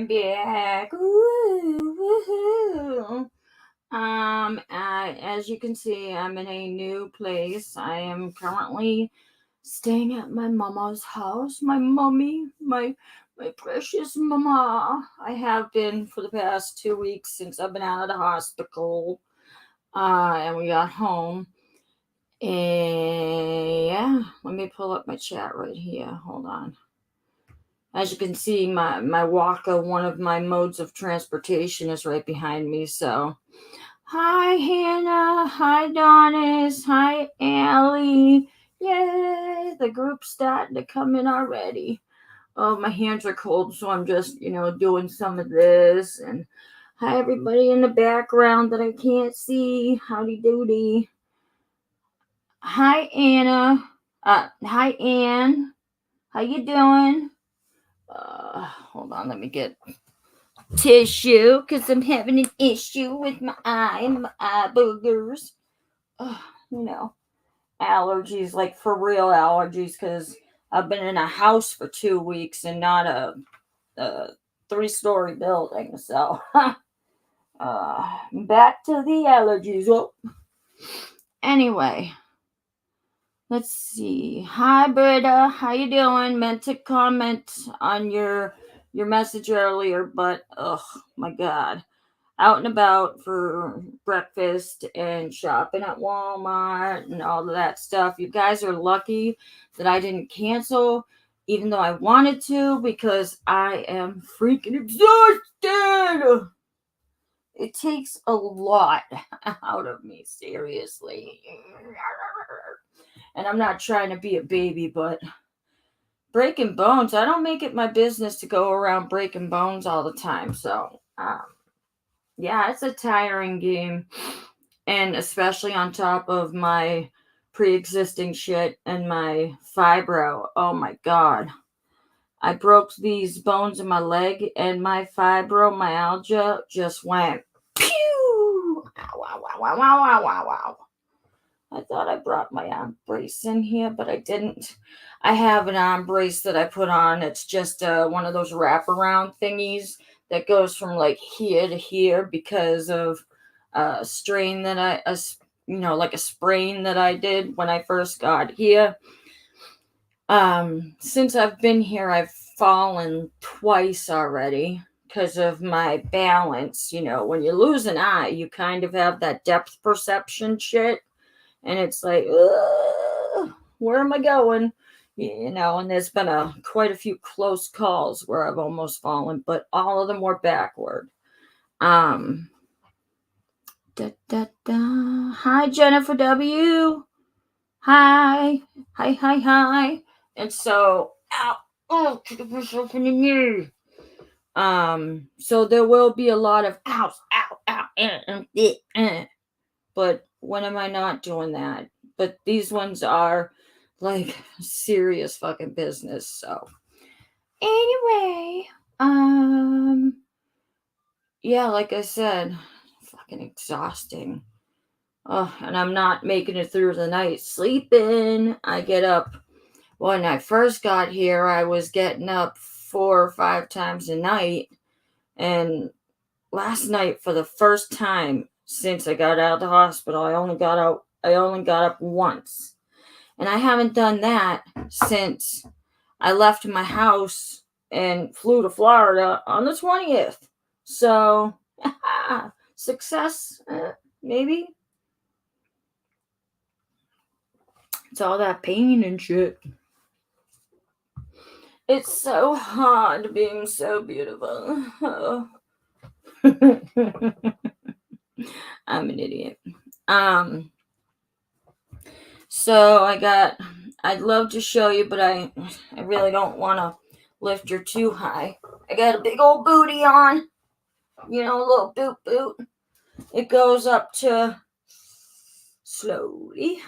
back. Woo-hoo. As you can see, I'm in a new place. I am currently staying at my mama's house. My mummy, my precious mama. I have been for the past 2 weeks since I've been out of the hospital. And we got home. And yeah, let me pull up my chat right here. Hold on. As you can see, my walker, one of my modes of transportation, is right behind me. So, hi Hannah, hi Donis, hi Allie. Yay, the group's starting to come in already. Oh, my hands are cold, so I'm just, doing some of this. And hi everybody in the background that I can't see. Howdy doody. Hi Anna. Hi Ann. How you doing? Hold on, let me get tissue because I'm having an issue with my eye boogers. Allergies, like for real allergies, because I've been in a house for 2 weeks and not a 3-story building. So, back to the allergies. Oh. Anyway, let's see. Hi, Britta. How you doing? Meant to comment on your message earlier, but oh my god, out and about for breakfast and shopping at Walmart and all of that stuff. You guys are lucky that I didn't cancel, even though I wanted to, because I am freaking exhausted. It takes a lot out of me, seriously. And I'm not trying to be a baby, but breaking bones, I don't make it my business to go around breaking bones all the time. So, yeah, it's a tiring game. And especially on top of my pre-existing shit and my fibro. Oh my god. I broke these bones in my leg and my fibromyalgia just went pew! Wow, wow, wow, wow, wow, wow, wow. I thought I brought my arm brace in here, but I didn't. I have an arm brace that I put on. It's just one of those wraparound thingies that goes from like here to here because of a strain that like a sprain that I did when I first got here. Since I've been here, I've fallen twice already because of my balance. When you lose an eye, you kind of have that depth perception shit. And it's like, where am I going? And there's been quite a few close calls where I've almost fallen, but all of them were backward. Hi, Jennifer W. Hi. And so, kick yourself in the knee. So there will be a lot of ow, but when am I not doing that? But these ones are like serious fucking business. So anyway, yeah, like I said, fucking exhausting. Oh, and I'm not making it through the night sleeping. I get up. When I first got here, I was getting up 4 or 5 times a night. And last night, for the first time since I got out of the hospital, I only got up once. And I haven't done that since I left my house and flew to Florida on the 20th. So, success, maybe. It's all that pain and shit. It's so hard being so beautiful. Oh. I'm an idiot. So I'd love to show you, but I really don't want to lift her too high. I got a big old booty on, a little boot. It goes up to slowly,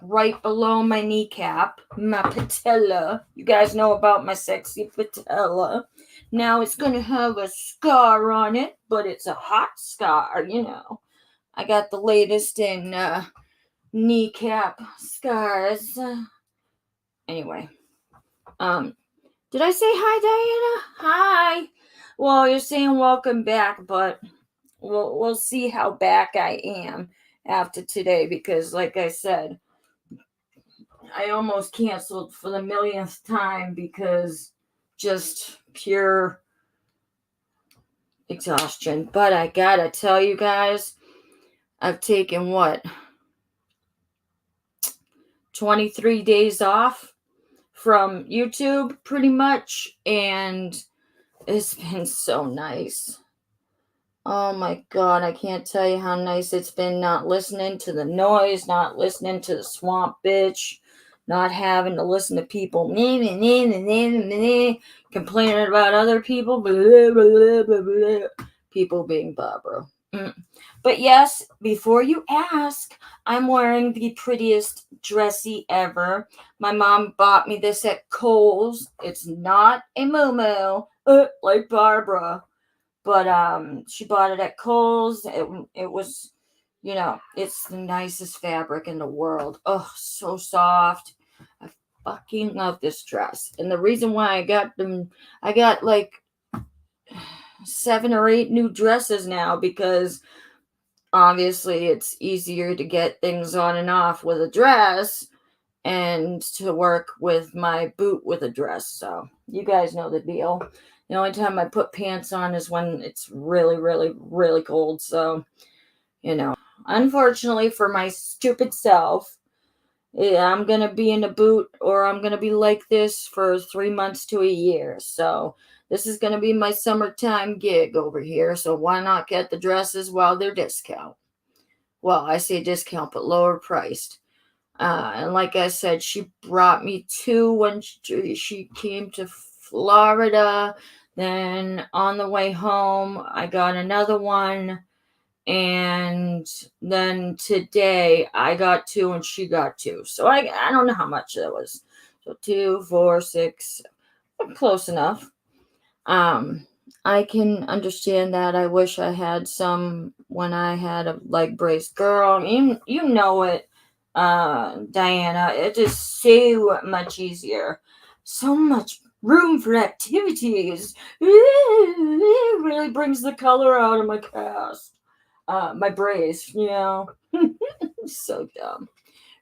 right below my kneecap, my patella. You guys know about my sexy patella. Now it's going to have a scar on it, but it's a hot scar, I got the latest in kneecap scars. Anyway, Did I say hi, Diana? Hi. Well, you're saying welcome back, but we'll see how back I am after today because, like I said, I almost canceled for the millionth time because just pure exhaustion. But I gotta tell you guys, I've taken 23 days off from YouTube pretty much, and it's been so nice. Oh my god, I can't tell you how nice it's been not listening to the noise, not listening to the swamp bitch, not having to listen to people complaining about other people, people being Barbara. But yes, before you ask, I'm wearing the prettiest dressy ever. My mom bought me this at Kohl's. It's not a MooMoo, like Barbara, but she bought it at Kohl's. It was, it's the nicest fabric in the world. Oh, so soft. I fucking love this dress. And the reason why I got like 7 or 8 new dresses now because obviously it's easier to get things on and off with a dress and to work with my boot with a dress. So you guys know the deal. The only time I put pants on is when it's really, really, really cold. So, unfortunately for my stupid self, I'm going to be in a boot or I'm going to be like this for 3 months to a year. So this is going to be my summertime gig over here. So why not get the dresses while they're discount? Well, I say discount, but lower priced. And like I said, she brought me 2 when she came to Florida. Then on the way home, I got another one. And then today, I got 2 and she got 2. So I don't know how much that was. So 2, 4, 6, close enough. I can understand that. I wish I had some when I had a leg brace. Girl, you know it, Diana. It is so much easier. So much room for activities. It really brings the color out of my cast. My brace, so dumb.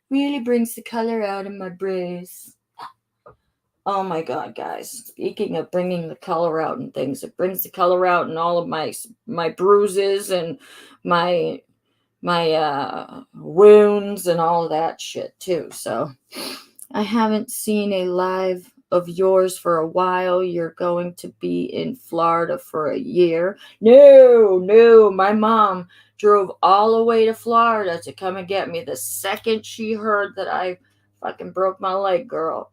Really brings the color out of my brace. Oh my god, guys. Speaking of bringing the color out and things, it brings the color out in all of my bruises and my wounds and all of that shit too. So I haven't seen a live of yours for a while. You're going to be in Florida for a year. No, my mom drove all the way to Florida to come and get me the second she heard that I fucking broke my leg, girl.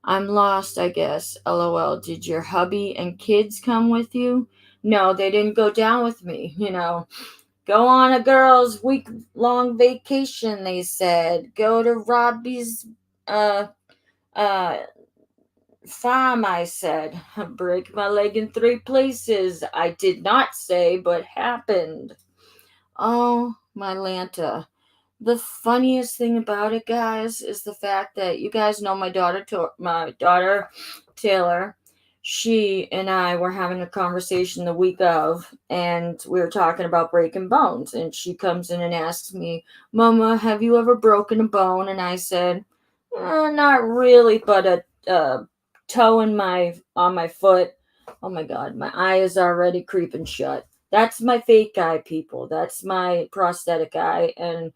I'm lost, I guess. LOL. Did your hubby and kids come with you? No, they didn't go down with me. Go on a girls' week long vacation, they said. Go to Robbie's uh uh farm, I said. Break my leg in 3 places. I did not say, but happened. Oh, my Lanta. The funniest thing about it, guys, is the fact that you guys know my daughter Taylor. She and I were having a conversation the week of, and we were talking about breaking bones. And she comes in and asks me, "Mama, have you ever broken a bone?" And I said, "Not really, but a toe on my foot." Oh my God, my eye is already creeping shut. That's my fake eye, people. That's my prosthetic eye, and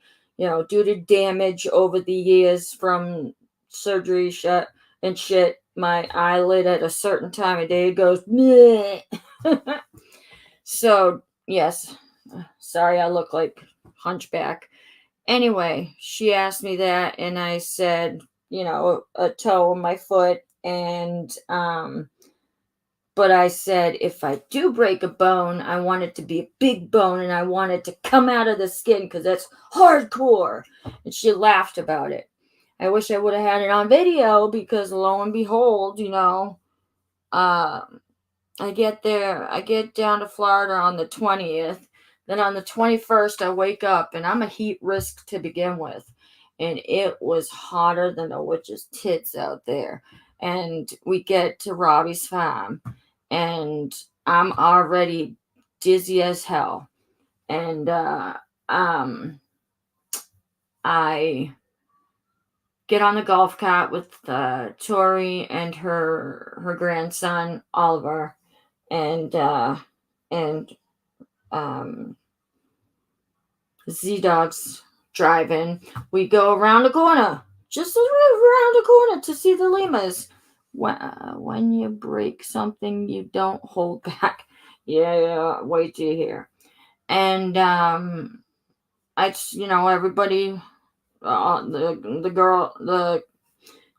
due to damage over the years from surgery and shit, my eyelid at a certain time of day goes meh. So, yes. Sorry, I look like hunchback. Anyway, she asked me that, and I said, a toe on my foot, and but I said, if I do break a bone, I want it to be a big bone and I want it to come out of the skin because that's hardcore. And she laughed about it. I wish I would have had it on video because lo and behold, I get down to Florida on the 20th. Then on the 21st, I wake up and I'm a heat risk to begin with. And it was hotter than a witch's tits out there. and we get to Robbie's farm, and I'm already dizzy as hell. And I get on the golf cart with Tori and her grandson Oliver, and um, Z Dog's driving. We go around the corner, just around the corner to see the llamas. When you break something, you don't hold back. Yeah, wait till you hear. And everybody, the girl, the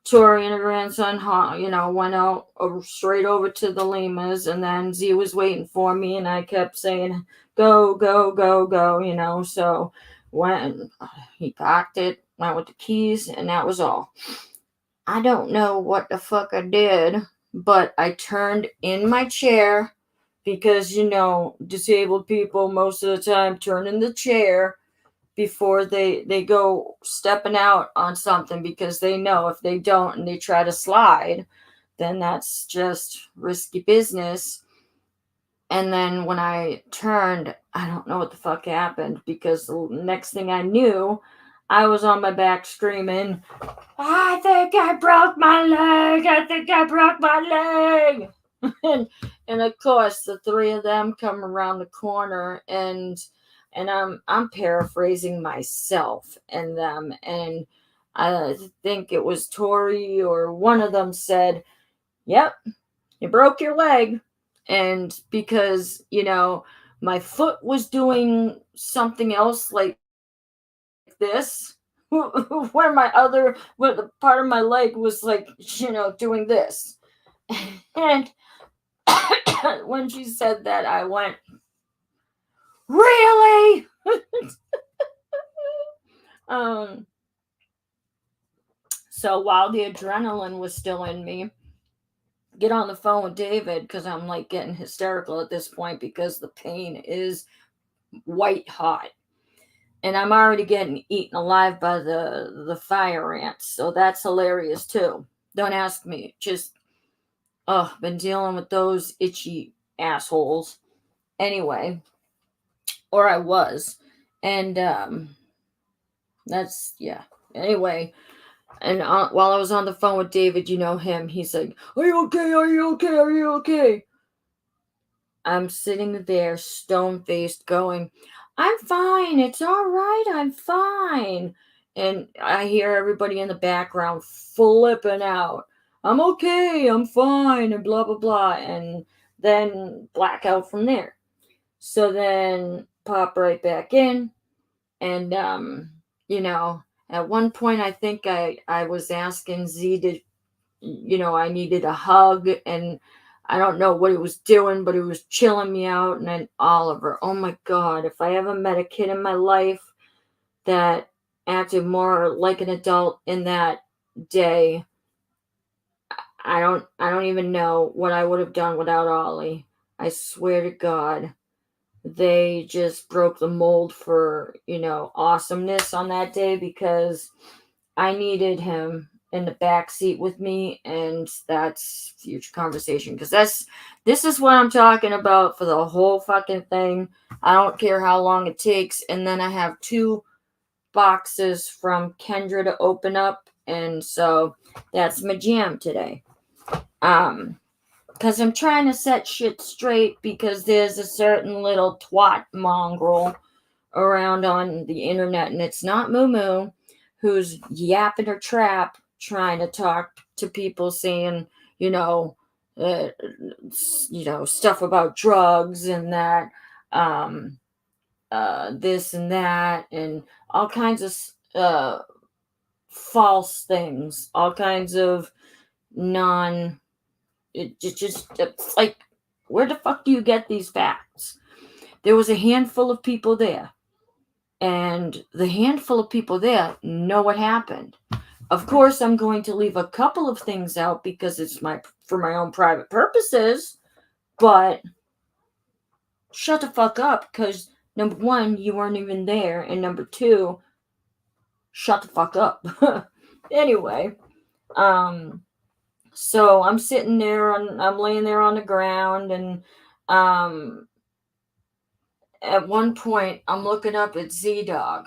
Tori and her grandson, went out straight over to the llamas, and then Z was waiting for me, and I kept saying, "Go, go, go, go," So when he parked it, went with the keys, and that was all. I don't know what the fuck I did, but I turned in my chair because disabled people most of the time turn in the chair before they go stepping out on something, because they know if they don't and they try to slide, then that's just risky business. And then when I turned, I don't know what the fuck happened, because the next thing I knew, I was on my back screaming, "I think I broke my leg! I think I broke my leg!" and of course the three of them come around the corner, and I'm paraphrasing myself and them, and I think it was Tori or one of them said, "Yep, you broke your leg." And because my foot was doing something else like this, where the part of my leg was like doing this. And when she said that, I went, "Really?" So while the adrenaline was still in me, get on the phone with David, because I'm like getting hysterical at this point because the pain is white hot. And I'm already getting eaten alive by the fire ants, so that's hilarious too. Don't ask me. Just been dealing with those itchy assholes. Anyway, or I was. And that's yeah. Anyway, and while I was on the phone with David, him, he's like, "Are you okay? Are you okay? Are you okay?" I'm sitting there stone-faced going, "I'm fine. It's all right. I'm fine." And I hear everybody in the background flipping out. "I'm okay. I'm fine," and blah, blah, blah. And then blackout from there. So then pop right back in. And, at one point, I think I was asking Z to, I needed a hug, and I don't know what it was doing, but it was chilling me out. And then Oliver, oh my God, if I ever met a kid in my life that acted more like an adult in that day, I don't even know what I would have done without Ollie. I swear to God, they just broke the mold for, awesomeness on that day, because I needed him in the back seat with me, and that's future conversation, because this is what I'm talking about for the whole fucking thing. I don't care how long it takes. And then I have 2 boxes from Kendra to open up, and so that's my jam today. Because I'm trying to set shit straight, because there's a certain little twat mongrel around on the internet, and it's Not MooMoo, who's yapping her trap, trying to talk to people, saying, stuff about drugs and that, this and that, and all kinds of false things, all kinds of it's like, where the fuck do you get these facts? There was a handful of people there, and the handful of people there know what happened. Of course, I'm going to leave a couple of things out because it's for my own private purposes, but shut the fuck up, because number 1, you weren't even there, and number 2, shut the fuck up. Anyway, So I'm sitting there, I'm laying there on the ground, and um, at one point I'm looking up at Z Dog,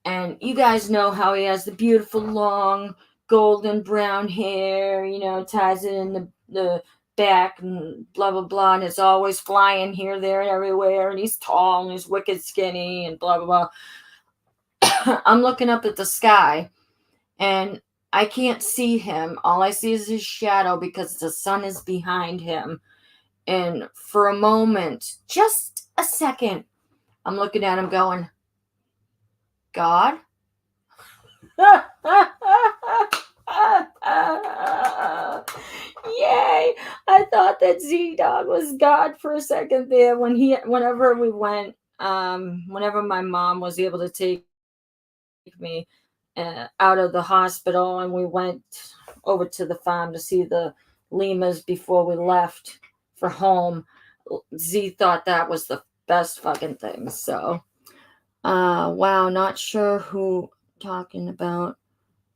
and you guys know how he has the beautiful long golden brown hair, ties it in the back and blah blah blah, and it's always flying here, there, and everywhere, and he's tall and he's wicked skinny and blah blah blah. I'm looking up at the sky, and I can't see him. All I see is his shadow because the sun is behind him. And for a moment, just a second, I'm looking at him going, God? Yay! I thought that Z Dog was God for a second there whenever we went, whenever my mom was able to take me out of the hospital, and we went over to the farm to see the lemurs before we left for home. Z thought that was the best fucking thing. So, wow, not sure who talking about.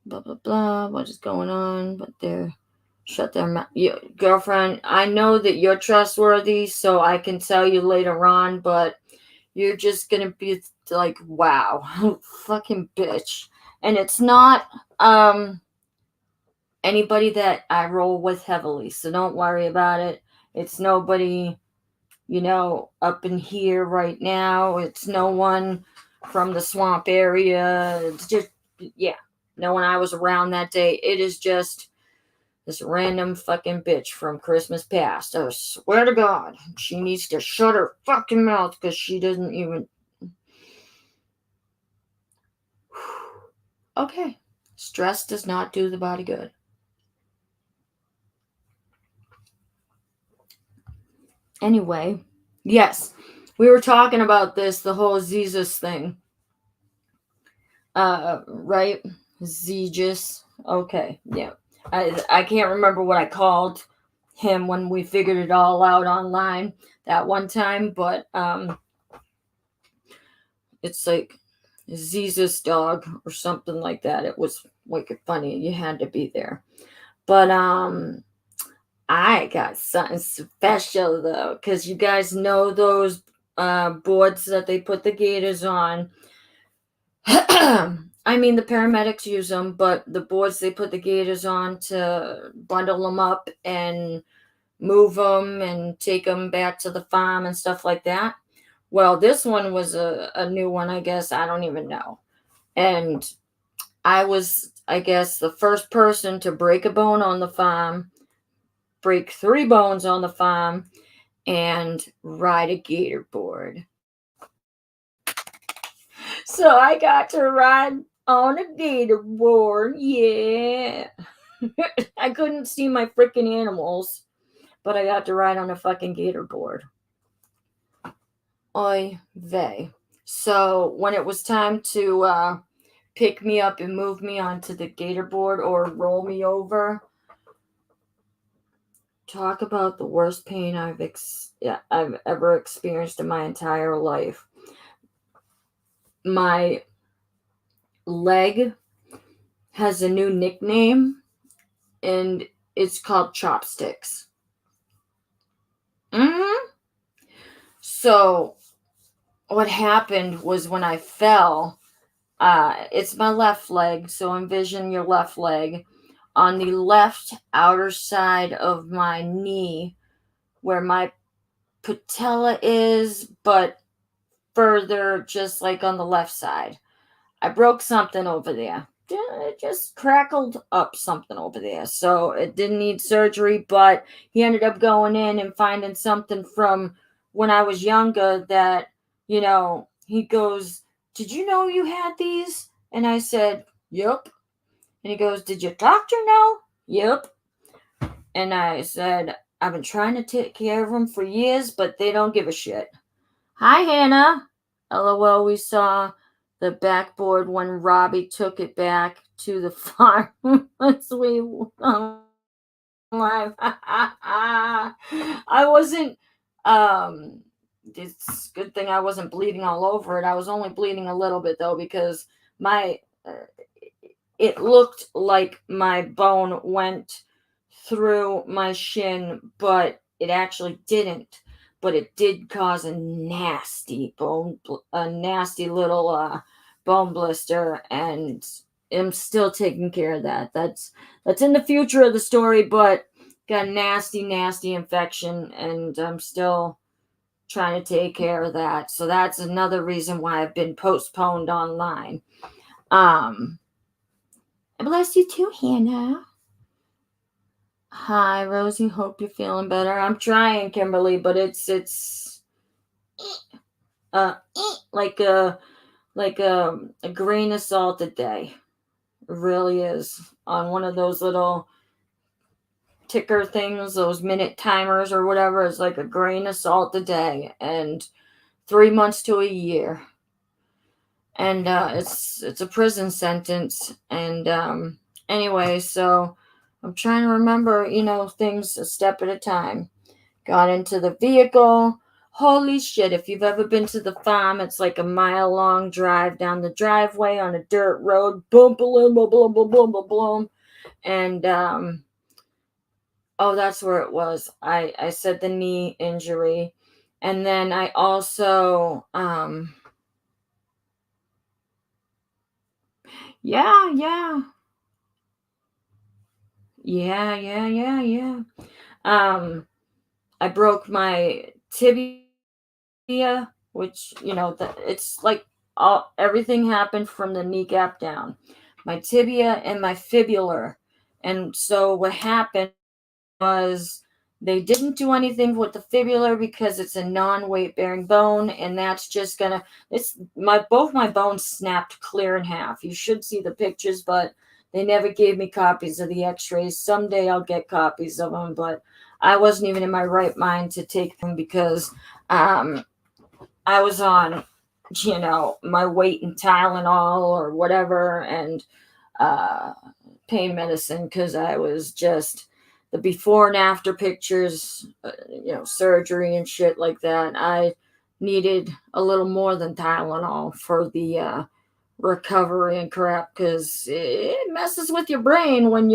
Blah blah blah. What is going on? But they're shut their mouth. Girlfriend, I know that you're trustworthy, so I can tell you later on. But you're just gonna be like, wow, fucking bitch. And it's not anybody that I roll with heavily, so don't worry about it. It's nobody, up in here right now. It's no one from the swamp area. It's just, yeah, no one I was around that day. It is just this random fucking bitch from Christmas past. I swear to God, she needs to shut her fucking mouth because she doesn't even. Okay. Stress does not do the body good. Anyway, yes, we were talking about this, the whole Jesus thing. Right? Zegis. Okay, yeah. I can't remember what I called him when we figured it all out online that one time, but it's like Jesus dog or something like that. It was wicked funny. You had to be there. But I got something special though, because you guys know those boards that they put the gators on. I mean, the paramedics use them, but the boards they put the gators on to bundle them up and move them and take them back to the farm and stuff like that. Well, this one was a new one, I guess. I don't even know. And I was, I guess, the first person to break a bone on the farm, break 3 bones on the farm, and ride a gator board. So I got to ride on a gator board. Yeah. I couldn't see my freaking animals, but I got to ride on a fucking gator board. Oy vey. So when it was time to pick me up and move me onto the gator board or roll me over, talk about the worst pain I've ever experienced in my entire life. My leg has a new nickname, and it's called Chopsticks. So what happened was when I fell, it's my left leg, so envision your left leg. On the left outer side of my knee, where my patella is, but further, just like on the left side. I broke something over there. It just crackled up something over there. So it didn't need surgery, but he ended up going in and finding something from when I was younger that, he goes, "Did you know you had these?" And I said, "Yep." And he goes, "Did your doctor know?" "Yep." And I said, "I've been trying to take care of them for years, but they don't give a shit." Hi, Hannah. LOL, we saw the backboard when Robbie took it back to the farm. We live. I wasn't, it's a good thing I wasn't bleeding all over it. I was only bleeding a little bit though, because it looked like my bone went through my shin, but it actually didn't. But it did cause a nasty little bone blister, and I'm still taking care of that. That's in the future of the story, but got a nasty infection, and I'm still trying to take care of that. So that's another reason why I've been postponed online. Bless you too, Hannah. Hi, Rosie. Hope you're feeling better. I'm trying, Kimberly, but it's like a grain of salt a day. It really is, on one of those little ticker things, those minute timers or whatever. It's like a grain of salt a day, and 3 months to a year. And it's a prison sentence. And anyway, so I'm trying to remember, things a step at a time. Got into the vehicle. Holy shit, if you've ever been to the farm, it's like a mile-long drive down the driveway on a dirt road. Boom, boom, boom, boom, boom, boom, boom, boom. And, that's where it was. I said the knee injury. And then I also, yeah. I broke my tibia, which, it's like everything happened from the kneecap down. My tibia and my fibular. And so what happened was they didn't do anything with the fibular because it's a non-weight bearing bone, and that's just both my bones snapped clear in half. You should see the pictures, but they never gave me copies of the x-rays. Someday I'll get copies of them, but I wasn't even in my right mind to take them because I was on my weight and Tylenol or whatever, and pain medicine, because I was just the before and after pictures, surgery and shit like that. I needed a little more than Tylenol for the recovery and crap, because it messes with your brain when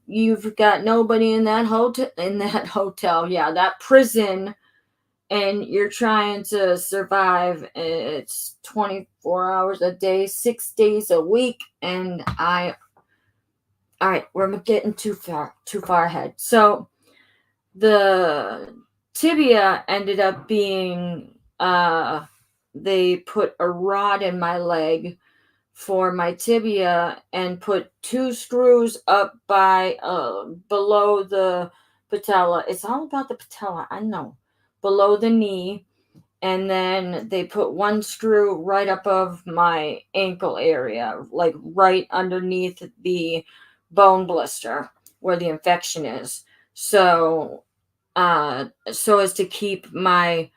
you've got nobody in that hotel, that prison, and you're trying to survive. It's 24 hours a day, 6 days a week, and all right, we're getting too far ahead. So the tibia ended up being, they put a rod in my leg for my tibia and put 2 screws up by below the patella. It's all about the patella, I know. Below the knee. And then they put 1 screw right above my ankle area, like right underneath the bone blister where the infection is. So as to keep my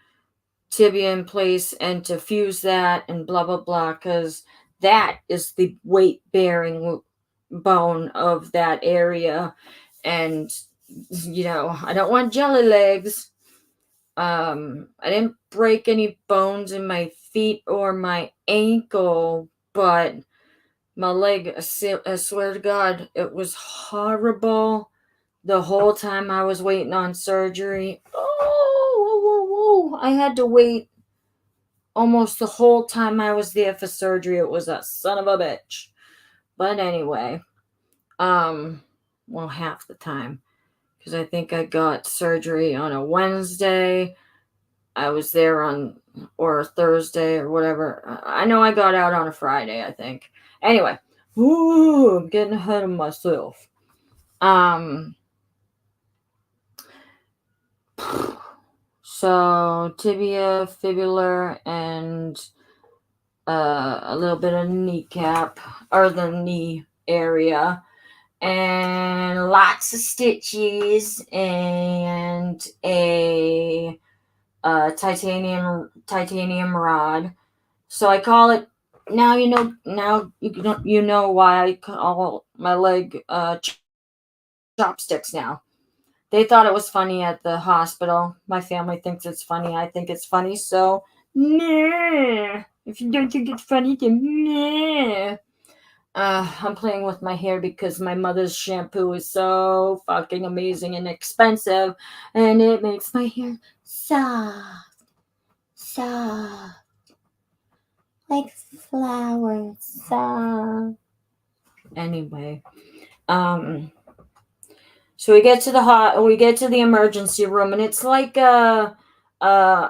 tibia in place and to fuse that and blah blah blah, because that is the weight bearing bone of that area. And I don't want jelly legs. I didn't break any bones in my feet or my ankle, but my leg, I swear to God, it was horrible the whole time I was waiting on surgery. I had to wait almost the whole time I was there for surgery. It was a son of a bitch. But anyway, half the time, because I think I got surgery on a Wednesday. I was there or a Thursday or whatever. I know I got out on a Friday, I think. Anyway, I'm getting ahead of myself. So tibia, fibular, and a little bit of kneecap, or the knee area, and lots of stitches, and a titanium rod. So I call it, now you know why I call my leg chopsticks now. They thought it was funny at the hospital. My family thinks it's funny. I think it's funny. So, nah. If you don't think it's funny, then nah. I'm playing with my hair because my mother's shampoo is so fucking amazing and expensive, and it makes my hair soft, soft, like flowers, soft. Anyway, um, so we get to the emergency room, and it's like a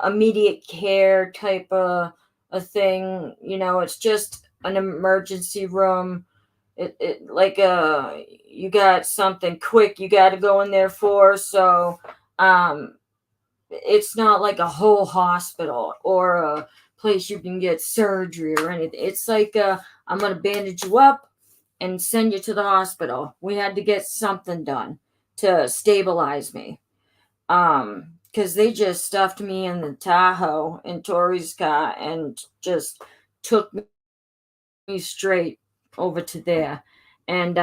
immediate care type of a thing. It's just an emergency room. It like you got something quick you got to go in there for. So um, it's not like a whole hospital or a place you can get surgery or anything. It's like I'm gonna bandage you up and send you to the hospital. We had to get something done to stabilize me. Because they just stuffed me in the Tahoe in Tori's car and just took me straight over to there. And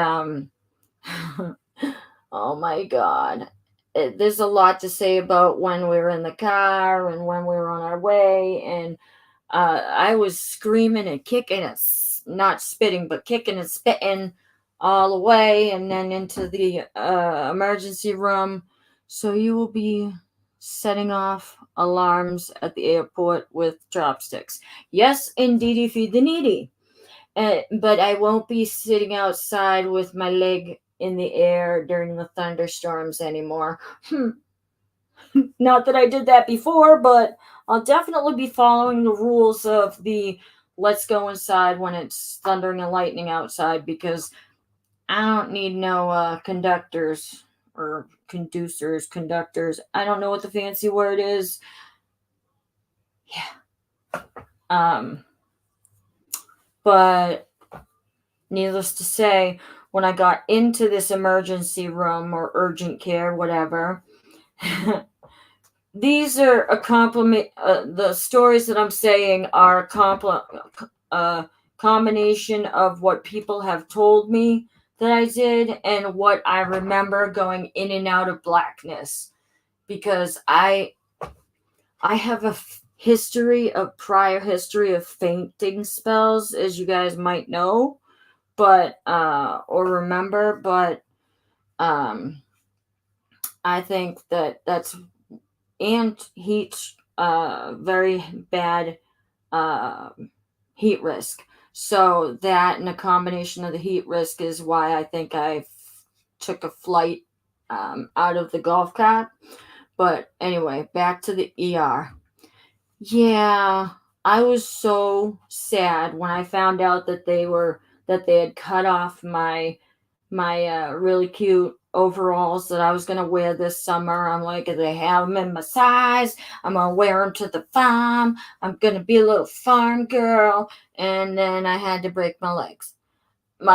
oh my god. There's a lot to say about when we were in the car and when we were on our way, and I was screaming and kicking it, not spitting, but kicking and spitting all the way, and then into the emergency room. So you will be setting off alarms at the airport with chopsticks. Yes, indeedy, feed the needy. But I won't be sitting outside with my leg in the air during the thunderstorms anymore. Not that I did that before, but I'll definitely be following the rules of the let's go inside when it's thundering and lightning outside, because I don't need no conductors or conductors. I don't know what the fancy word is. Yeah. But needless to say, when I got into this emergency room or urgent care, whatever, these are a compliment. The stories that I'm saying are a combination of what people have told me that I did and what I remember going in and out of blackness, because I have a prior history of fainting spells, as you guys might know, but or remember, but um, I think that's and heat, very bad uh, heat risk. So that and a combination of the heat risk is why I think I took a flight out of the golf cart. But anyway, back to the ER. Yeah, I was so sad when I found out that they had cut off my really cute overalls that I was gonna wear this summer. I'm like, they have them in my size. I'm gonna wear them to the farm. I'm gonna be a little farm girl. And then I had to break my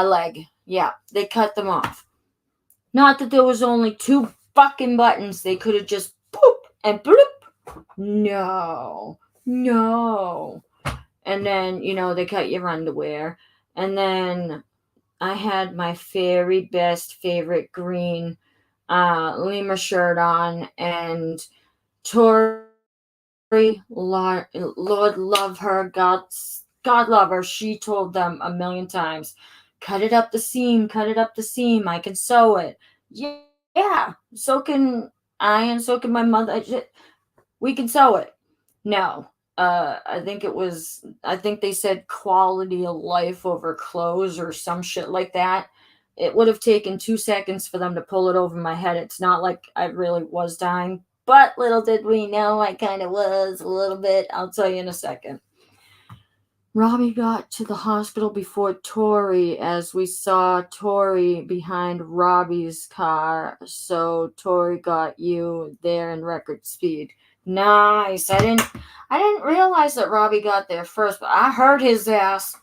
leg. Yeah, they cut them off. Not that there was only two fucking buttons. They could have just poop and bloop. No, no. And then, they cut your underwear. And then I had my very best favorite green lemur shirt on, and Tori, Lord love her, God love her. She told them a million times, cut it up the seam, cut it up the seam. I can sew it. Yeah, so can I, and so can my mother. We can sew it. No, I think they said quality of life over clothes or some shit like that. It would have taken 2 seconds for them to pull it over my head. It's not like I really was dying, but little did we know I kind of was a little bit. I'll tell you in a second. Robbie got to the hospital before Tori, as we saw Tori behind Robbie's car. So Tori got you there in record speed. Nice. I didn't realize that Robbie got there first, but I heard his ass.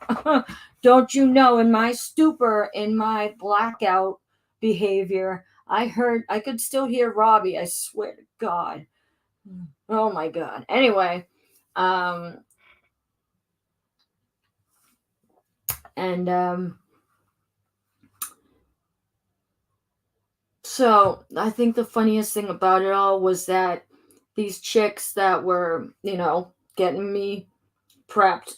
Don't you know, in my stupor, in my blackout behavior, I could still hear Robbie, I swear to God. Oh my God. Anyway, and so I think the funniest thing about it all was that these chicks that were, getting me prepped,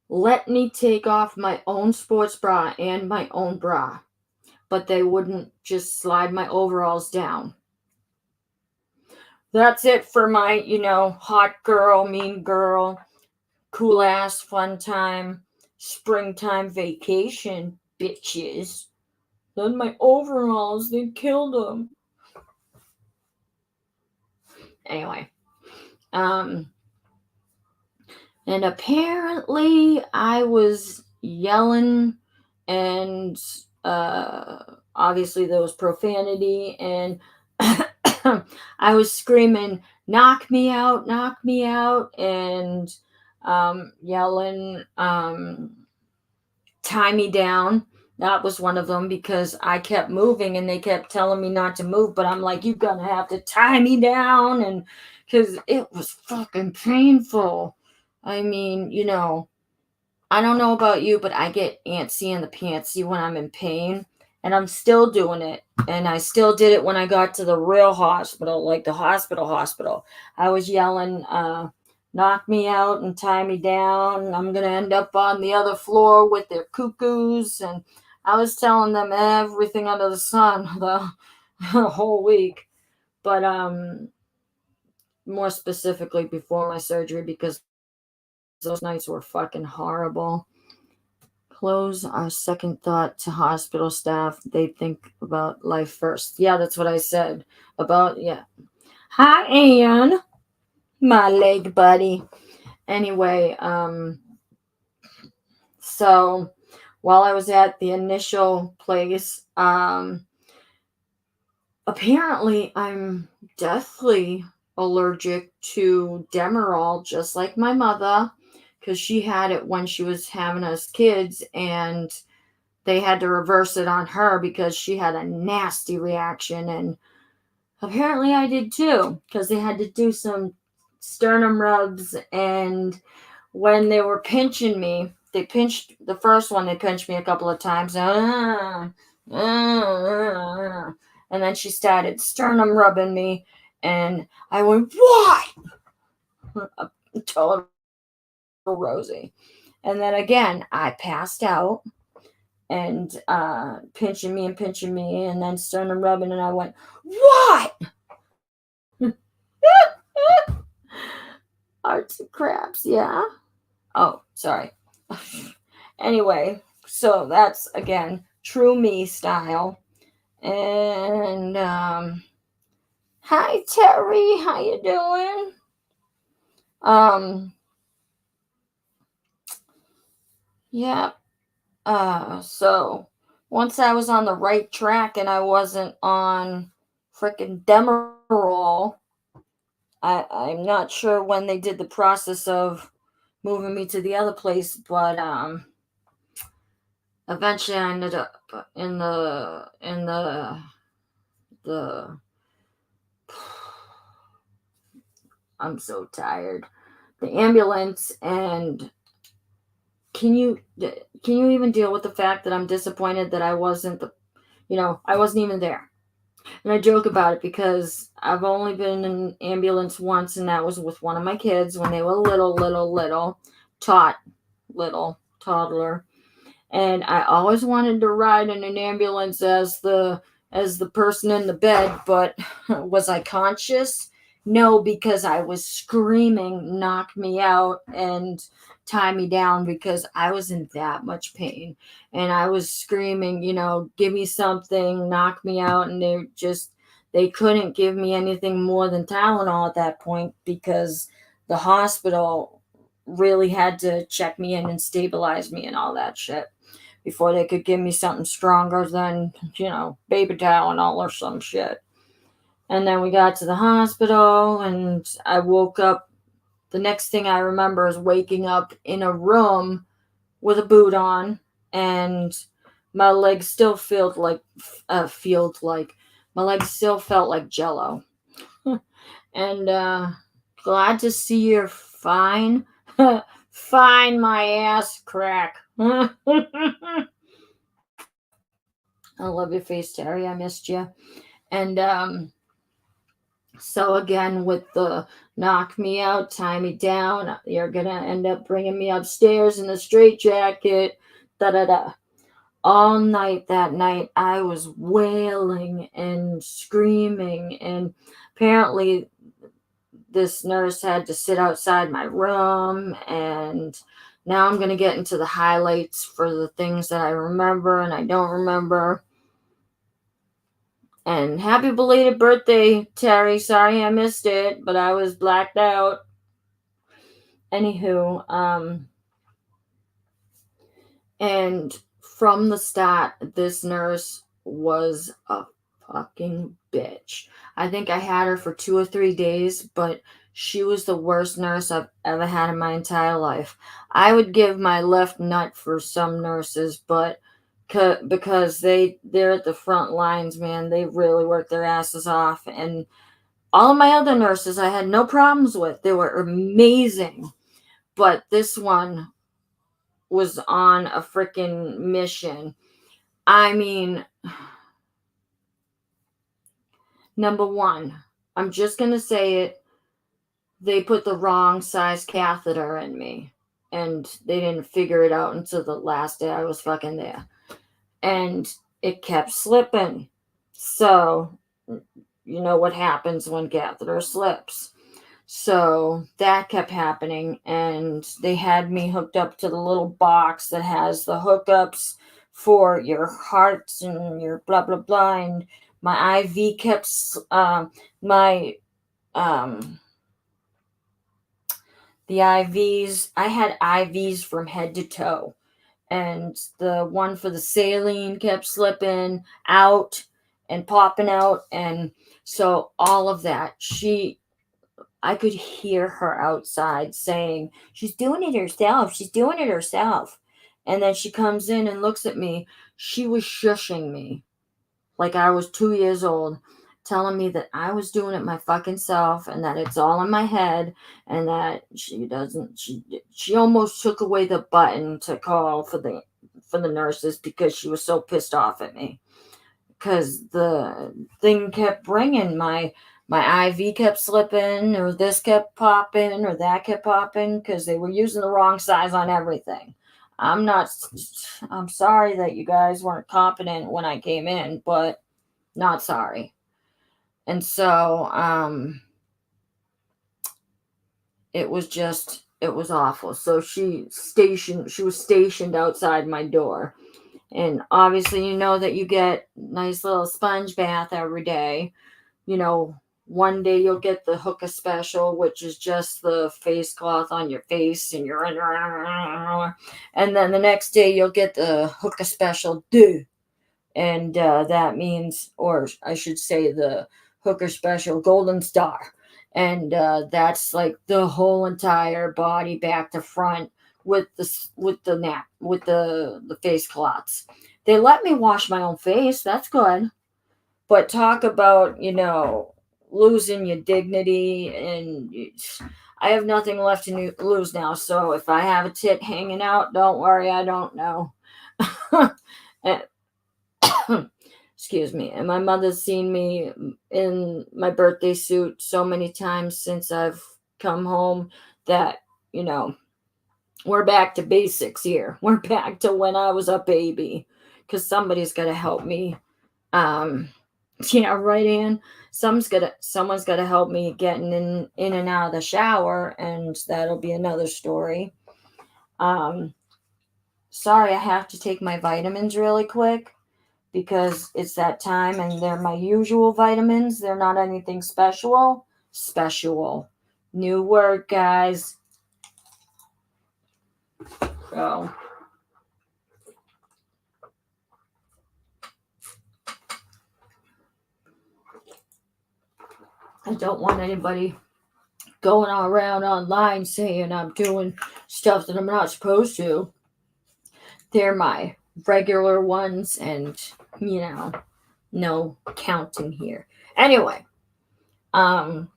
let me take off my own sports bra and my own bra, but they wouldn't just slide my overalls down. That's it for my, hot girl, mean girl, cool ass fun time, springtime vacation, bitches. Then my overalls, they killed them. Anyway, um, and apparently I was yelling, and obviously there was profanity, and I was screaming, knock me out, and yelling, tie me down. That was one of them because I kept moving and they kept telling me not to move, but I'm like, you're gonna have to tie me down, and because it was fucking painful. I mean, I don't know about you, but I get antsy in the pantsy when I'm in pain, and I'm still doing it. And I still did it when I got to the real hospital, like the hospital. I was yelling, knock me out and tie me down. I'm going to end up on the other floor with their cuckoos. And I was telling them everything under the sun the whole week. But more specifically before my surgery, because those nights were fucking horrible. Close our second thought to hospital staff. They think about life first. Yeah, that's what I said. Yeah. Hi, Anne. My leg buddy. Anyway, so while I was at the initial place, apparently I'm deathly allergic to Demerol, just like my mother, because she had it when she was having us kids, and they had to reverse it on her because she had a nasty reaction. And apparently I did too, because they had to do some sternum rubs. And when they were pinching me, they pinched the first one, they pinched me a couple of times. And then she started sternum rubbing me, and I went, what? Total Rosie. And then again, I passed out, and pinching me, and then sternum rubbing, and I went, what? Arts and crafts, yeah. Oh, sorry. Anyway, so that's again true me style. And hi Terry, how you doing? Yeah. So once I was on the right track and I wasn't on freaking Demerol, I'm not sure when they did the process of moving me to the other place, but eventually I ended up in the I'm so tired. The ambulance. And can you even deal with the fact that I'm disappointed that I wasn't I wasn't even there. And I joke about it because I've only been in an ambulance once, and that was with one of my kids when they were little, little toddler. And I always wanted to ride in an ambulance as the person in the bed, but was I conscious? No, because I was screaming, knock me out and tie me down, because I was in that much pain. And I was screaming, give me something, knock me out. And they couldn't give me anything more than Tylenol at that point, because the hospital really had to check me in and stabilize me and all that shit before they could give me something stronger than, baby Tylenol or some shit. And then we got to the hospital, and I woke up. The next thing I remember is waking up in a room with a boot on, and my legs still felt like my legs still felt like Jello. And glad to see you're fine. Fine, my ass crack. I love your face, Terry. I missed you. And So again, with the knock me out, tie me down, you're gonna end up bringing me upstairs in a straitjacket, da da da. All night that night, I was wailing and screaming, and apparently, this nurse had to sit outside my room. And now I'm going to get into the highlights for the things that I remember and I don't remember. And happy belated birthday, Terry. Sorry I missed it, but I was blacked out. Anywho, and from the start, this nurse was a fucking bitch. I think I had her for 2 or 3 days, but she was the worst nurse I've ever had in my entire life. I would give my left nut for some nurses, but because they're at the front lines, man, they really work their asses off. And all of my other nurses I had no problems with. They were amazing. But this one was on a freaking mission. I mean, number one, I'm just going to say it. They put the wrong size catheter in me. And they didn't figure it out until the last day I was fucking there. And it kept slipping. So, you know what happens when catheter slips. So that kept happening, and they had me hooked up to the little box that has the hookups for your hearts and your blah blah blah. And my IV kept my the IVs. I had IVs from head to toe, and the one for the saline kept slipping out and popping out, and so all of that. I could hear her outside saying, "She's doing it herself. She's doing it herself." And then she comes in and looks at me. She was shushing me like I was 2 years old, telling me that I was doing it my fucking self and that it's all in my head and that she almost took away the button to call for the nurses because she was so pissed off at me. Because the thing kept ringing. My IV kept slipping, or this kept popping, or that kept popping, because they were using the wrong size on everything. I'm not. I'm sorry that you guys weren't competent when I came in, but not sorry. And so, it was awful. So she was stationed outside my door. And obviously, you know that you get nice little sponge bath every day. You know, one day you'll get the hookah special, which is just the face cloth on your face, and and then the next day you'll get the hookah special, and that means, or I should say, the hooker special golden star, and that's like the whole entire body back to front with the face cloths. They let me wash my own face. That's good. But talk about, losing your dignity, and I have nothing left to lose now. So if I have a tit hanging out, don't worry, I don't know. And, excuse me. And my mother's seen me in my birthday suit so many times since I've come home that, we're back to basics here. We're back to when I was a baby, because somebody's got to help me. Yeah, right, Ann. Someone's got to help me getting in and out of the shower, and that'll be another story. Sorry, I have to take my vitamins really quick because it's that time, and they're my usual vitamins. They're not anything special. Special. New word, guys. So. I don't want anybody going around online saying I'm doing stuff that I'm not supposed to. They're my regular ones, and, no counting here. Anyway, no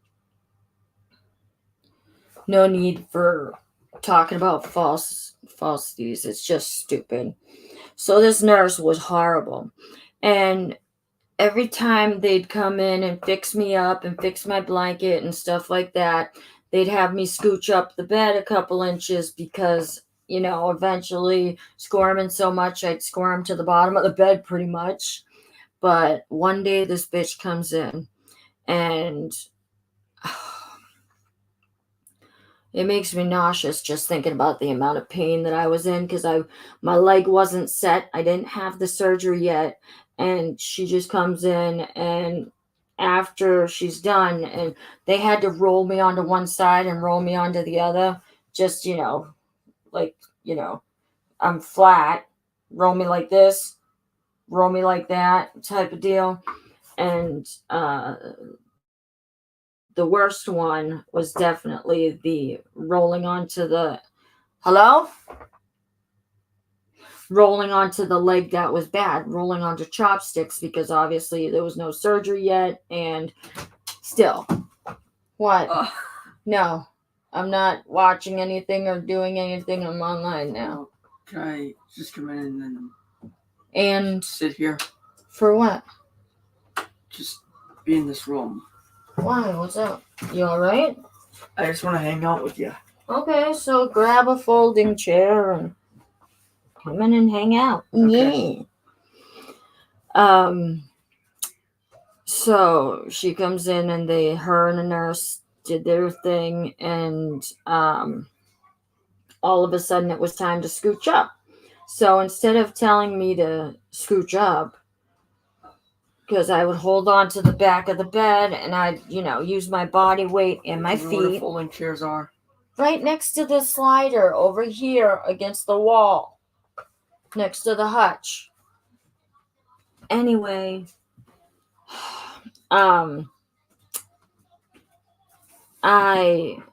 need for talking about falsities. It's just stupid. So this nurse was horrible. And every time they'd come in and fix me up and fix my blanket and stuff like that, they'd have me scooch up the bed a couple inches because, eventually squirming so much, I'd squirm to the bottom of the bed pretty much. But one day this bitch comes in and it makes me nauseous just thinking about the amount of pain that I was in because my leg wasn't set. I didn't have the surgery yet. And she just comes in, and after she's done, and they had to roll me onto one side and roll me onto the other. Just, like, I'm flat. Roll me like this, roll me like that type of deal. And the worst one was definitely the rolling onto the rolling onto the leg that was bad, rolling onto chopsticks because obviously there was no surgery yet. And still, what? No, I'm not watching anything or doing anything. I'm online now. Can I just come in and sit here? For what? Just be in this room. Why? What's up? You alright? I just want to hang out with you. Okay, so grab a folding chair and come in and hang out. Okay. Yeah. So she comes in and her and the nurse did their thing, and all of a sudden it was time to scooch up. So instead of telling me to scooch up, because I would hold on to the back of the bed and I'd, use my body weight and my feet. Where the folding chairs are? Right next to the slider over here against the wall. Next to the hutch. Anyway,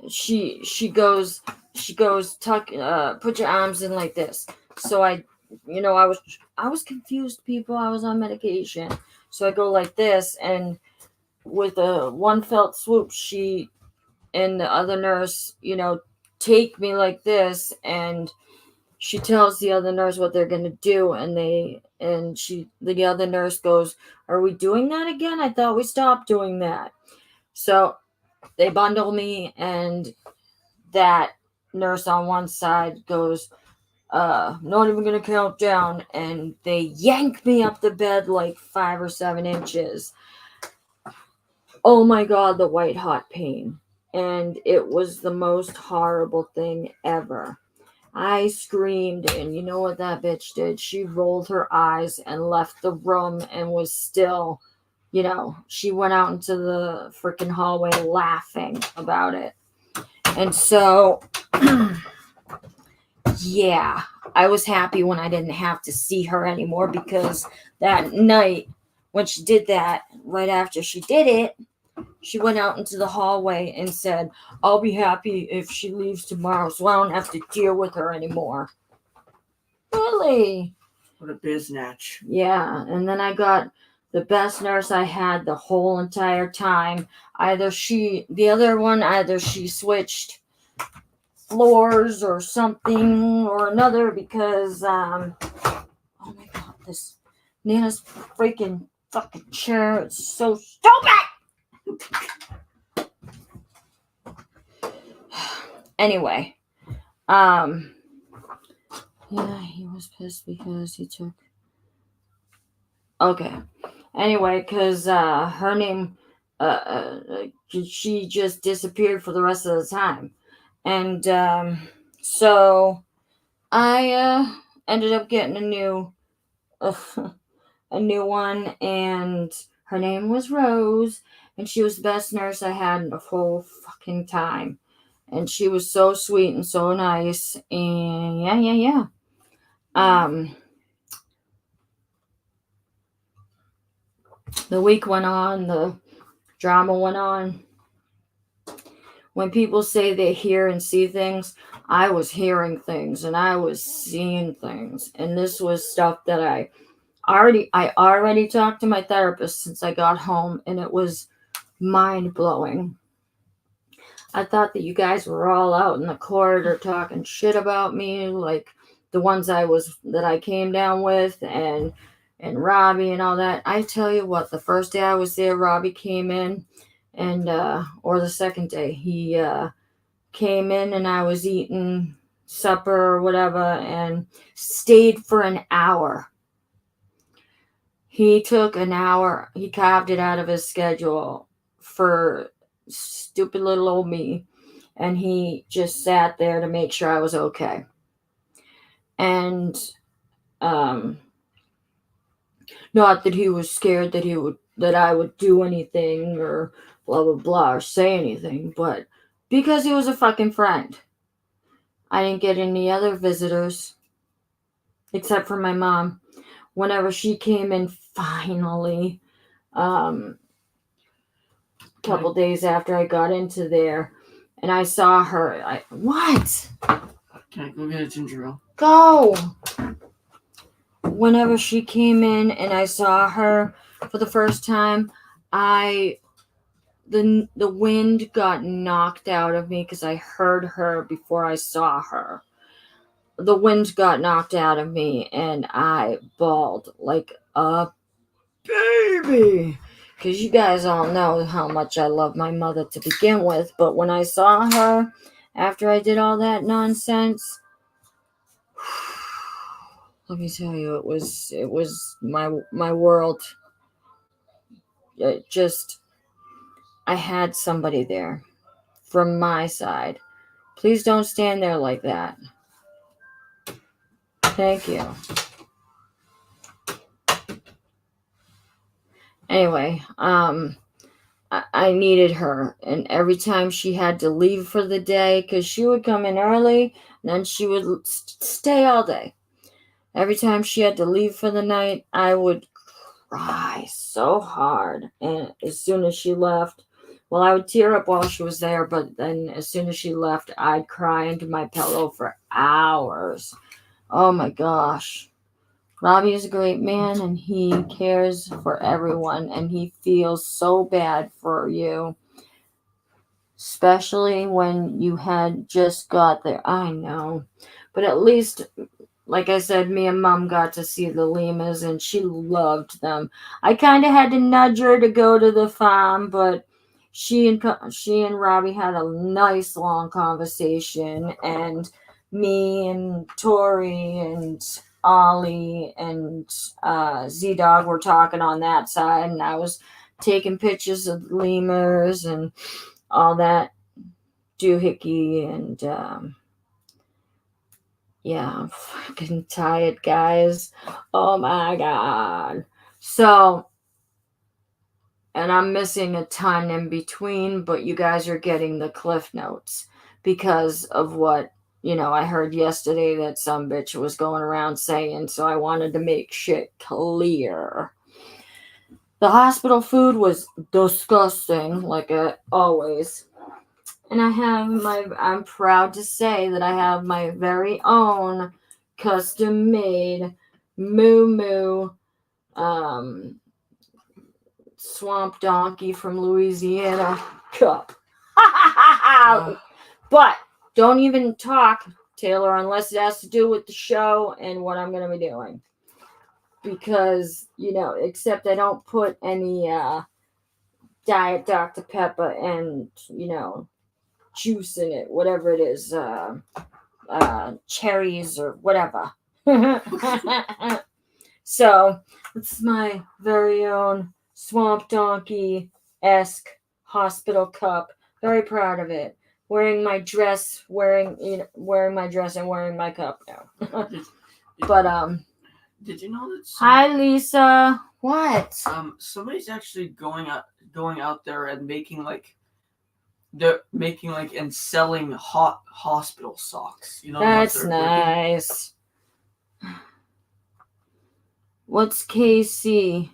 she goes, put your arms in like this. So I was confused, people. I was on medication. So I go like this, and with a one felt swoop, she and the other nurse, take me like this, and she tells the other nurse what they're gonna do, and the other nurse goes, "Are we doing that again? I thought we stopped doing that." So they bundle me, and that nurse on one side goes, not even gonna count down, and they yank me up the bed like 5 or 7 inches. Oh my god, the white hot pain. And it was the most horrible thing ever. I screamed, and you know what that bitch did? She rolled her eyes and left the room and was still, she went out into the freaking hallway laughing about it. And so, yeah, I was happy when I didn't have to see her anymore, because that night when she did that, right after she did it, she went out into the hallway and said, "I'll be happy if she leaves tomorrow so I don't have to deal with her anymore." Really? What a biznatch. Yeah, and then I got the best nurse I had the whole entire time. Either she switched floors or something or another, because oh my god, this Nana's freaking fucking chair is so stupid. Anyway, yeah, he was pissed because he took. Okay. Anyway, because her name, she just disappeared for the rest of the time. And so I ended up getting a new one, and her name was Rose, and she was the best nurse I had in the whole fucking time. And she was so sweet and so nice, and yeah. The week went on, the drama went on. When people say they hear and see things, I was hearing things and I was seeing things. And this was stuff that I already talked to my therapist since I got home, and it was mind-blowing. I thought that you guys were all out in the corridor talking shit about me, like the ones that I came down with, and and Robbie and all that. I tell you what, the first day I was there, Robbie came in, and or the second day, he came in and I was eating supper or whatever, and stayed for an hour. He took an hour, he carved it out of his schedule for stupid little old me, and he just sat there to make sure I was okay. And not that he was scared that I would do anything or blah blah blah or say anything, but because he was a fucking friend. I didn't get any other visitors except for my mom. Whenever she came in finally, a couple days after I got into there, and I saw her. What? Can I go get a ginger ale? Go! Whenever she came in and I saw her for the first time, the wind got knocked out of me because I heard her before I saw her. The wind got knocked out of me and I bawled like a baby. Because you guys all know how much I love my mother to begin with. But when I saw her, after I did all that nonsense, let me tell you, it was my world. It just, I had somebody there from my side. Please don't stand there like that. Thank you. Anyway, I needed her, and every time she had to leave for the day, because she would come in early, and then she would stay all day. Every time she had to leave for the night, I would cry so hard. And as soon as she left, well, I would tear up while she was there, but then as soon as she left, I'd cry into my pillow for hours. Oh my gosh. Robbie is a great man, and he cares for everyone, and he feels so bad for you, especially when you had just got there. I know, but at least, like I said, me and Mom got to see the lemurs, and she loved them. I kind of had to nudge her to go to the farm, but she and Robbie had a nice long conversation, and me and Tori and Ollie and Z Dog were talking on that side, and I was taking pictures of the lemurs and all that doohickey, and yeah, I'm fucking tired, guys. Oh my god. So, and I'm missing a ton in between, but you guys are getting the cliff notes because of what, I heard yesterday that some bitch was going around saying, so I wanted to make shit clear. The hospital food was disgusting, like always. And I'm proud to say that I have my very own custom made MooMoo swamp donkey from Louisiana cup. But don't even talk, Taylor, unless it has to do with the show and what I'm going to be doing. Because, except I don't put any Diet Dr. Pepper and, juice in it, whatever it is, cherries or whatever. So it's my very own swamp donkey-esque hospital cup. Very proud of it. Wearing my dress, wearing my dress and wearing my cup now. But did you know that? Hi, Lisa. What? Somebody's actually going out there and making and selling hot hospital socks. That's nice. What's KC?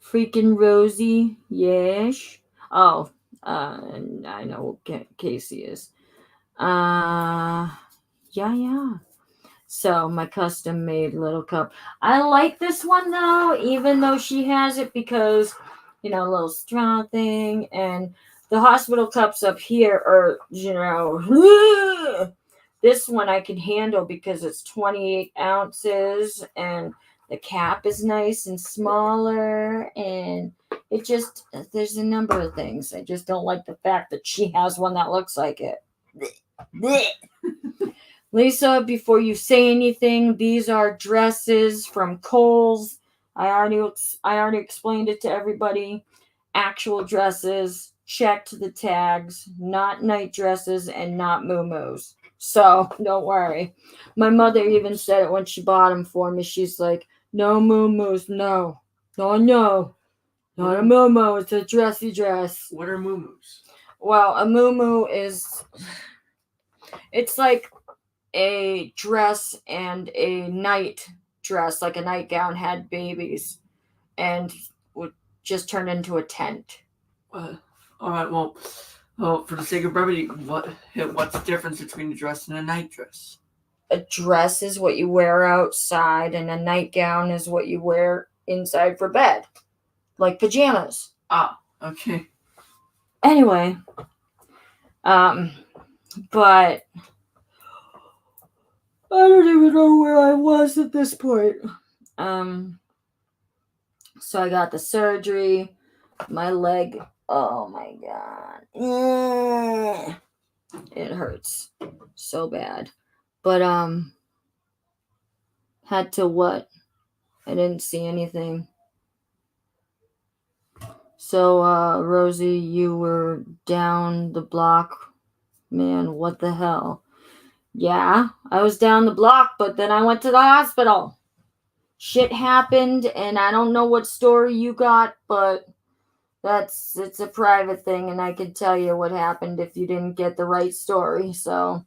Freaking Rosie? Yes. Oh, I know what Casey is. Yeah. So my custom made little cup. I like this one though, even though she has it because, a little straw thing, and the hospital cups up here are, This one I can handle because it's 28 ounces and the cap is nice and smaller, and it just, there's a number of things. I just don't like the fact that she has one that looks like it. Lisa, before you say anything, these are dresses from Kohl's. I already explained it to everybody. Actual dresses, checked the tags, not night dresses and not MooMoos. So don't worry. My mother even said it when she bought them for me. She's like, no MooMoos, no. No. Not a MooMoo, it's a dressy dress. What are MooMoos? Well, a MooMoo is, it's like a dress and a night dress, like a nightgown, had babies and would just turn into a tent. All right, well, for the sake of brevity, what's the difference between a dress and a night dress? A dress is what you wear outside, and a nightgown is what you wear inside for bed, like pajamas. Ah, okay. Anyway, but I don't even know where I was at this point. So I got the surgery. My leg, oh my god. It hurts so bad. But had to what? I didn't see anything. So Rosie, you were down the block. Man, what the hell? Yeah, I was down the block, but then I went to the hospital. Shit happened, and I don't know what story you got, but it's a private thing, and I can tell you what happened if you didn't get the right story. So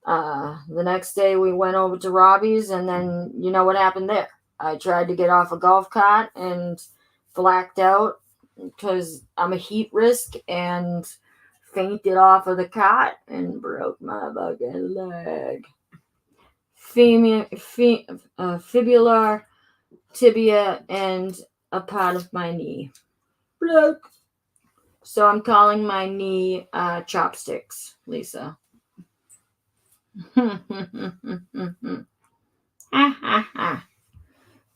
the next day we went over to Robbie's, and then you know what happened there. I tried to get off a golf cart and blacked out because I'm a heat risk, and fainted off of the cot and broke my fucking leg. Fibular tibia and a part of my knee. Bloke. So I'm calling my knee Chopsticks, Lisa.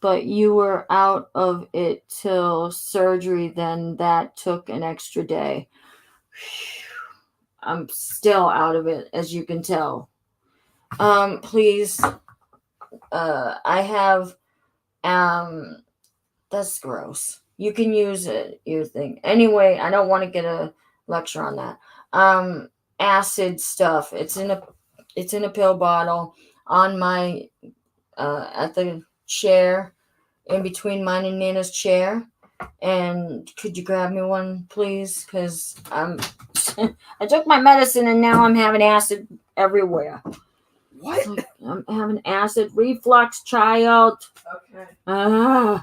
But you were out of it till surgery, then that took an extra day. I'm still out of it, as you can tell. Please, I have, that's gross. You can use it, your thing. Anyway, I don't want to get a lecture on that. Acid stuff. It's in a pill bottle on my, at the chair, in between mine and Nana's chair. And could you grab me one, please? Because I took my medicine and now I'm having acid everywhere. What? Like, I'm having acid reflux, child. Okay.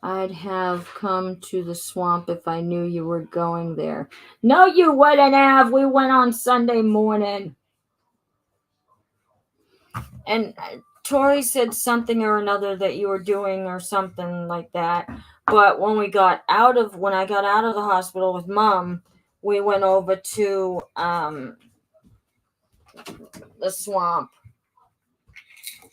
I'd have come to the swamp if I knew you were going there. No, you wouldn't have. We went on Sunday morning. And Tori said something or another that you were doing or something like that. But when I got out of the hospital with Mom, we went over to the swamp.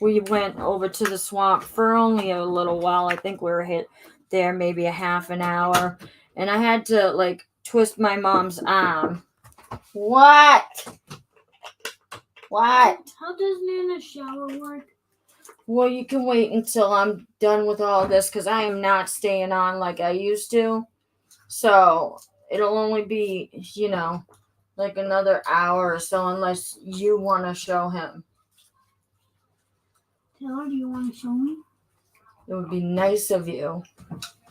We went over to the swamp for only a little while. I think we were there maybe a half an hour. And I had to twist my mom's arm. What? How does Nana's shower work? Well, you can wait until I'm done with all this because I am not staying on like I used to. So it'll only be, like another hour or so unless you want to show him. Taylor, do you want to show me? It would be nice of you.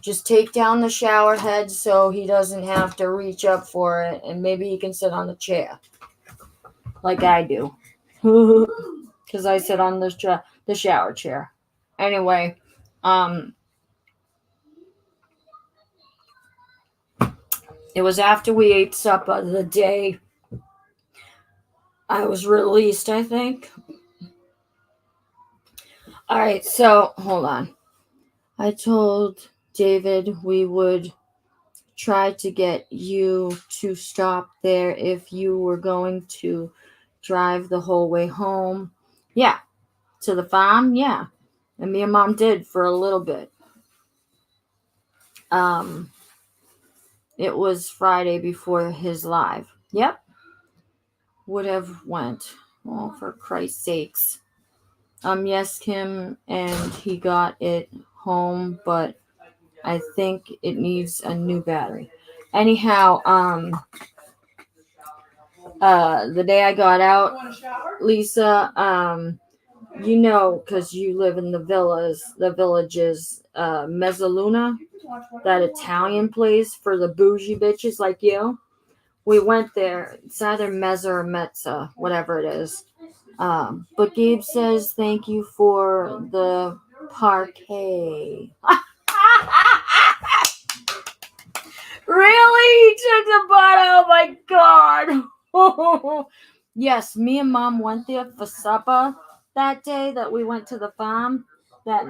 Just take down the shower head so he doesn't have to reach up for it, and maybe he can sit on the chair like I do. Because I sit on the shower chair. Anyway, it was after we ate supper the day I was released, I think. All right, so hold on. I told David we would tried to get you to stop there if you were going to drive the whole way home. Yeah, to the farm. Yeah, and me and Mom did for a little bit. It was Friday before his live. Yep, would have went. Oh, for Christ's sakes. Yes, Kim, and he got it home, but I think it needs a new battery. Anyhow, the day I got out, Lisa, you know, because you live in the villages, Mezzaluna, that Italian place for the bougie bitches like you. We went there. It's either Mezza or Mezza, whatever it is. But Gabe says thank you for the parquet. Really? He took the butt? Oh my god. Yes, me and Mom went there for supper that day that we went to the farm. That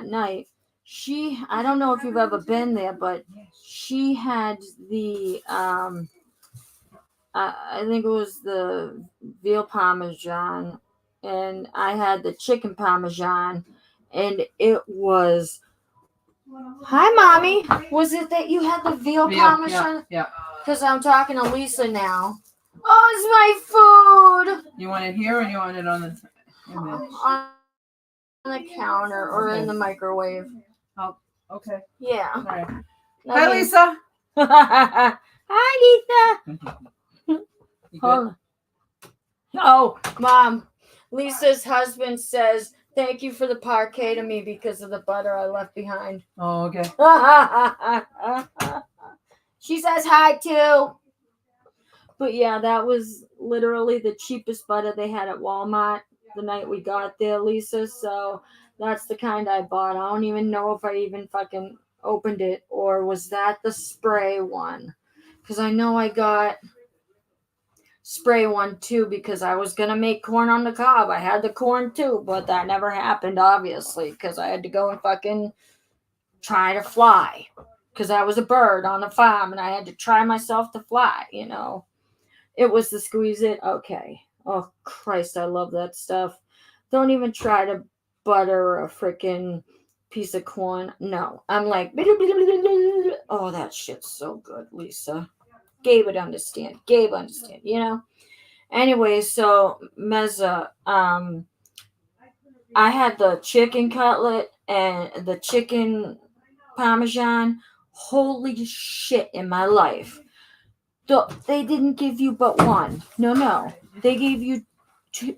night. I don't know if you've ever been there, but she had the I think it was the veal parmesan, and I had the chicken parmesan, and it was. Hi, Mommy. Was it that you had the veal parmesan? Yeah. Because I'm talking to Lisa now. Oh, it's my food. You want it here, or you want it on the counter or in the microwave? Oh, okay. Yeah. All right. Hi, Lisa. Hi, Lisa. Oh, Mom. Lisa's husband says thank you for the parquet to me because of the butter I left behind. Oh, okay. She says hi too. But yeah, that was literally the cheapest butter they had at Walmart the night we got there, Lisa. So that's the kind I bought. I don't even know if I even fucking opened it, or was that the spray one? Because I know I got spray one too, because I was gonna make corn on the cob. I had the corn too, but that never happened, obviously, because I had to go and fucking try to fly, because I was a bird on the farm and I had to try myself to fly, you know. It was the squeeze it. Okay. Oh Christ, I love that stuff. Don't even try to butter a freaking piece of corn. No, I'm like, oh, that shit's so good, Lisa. Gabe would understand. Gabe understand, you know. Anyway, so Mezza, I had the chicken cutlet and the chicken parmesan. Holy shit in my life. They didn't give you but one. No. They gave you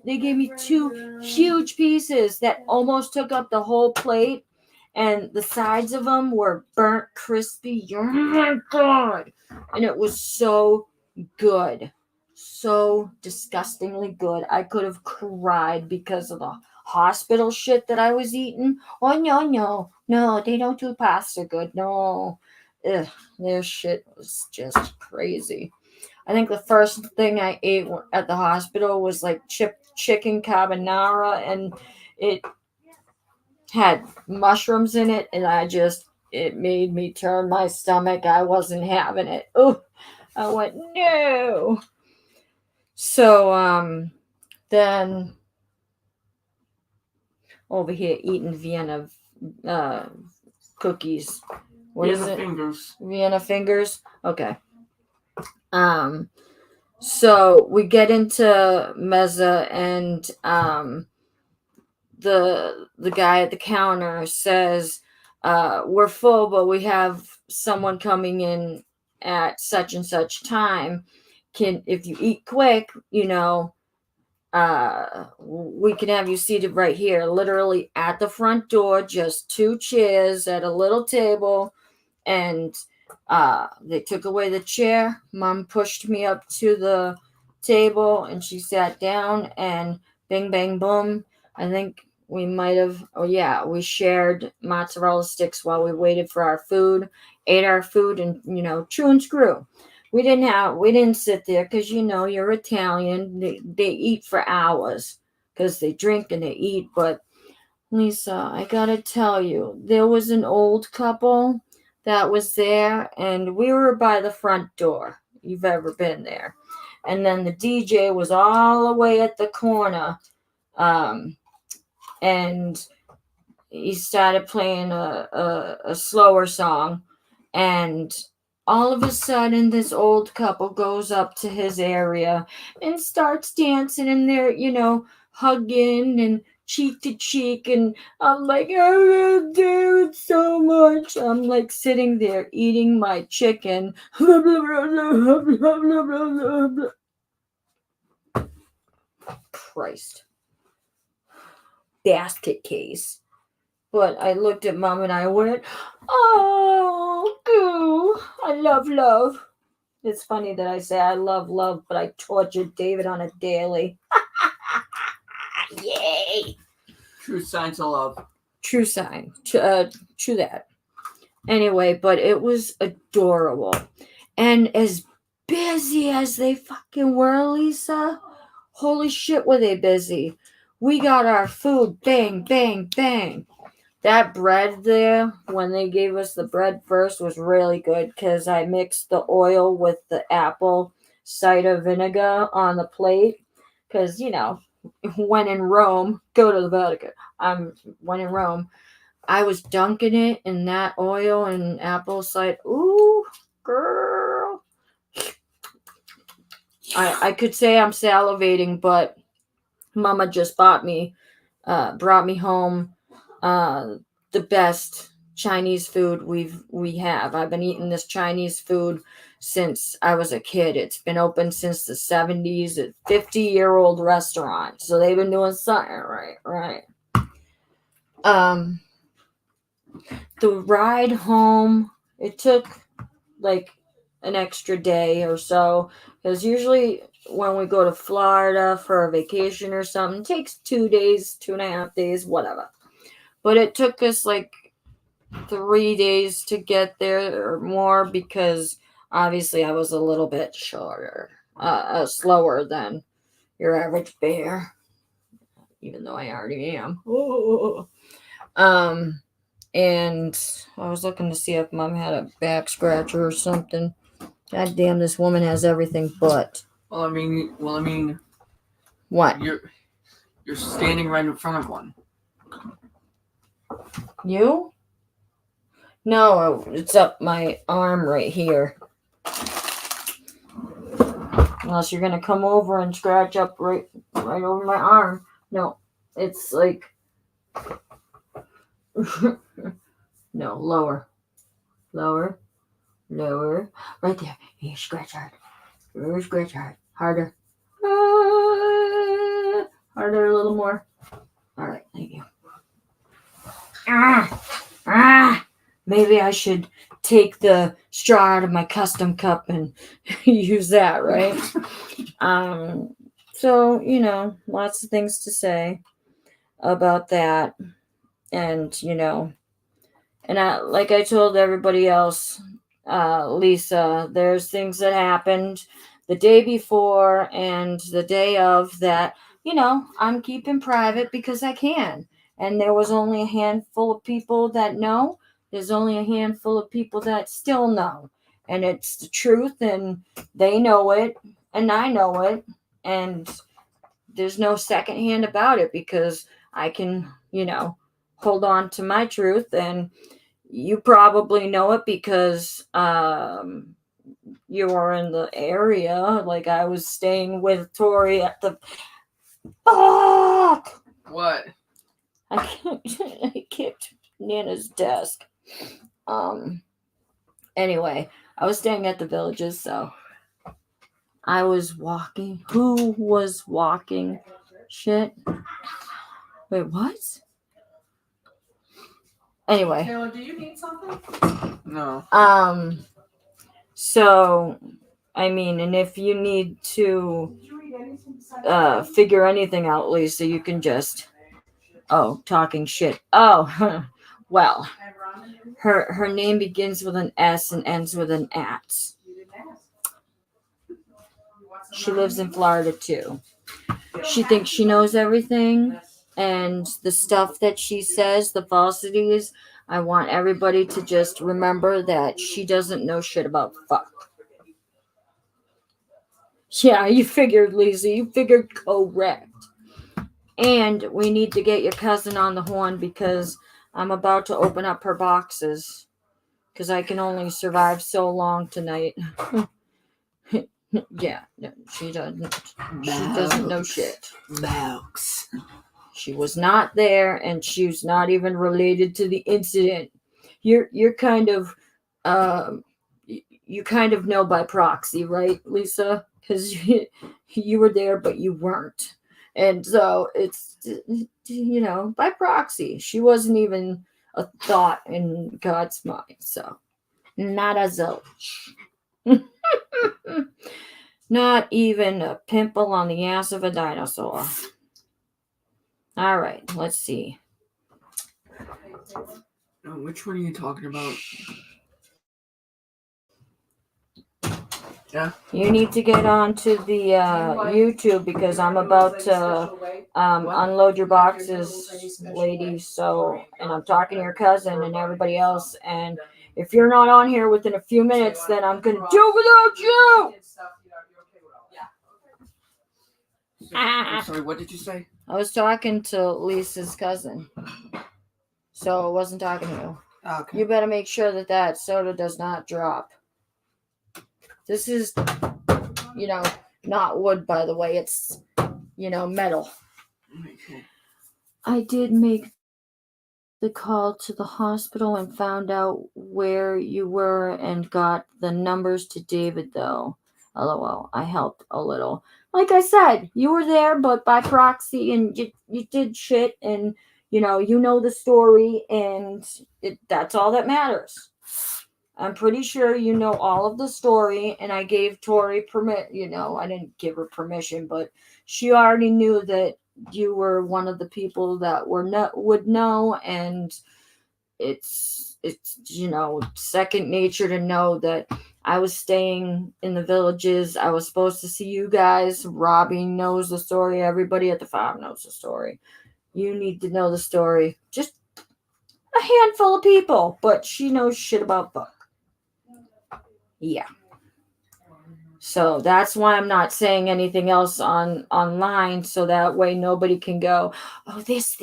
they gave me two huge pieces that almost took up the whole plate, and the sides of them were burnt crispy. Oh my god. And it was so good. So disgustingly good. I could have cried because of the hospital shit that I was eating. Oh no, they don't do pasta good. No. Ugh, their shit was just crazy. I think the first thing I ate at the hospital was like chicken carbonara, and it had mushrooms in it, and it made me turn my stomach. I wasn't having it. Oh, I went, no. So, then over here eating Vienna cookies. What is it? Fingers. Vienna fingers. Okay. So we get into Mezza, and the guy at the counter says, we're full, but we have someone coming in at such and such time. If you eat quick, you know, we can have you seated right here, literally at the front door, just 2 chairs at a little table. And they took away the chair. Mom pushed me up to the table, and she sat down, and bing bang boom. I think we might have, we shared mozzarella sticks while we waited for our food, ate our food, and, you know, chew and screw. We didn't sit there because, you know, you're Italian. They eat for hours because they drink and they eat. But Lisa, I gotta tell you, there was an old couple that was there, and we were by the front door. You've ever been there? And then the DJ was all the way at the corner, and he started playing a slower song, and all of a sudden this old couple goes up to his area and starts dancing, and they're hugging and cheek to cheek, and I'm like, I love David so much. I'm like sitting there eating my chicken. Christ. Basket case. But I looked at Mom and I went, oh, goo. I love love. It's funny that I say I love love, but I torture David on a daily. Yay. True signs of love. True sign. True that. Anyway, but it was adorable. And as busy as they fucking were, Lisa, holy shit were they busy. We got our food, bang, bang, bang. That bread there, when they gave us the bread first, was really good because I mixed the oil with the apple cider vinegar on the plate. Because, when in Rome, go to the Vatican. When in Rome, I was dunking it in that oil and apple cider. Ooh, girl. I could say I'm salivating, but Mama just brought me home the best Chinese food we have. I've been eating this Chinese food since I was a kid. It's been open since the 70s. A 50-year-old restaurant. So they've been doing something right. The ride home, it took like an extra day or so, because usually when we go to Florida for a vacation or something, it takes 2 days, 2.5 days, whatever. But it took us like 3 days to get there or more, because obviously I was a little bit slower than your average bear, even though I already am. And I was looking to see if Mom had a back scratcher or something. God damn, this woman has everything but. Well, I mean. What? You're standing right in front of one. You? No, it's up my arm right here. Unless you're gonna come over and scratch up right over my arm. No, it's like no, lower, right there. Here, scratch hard. Scratch hard, harder, harder, a little more. All right, thank you. Maybe I should take the straw out of my custom cup and use that, right? So, lots of things to say about that. And, and like I told everybody else, Lisa, there's things that happened the day before and the day of that, I'm keeping private because I can. And there was only a handful of people that know. There's only a handful of people that still know. And it's the truth, and they know it, and I know it. And there's no second hand about it, because I can, hold on to my truth. And you probably know it because you were in the area. Like, I was staying with Tori at the... Fuck! What? I kicked Nana's desk. Anyway, I was staying at the Villages, so I was walking. Who was walking? Shit. Wait, what? Anyway. Taylor, do you need something? No. So, I mean, and if you need to figure anything out, Lisa, you can just... Oh, talking shit. Oh, well, her name begins with an S and ends with an at. She lives in Florida too. She thinks she knows everything, and the stuff that she says, the falsities, I want everybody to just remember that she doesn't know shit about fuck. Yeah, you figured, Lisa. You figured correct. And we need to get your cousin on the horn because I'm about to open up her boxes. Because I can only survive so long tonight. Yeah, no, she doesn't. She doesn't know shit. Mouse. She was not there, and she's not even related to the incident. You're kind of, you kind of know by proxy, right, Lisa? Because you were there, but you weren't, and so it's by proxy. She wasn't even a thought in God's mind, so not a zilch. Not even a pimple on the ass of a dinosaur. All right, let's see. Which one are you talking about? Yeah. You need to get onto the YouTube because I'm about to unload your boxes, ladies. So, and I'm talking to your cousin and everybody else. And if you're not on here within a few minutes, then I'm gonna do without you. I'm sorry, what did you say? I was talking to Lisa's cousin, so I wasn't talking to you. Okay. You better make sure that soda does not drop. This is, not wood, by the way. It's, metal. Okay. I did make the call to the hospital and found out where you were and got the numbers to David, though. LOL. I helped a little. Like I said, you were there, but by proxy, and you did shit, and, you know the story, and that's all that matters. I'm pretty sure you know all of the story, and I gave Tori I didn't give her permission, but she already knew that you were one of the people that would know, and it's second nature to know that I was staying in the villages. I was supposed to see you guys. Robbie knows the story. Everybody at the farm knows the story. You need to know the story. Just a handful of people, but she knows shit about Buck. Yeah. So that's why I'm not saying anything else online, so that way nobody can go, oh, this,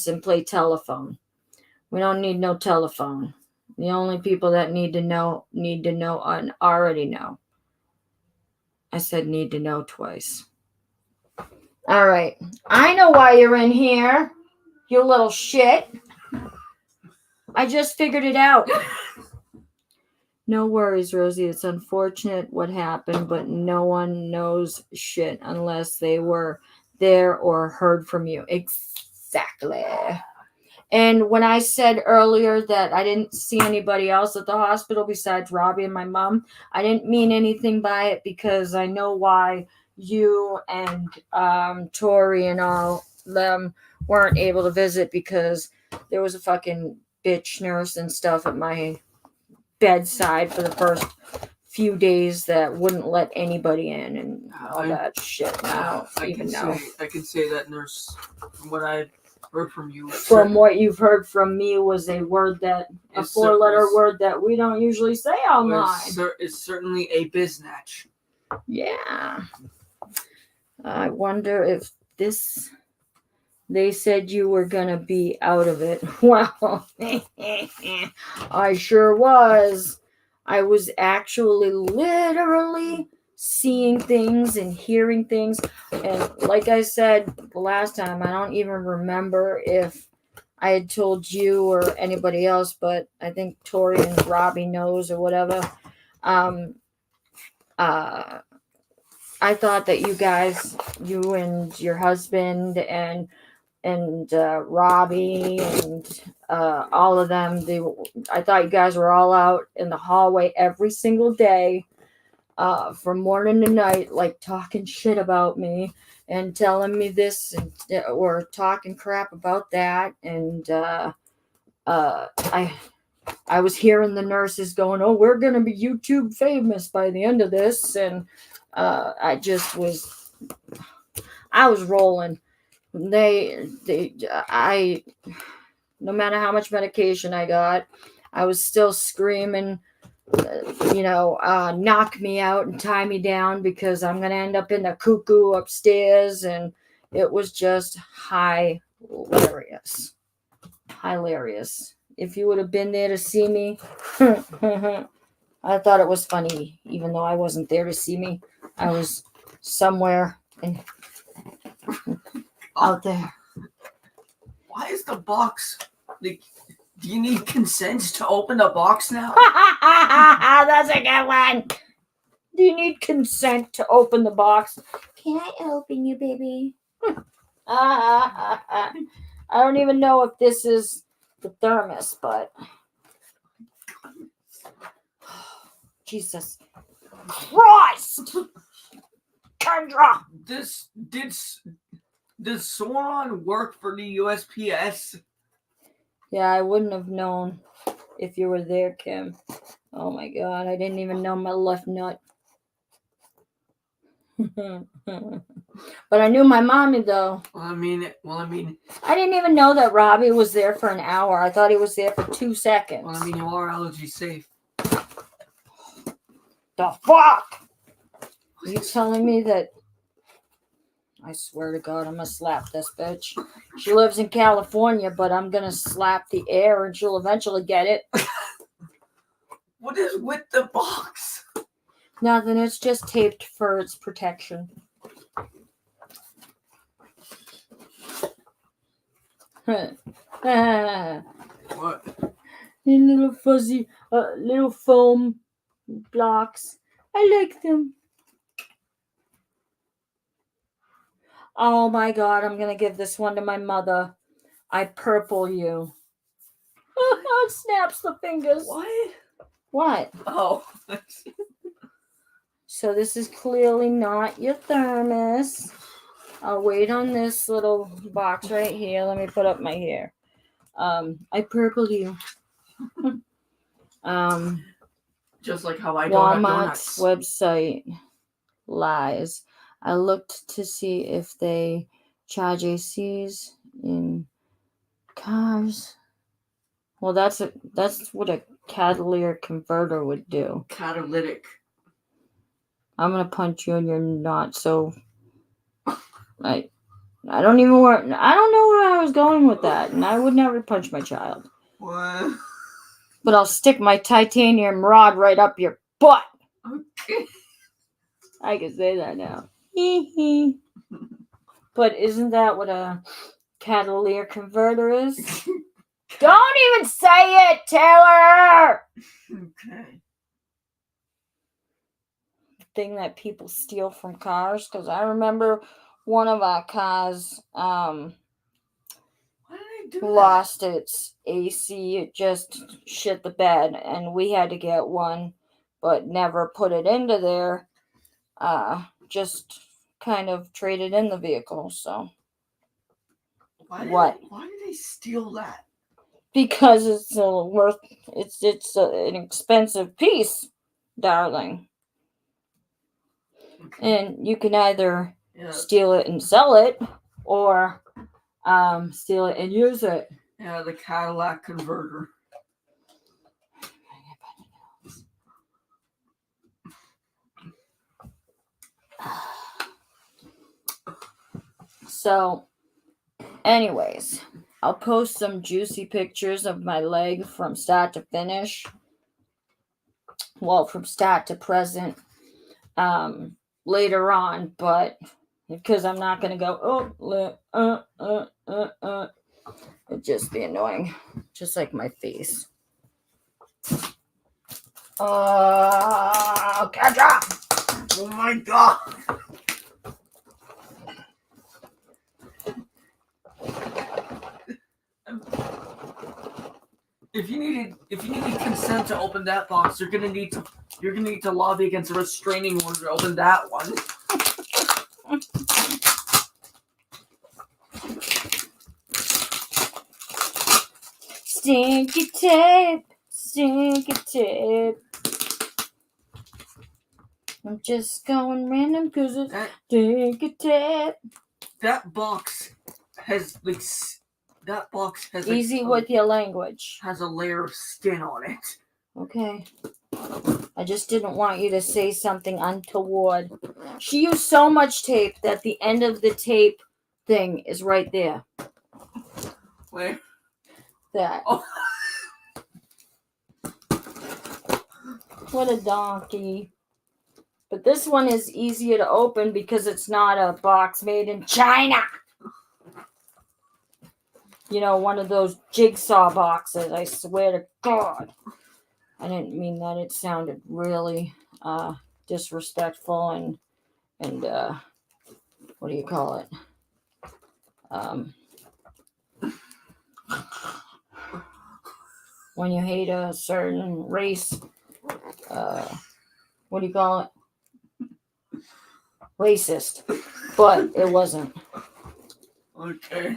and play telephone. We don't need no telephone. The only people that need to know and already know. I said need to know twice. All right. I know why you're in here, you little shit. I just figured it out. No worries, Rosie. It's unfortunate what happened, but no one knows shit unless they were there or heard from you. Exactly. And when I said earlier that I didn't see anybody else at the hospital besides Robbie and my mom, I didn't mean anything by it because I know why you and Tori and all them weren't able to visit, because there was a fucking bitch nurse and stuff at my bedside for the first few days that wouldn't let anybody in and all that shit. I can say that, nurse, from what I've heard from you. From what you've heard from me was a four-letter word that we don't usually say online. It's certainly a biznatch. Yeah. I wonder if they said you were going to be out of it. Well, I sure was. I was actually literally seeing things and hearing things. And like I said the last time, I don't even remember if I had told you or anybody else, but I think Tori and Robbie knows or whatever. I thought that you and your husband and Robbie and all of them, I thought you guys were all out in the hallway every single day from morning to night, like talking shit about me and telling me this or talking crap about that. And I was hearing the nurses going, oh, we're going to be YouTube famous by the end of this. And I was rolling. No matter how much medication I got, I was still screaming, knock me out and tie me down because I'm going to end up in the cuckoo upstairs. And it was just hilarious. Hilarious. If you would have been there to see me, I thought it was funny, even though I wasn't there to see me. I was somewhere out there. Why is the box like? Do you need consent to open the box now? That's a good one. Do you need consent to open the box? Can I open you, baby? I don't even know if this is the thermos, but Jesus Christ, Kendra. Does Sauron work for the USPS? Yeah, I wouldn't have known if you were there, Kim. Oh my God, I didn't even know my left nut. But I knew my mommy though. Well, I mean, I didn't even know that Robbie was there for an hour. I thought he was there for 2 seconds. well, I mean, you are allergy safe. The fuck? Are you telling me that? I swear to God, I'm gonna slap this bitch. She lives in California, but I'm gonna slap the air and she'll eventually get it. What is with the box? Nothing, it's just taped for its protection. What? Little fuzzy, little foam blocks. I like them. Oh my God, I'm gonna give this one to my mother. I purple you. It snaps the fingers. What? What? Oh. So this is clearly not your thermos. I'll wait on this little box right here. Let me put up my hair. I purple you. Just like how I don't Walmart's have donuts. website lies. I looked to see if they charge ACs in cars. Well, that's what a catalytic converter would do. Catalytic. I'm gonna punch you and you're not so. I don't know where I was going with that, and I would never punch my child. What? But I'll stick my titanium rod right up your butt. Okay. I can say that now. But isn't that what a catalytic converter is? Don't even say it, Taylor! Okay. Thing that people steal from cars, because I remember one of our cars Why did I do lost its AC. It just shit the bed, and we had to get one, but never put it into there. Just kind of traded in the vehicle. So Why did they steal that? Because it's an expensive piece, darling. Okay. And you can either steal it and sell it, or steal it and use it. Yeah, the Cadillac converter. So, anyways, I'll post some juicy pictures of my leg from start to finish. Well, from start to present. Later on, but because I'm not gonna go it'd just be annoying, just like my face. Kendra! Oh my God! If you needed consent to open that box, you're gonna need to lobby against a restraining order to open that one. Stinky tape, stinky tape. I'm just going random because it's stinky tape. That box has That box has Easy with your language. Has a layer of skin on it. Okay. I just didn't want you to say something untoward. She used so much tape that the end of the tape thing is right there. Where? That. Oh. What a donkey. But this one is easier to open because it's not a box made in China. You know, one of those jigsaw boxes, I swear to God. I didn't mean that. It sounded really disrespectful and what do you call it? When you hate a certain race, what do you call it? Racist. But it wasn't. Okay.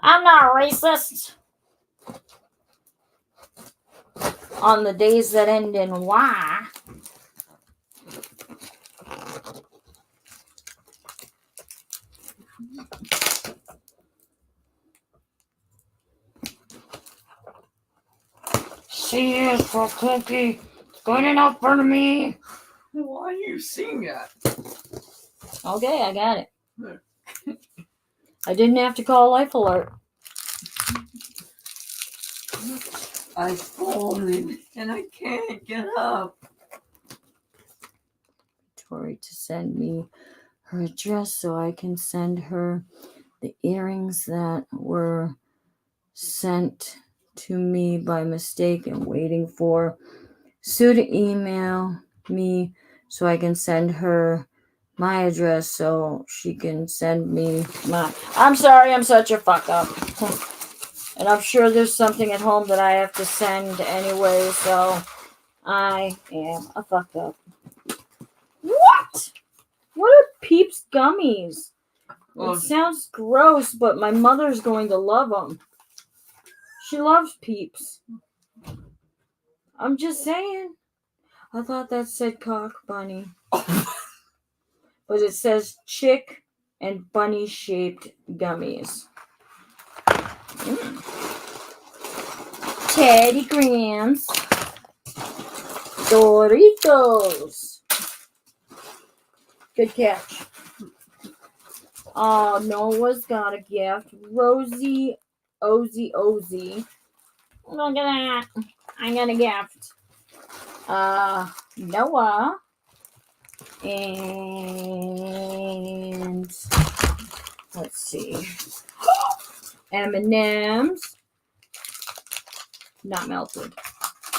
I'm not racist. On the days that end in Y. See it for cookie. Good enough for me. Why are you seeing that? Okay, I got it. I didn't have to call Life Alert. I've fallen and I can't get up. Tori to send me her address so I can send her the earrings that were sent to me by mistake and waiting for Sue to email me so I can send her my address so she can send me my... I'm sorry, I'm such a fuck up. And I'm sure there's something at home that I have to send anyway, so I am a fuck up. What? What are Peeps gummies? It sounds gross, but my mother's going to love them. She loves Peeps. I'm just saying. I thought that said cock bunny. But it says chick and bunny shaped gummies. Teddy Grahams. Doritos. Good catch. Oh, Noah's got a gift. Rosie, Ozzy. Look at that. I got a gift. Noah. And let's see. M&M's. Not melted.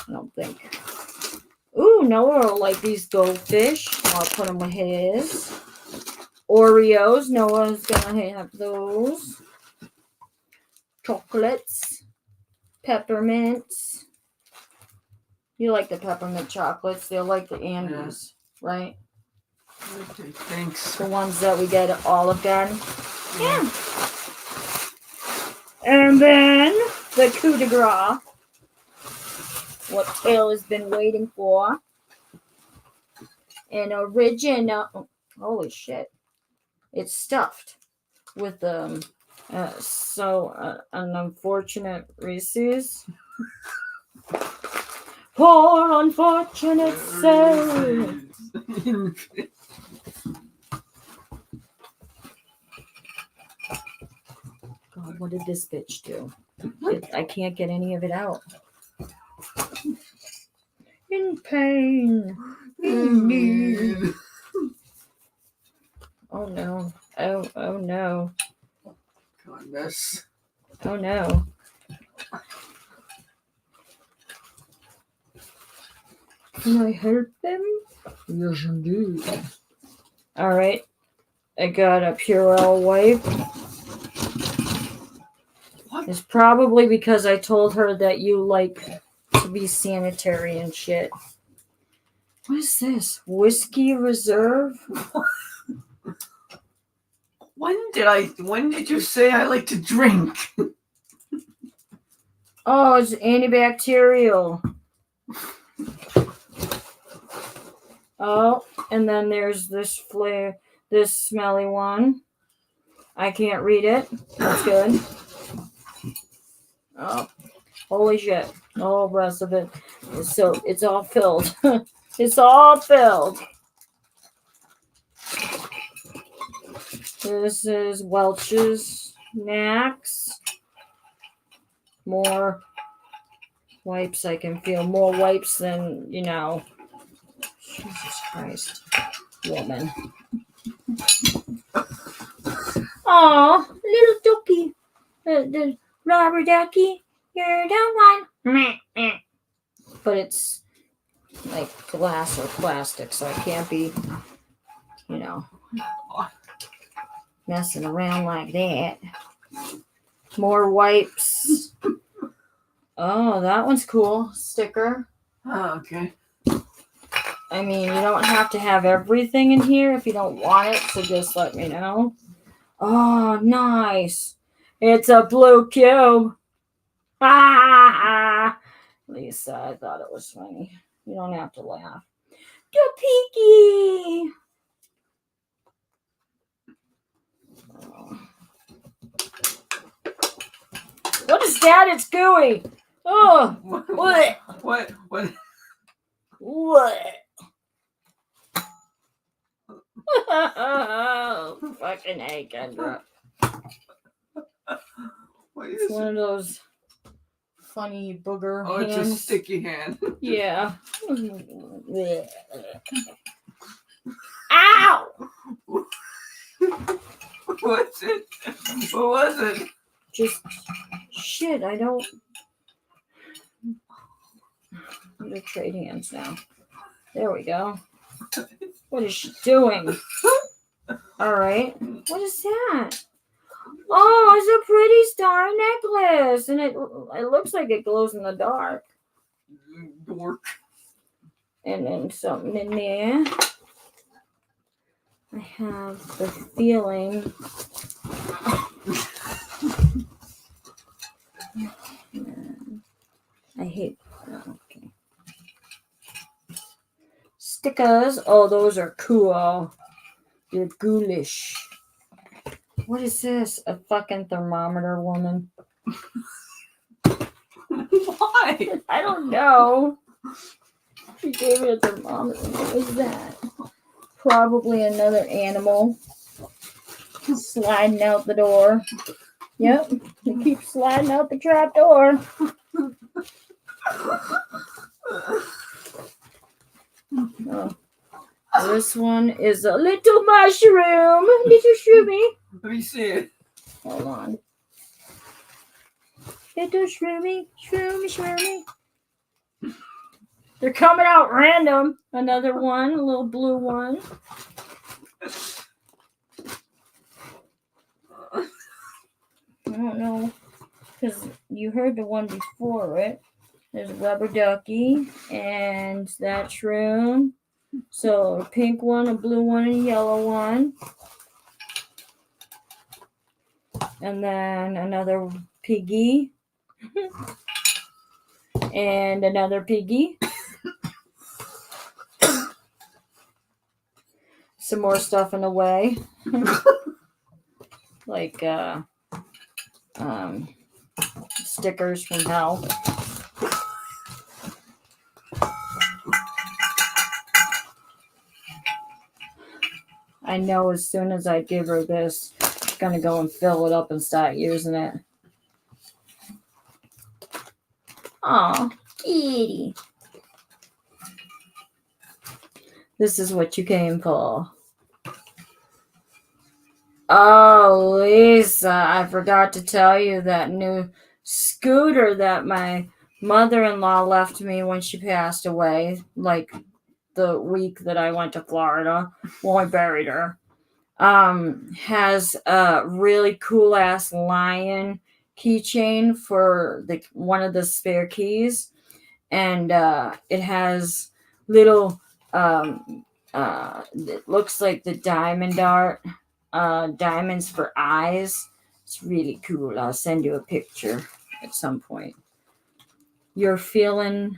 I don't think. Ooh, Noah will like these goldfish. I'll put them with his. Oreos. Noah's gonna have those. Chocolates. Peppermints. You like the peppermint chocolates. They're like the Andes, right? Okay, thanks. The ones that we get at Olive Garden. Yeah. And then the coup de grace. What Taylor's been waiting for. An original. Holy shit. It's stuffed with an unfortunate Rosies. Poor unfortunate soul. God, what did this bitch do? I can't get any of it out. In pain. In need. Oh no. Oh no. Goodness. Oh no. Can I help them? Yes, indeed. Alright. I got a Purell wipe. What? It's probably because I told her that you like to be sanitary and shit. What is this? Whiskey Reserve? When did you say I like to drink? Oh, it's antibacterial. Oh, and then there's this smelly one. I can't read it. That's good. Oh, holy shit. All the rest of it. So it's all filled. It's all filled. This is Welch's Max. More wipes. I can feel more wipes than, Jesus Christ. Woman. Oh, little ducky. The rubber ducky. You're the one. But it's like glass or plastic, so I can't be, messing around like that. More wipes. Oh, that one's cool. Sticker. Oh, okay. I mean, you don't have to have everything in here if you don't want it, so just let me know. Oh, nice. It's a blue cube. Ah, Lisa, I thought it was funny. You don't have to laugh. The piggy. Oh. What is that? It's gooey. Oh, what? What? What? Oh, fucking A, Kendra. What It's is one it? of those funny booger It's hands. a sticky hand. Yeah. Ow! What's it? What was it? Just shit, I don't. I'm gonna trade hands now. There we go. What is she doing? Alright. What is that? Oh, it's a pretty star necklace. And it looks like it glows in the dark. Dork. And then something in there. I have the feeling. I hate. Okay. Stickers. Oh, those are cool. They're ghoulish. What is this? A fucking thermometer, woman? Why? I don't know. She gave me a thermometer. What was that? Probably another animal sliding out the door. Yep, it keeps sliding out the trap door. Oh. This one is a little mushroom. Little shroomy. Let me see it. Hold on. Little shroomy. Shroomy. They're coming out random. Another one, a little blue one. I don't know, because you heard the one before it. There's a rubber ducky and that shroom. So a pink one, a blue one, and a yellow one. And then another piggy. And another piggy. Some more stuff in the way. Like stickers from hell. I know as soon as I give her this, she's gonna go and fill it up and start using it. Aw, kitty. This is what you came for. Oh, Lisa, I forgot to tell you that new scooter that my mother-in-law left me when she passed away, like the week that I went to Florida. Well, I buried her. Has a really cool ass lion keychain for one of the spare keys, and it has little it looks like the diamonds for eyes. It's really cool. I'll send you a picture at some point. Your feelings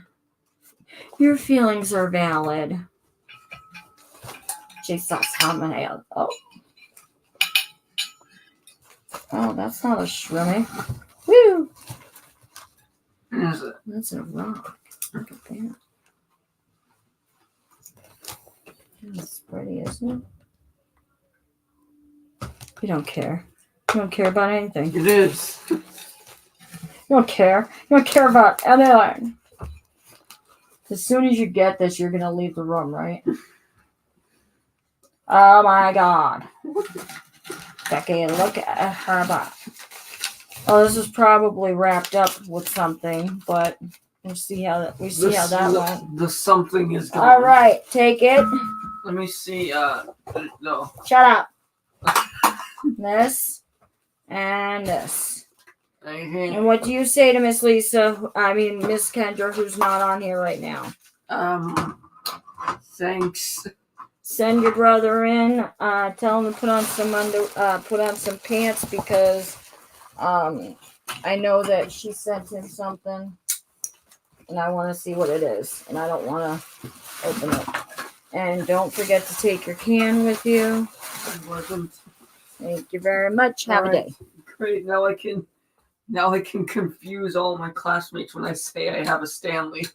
are valid. Jesus, how many? Oh, that's not a shrimmy. Woo! Is it? That's a rock. Look at that. That's pretty, isn't it? You don't care. You don't care about anything. It is. You don't care. You don't care about anything. As soon as you get this, you're gonna leave the room, right? Oh my god. Becky, look at her butt. Oh, this is probably wrapped up with something, but we'll see how that went. The something is going. All right, take it. Let me see. No. Shut up. This and this. Okay. And what do you say to Miss Lisa? I mean, Miss Kendra, who's not on here right now? Thanks. Send your brother in. Tell him to put on some pants because I know that she sent him something, and I want to see what it is, and I don't want to open it. And don't forget to take your can with you. I wasn't. Thank you very much. Have a day. Great. Now I can confuse all my classmates when I say I have a Stanley.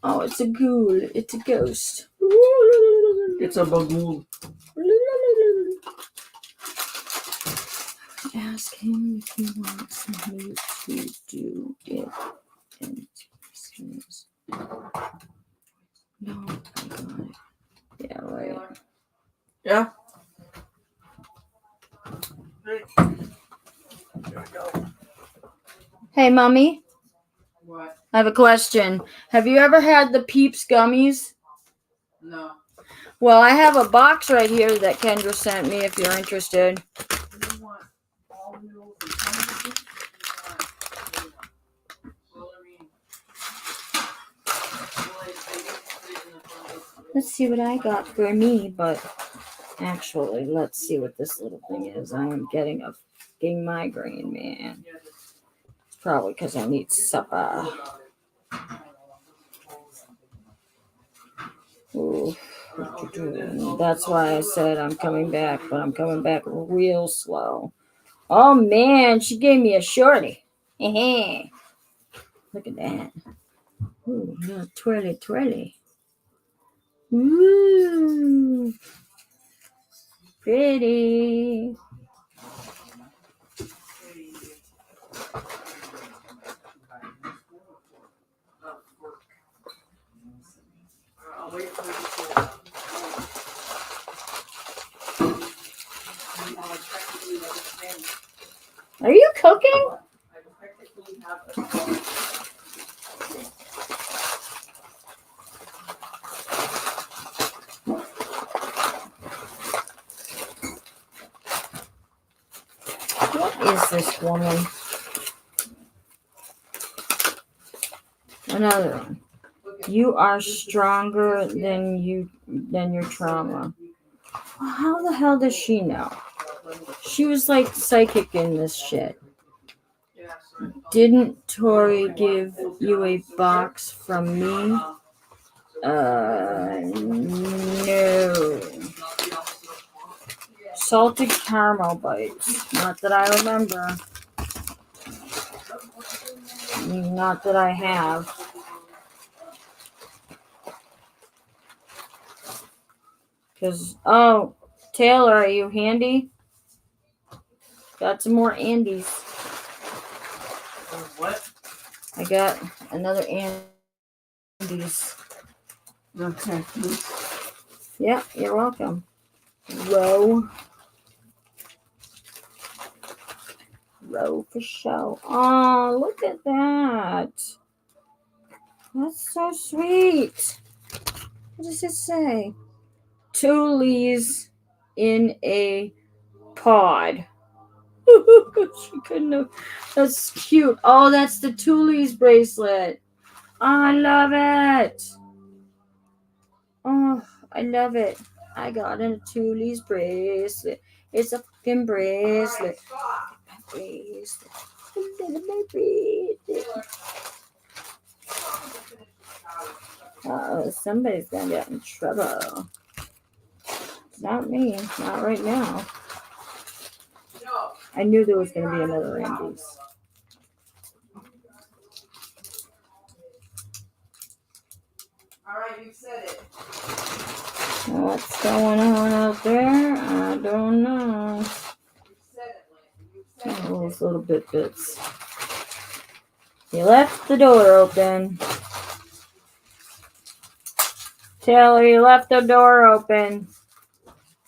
Oh, it's a ghoul. It's a ghost. It's a bagool. Ask him if he wants me to do it. And says, no, I got it. Yeah, right. Yeah. Hey, Mommy. What? I have a question. Have you ever had the Peeps gummies? No. Well, I have a box right here that Kendra sent me if you're interested. You want all new and Let's see what I got for me, but actually, let's see what this little thing is. I am getting a fucking migraine, man. It's probably because I need supper. Ooh, what you doing? That's why I said I'm coming back, but I'm coming back real slow. Oh man, she gave me a shorty. Look at that. Ooh, little twirly twirly. Ooh, pretty. Are you cooking? What is this woman? Another one. You are stronger than your trauma. Well, how the hell does she know? She was like psychic in this shit. Didn't Tori give you a box from me? No. Salted caramel bites. Not that I remember. Not that I have. Because, oh, Taylor, are you handy? Got some more Andes. What? I got another Andes. Okay. Yeah, you're welcome. Row for show. Oh, look at that. That's so sweet. What does it say? Toolies in a pod. She couldn't have. That's cute. Oh, that's the Toolies bracelet. Oh, I love it. Oh, I love it. I got a Toolies bracelet. It's a fucking bracelet. My bracelet. My bracelet. Somebody's gonna get in trouble. It's not me. Not right now. I knew there was going to be another Andy's. All right, you said it. What's going on out there? I don't know. You said it, Lynn. You said Oh, those little bits. You left the door open. Taylor, you left the door open.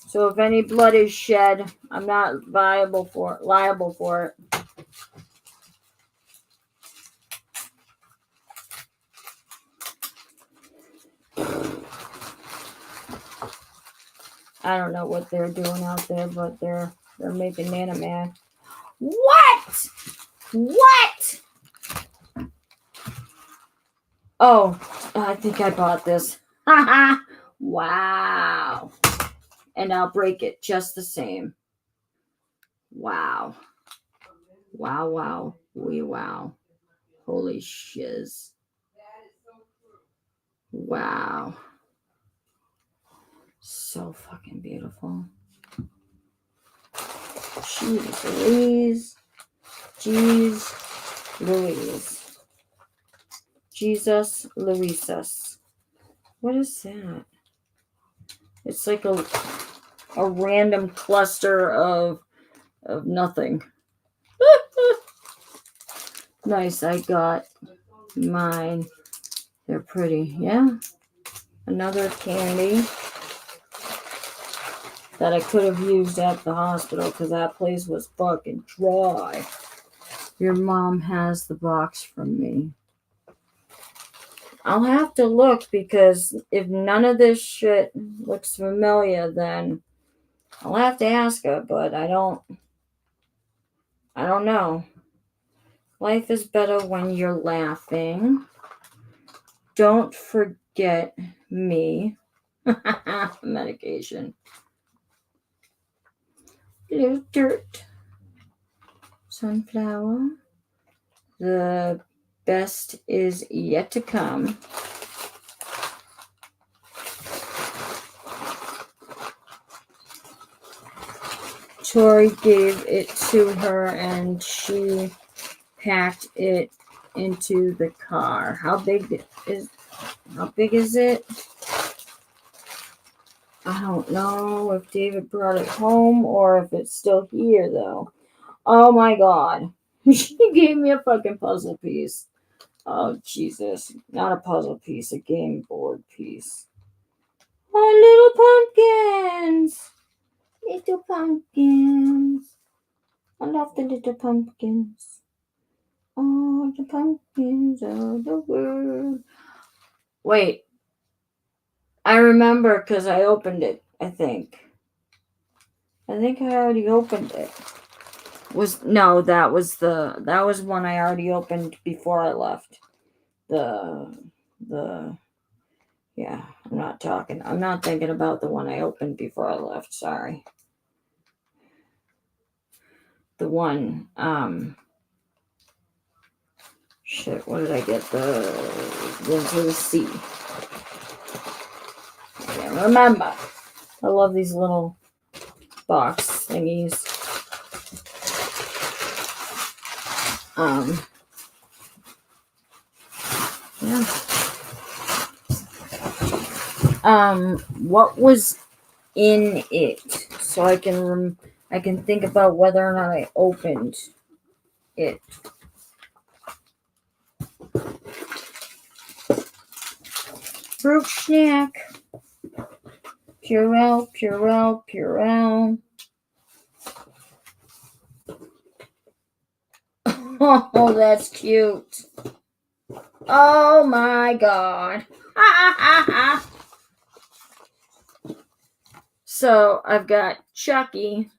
So if any blood is shed, I'm not liable for it. I don't know what they're doing out there, but they're making Nana mad. What? What? Oh, I think I bought this. Wow. And I'll break it just the same. Wow. Wow, wow. Wee wow. Holy shiz. Wow. So fucking beautiful. Jeez Louise. Jeez Louise. Jesus Louisus. What is that? It's like a random cluster of nothing. Nice, I got mine. They're pretty, yeah. Another candy that I could have used at the hospital because that place was fucking dry. Your mom has the box from me. I'll have to look because if none of this shit looks familiar, then I'll have to ask her, but I don't know. Life is better when you're laughing. Don't forget me. Medication. Little dirt. Sunflower. The best is yet to come. Tori gave it to her and she packed it into the car. How big is it? I don't know if David brought it home or if it's still here though. Oh my god. She gave me a fucking puzzle piece. Oh Jesus. Not a puzzle piece, a game board piece. Oh, little pumpkins. Little pumpkins. I love the little pumpkins. Oh, the pumpkins of the world. Wait. I remember because I opened it, I think. I already opened it. That was one I already opened before I left. Yeah, I'm not thinking about the one I opened before I left, sorry. The one, shit, what did I get? The C. I can't remember. I love these little box thingies. Yeah. What was in it? So I can think about whether or not I opened it. Fruit snack. Purell. Oh, that's cute. Oh my god. So I've got Chucky.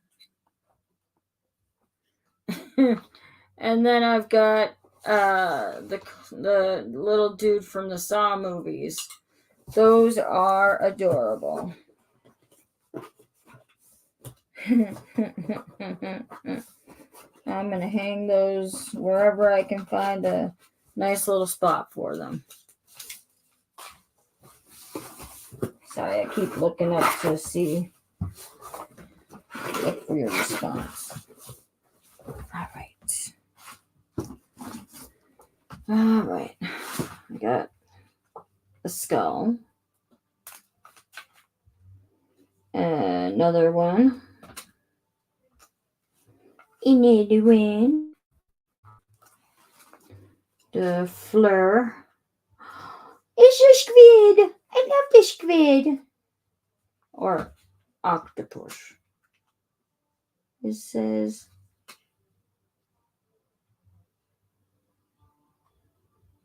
And then I've got the little dude from the Saw movies. Those are adorable. I'm going to hang those wherever I can find a nice little spot for them. Sorry, I keep looking up to look for your response. All right. I got a skull. Another one. Another one. The fleur. It's a squid. I love the squid. Or octopus. It says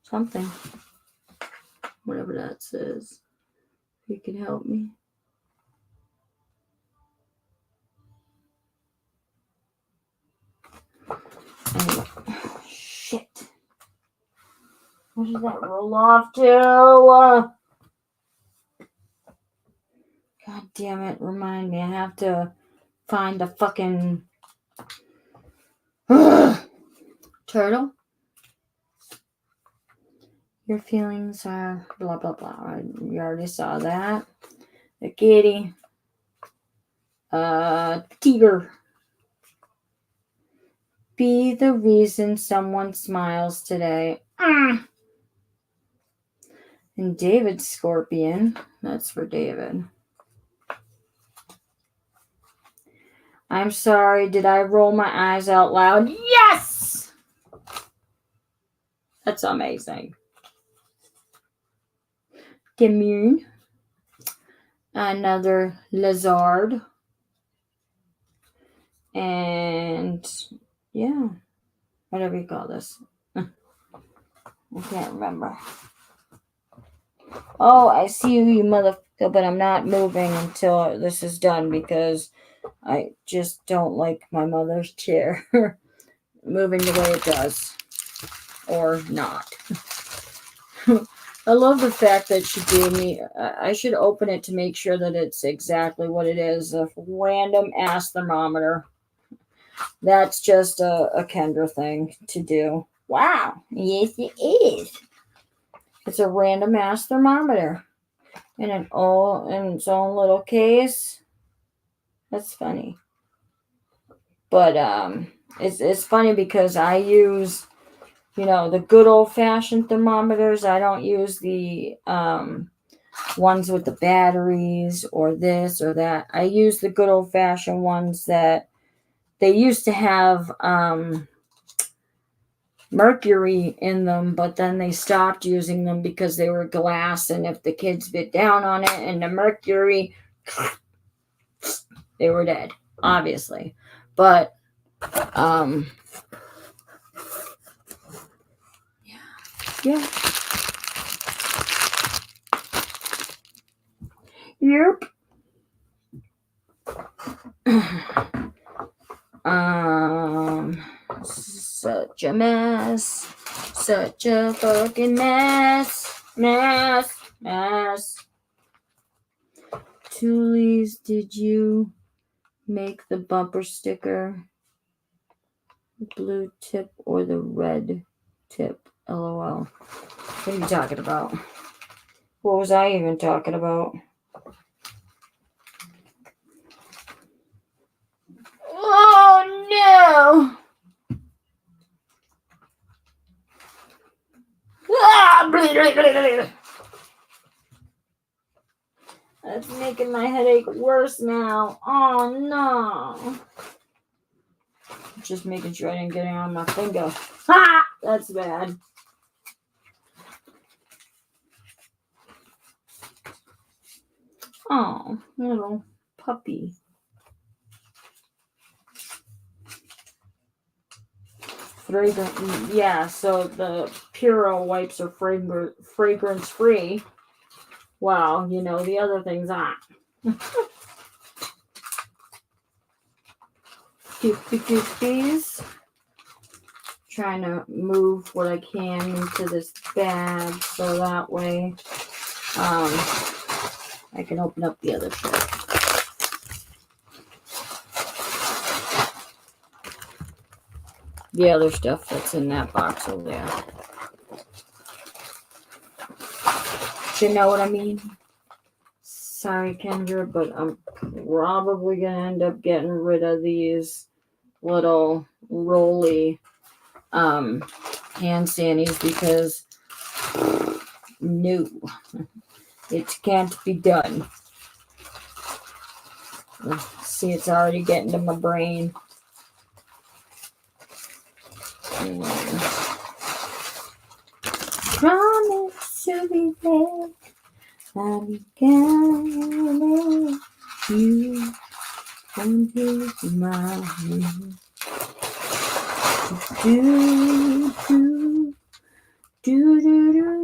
something. Whatever that says. If you can help me. Anyway. Shit. Where did that roll off to? God damn it. Remind me. I have to find the fucking turtle. Your feelings are blah, blah, blah. You already saw that. The kitty. Tiger. Be the reason someone smiles today. And David's scorpion. That's for David. I'm sorry. Did I roll my eyes out loud? Yes! That's amazing. Commune. Another lizard. And yeah. Whatever you call this. I can't remember. Oh, I see you motherfucker, but I'm not moving until this is done because I just don't like my mother's chair moving the way it does. Or not. I love the fact that she gave me, I should open it to make sure that it's exactly what it is. A random ass thermometer. That's just a Kendra thing to do. Wow. Yes, it is. It's a random ass thermometer. In its own little case. That's funny. But it's funny because I use, the good old fashioned thermometers. I don't use the ones with the batteries or this or that. I use the good old fashioned ones that they used to have mercury in them, but then they stopped using them because they were glass, and if the kids bit down on it and the mercury, they were dead, obviously. But yeah. Yep. Such a mess. Such a fucking mess. Mess. Toolies, did you make the bumper sticker? The blue tip or the red tip? LOL. What are you talking about? What was I even talking about? Oh no! That's making my headache worse now. Oh no. Just making sure I didn't get it on my finger. Ha! That's bad. Oh, little puppy. Fragrant. Yeah, so the Puro wipes are fragrance free. Wow, the other things aren't. Cute. Trying to move what I can into this bag so that way I can open up the other shit. The other stuff that's in that box over there. Do you know what I mean? Sorry, Kendra, but I'm probably going to end up getting rid of these little rolly hand sanities because no, it can't be done. See, it's already getting to my brain. Promise to be there. I'll be counting you until tomorrow. Do, do, do, do, do, do.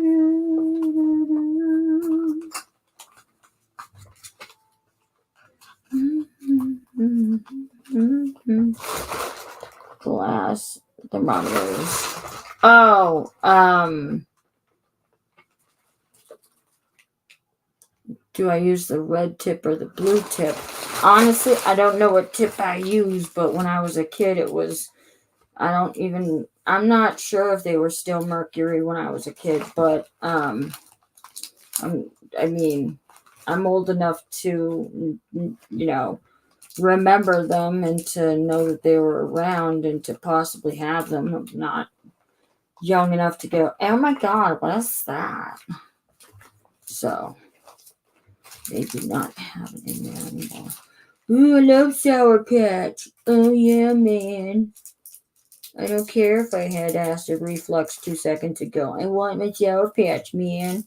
Glass thermometers. Oh, do I use the red tip or the blue tip? Honestly, I don't know what tip I use, but when I was a kid, it was, I'm not sure if they were still mercury when I was a kid, but, I'm old enough to, remember them and to know that they were around and to possibly have them. I'm not young enough to go, oh my God, what is that? So they do not have it in there anymore. Ooh, I love Sour Patch. Oh yeah, man. I don't care if I had acid reflux 2 seconds ago. I want my Sour Patch, man.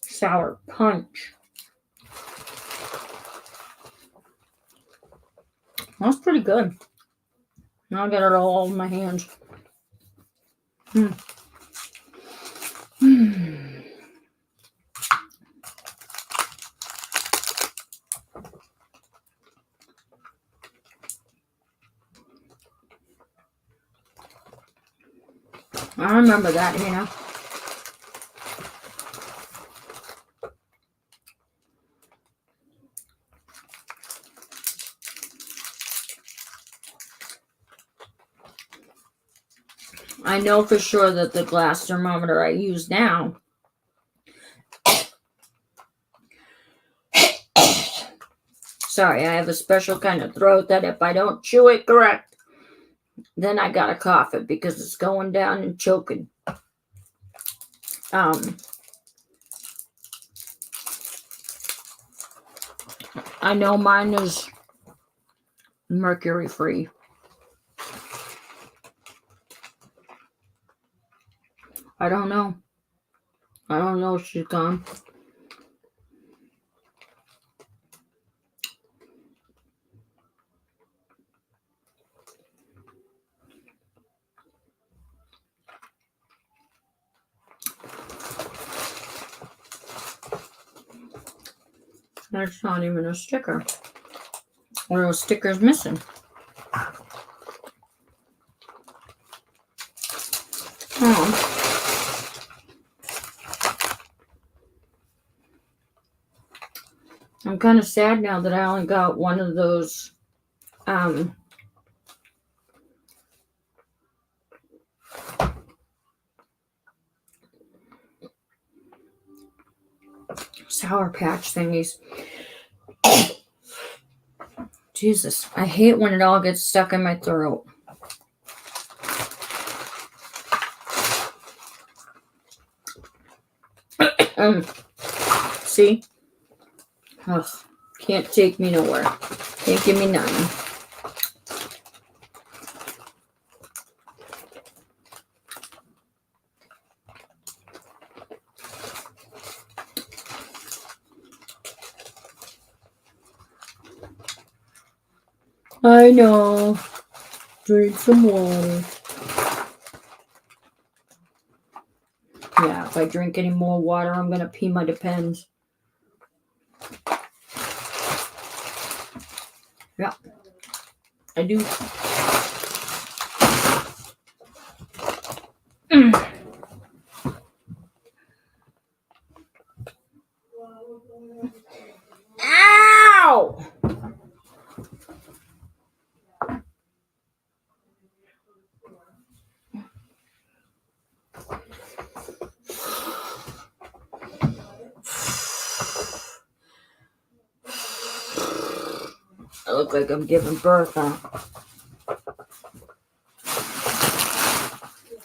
Sour Punch. That's pretty good. Now I got it all in my hands. I remember that, I know for sure that the glass thermometer I use now sorry, I have a special kind of throat that if I don't chew it correct, then I gotta cough it because it's going down and choking. I know mine is mercury free. I don't know. I don't know if she's gone. That's not even a sticker. Or a sticker's missing. Oh. I'm kind of sad now that I only got one of those Sour Patch thingies. Jesus, I hate when it all gets stuck in my throat. See? Ugh, can't take me nowhere. Can't give me none. I know. Drink some water. Yeah, if I drink any more water, I'm gonna pee my depends. Yeah, I do. Ow! look like I'm giving birth, huh?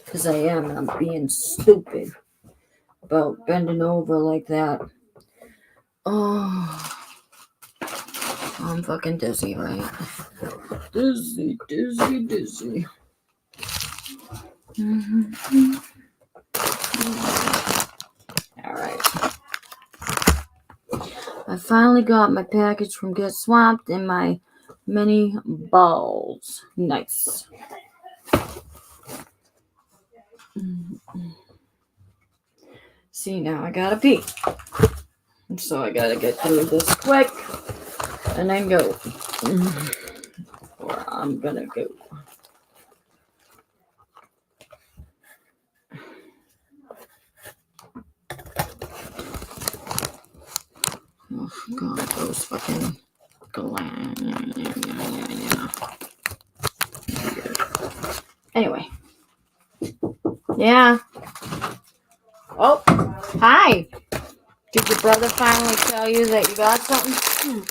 Because I am, and I'm being stupid about bending over like that. Oh, I'm fucking dizzy, right? Dizzy. Mm-hmm. All right. I finally got my package from Get Swamped and my mini balls. Nice. See, now I gotta pee. So I gotta get through this quick and then go. Or I'm gonna go. Oh, God, those fucking glands. Anyway. Yeah. Oh, hi. Did your brother finally tell you that you got something?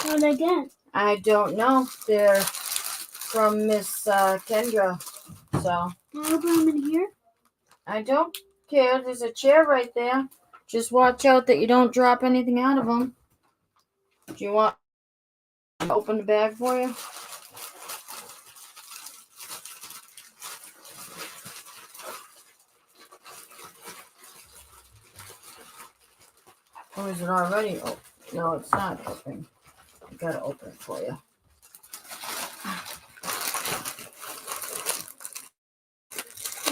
What did I get? I don't know. They're from Miss Kendra. So. Can I open them in here? I don't care. There's a chair right there. Just watch out that you don't drop anything out of them. Do you want me to open the bag for you? Or is it already open? No, it's not open. I gotta open it for you.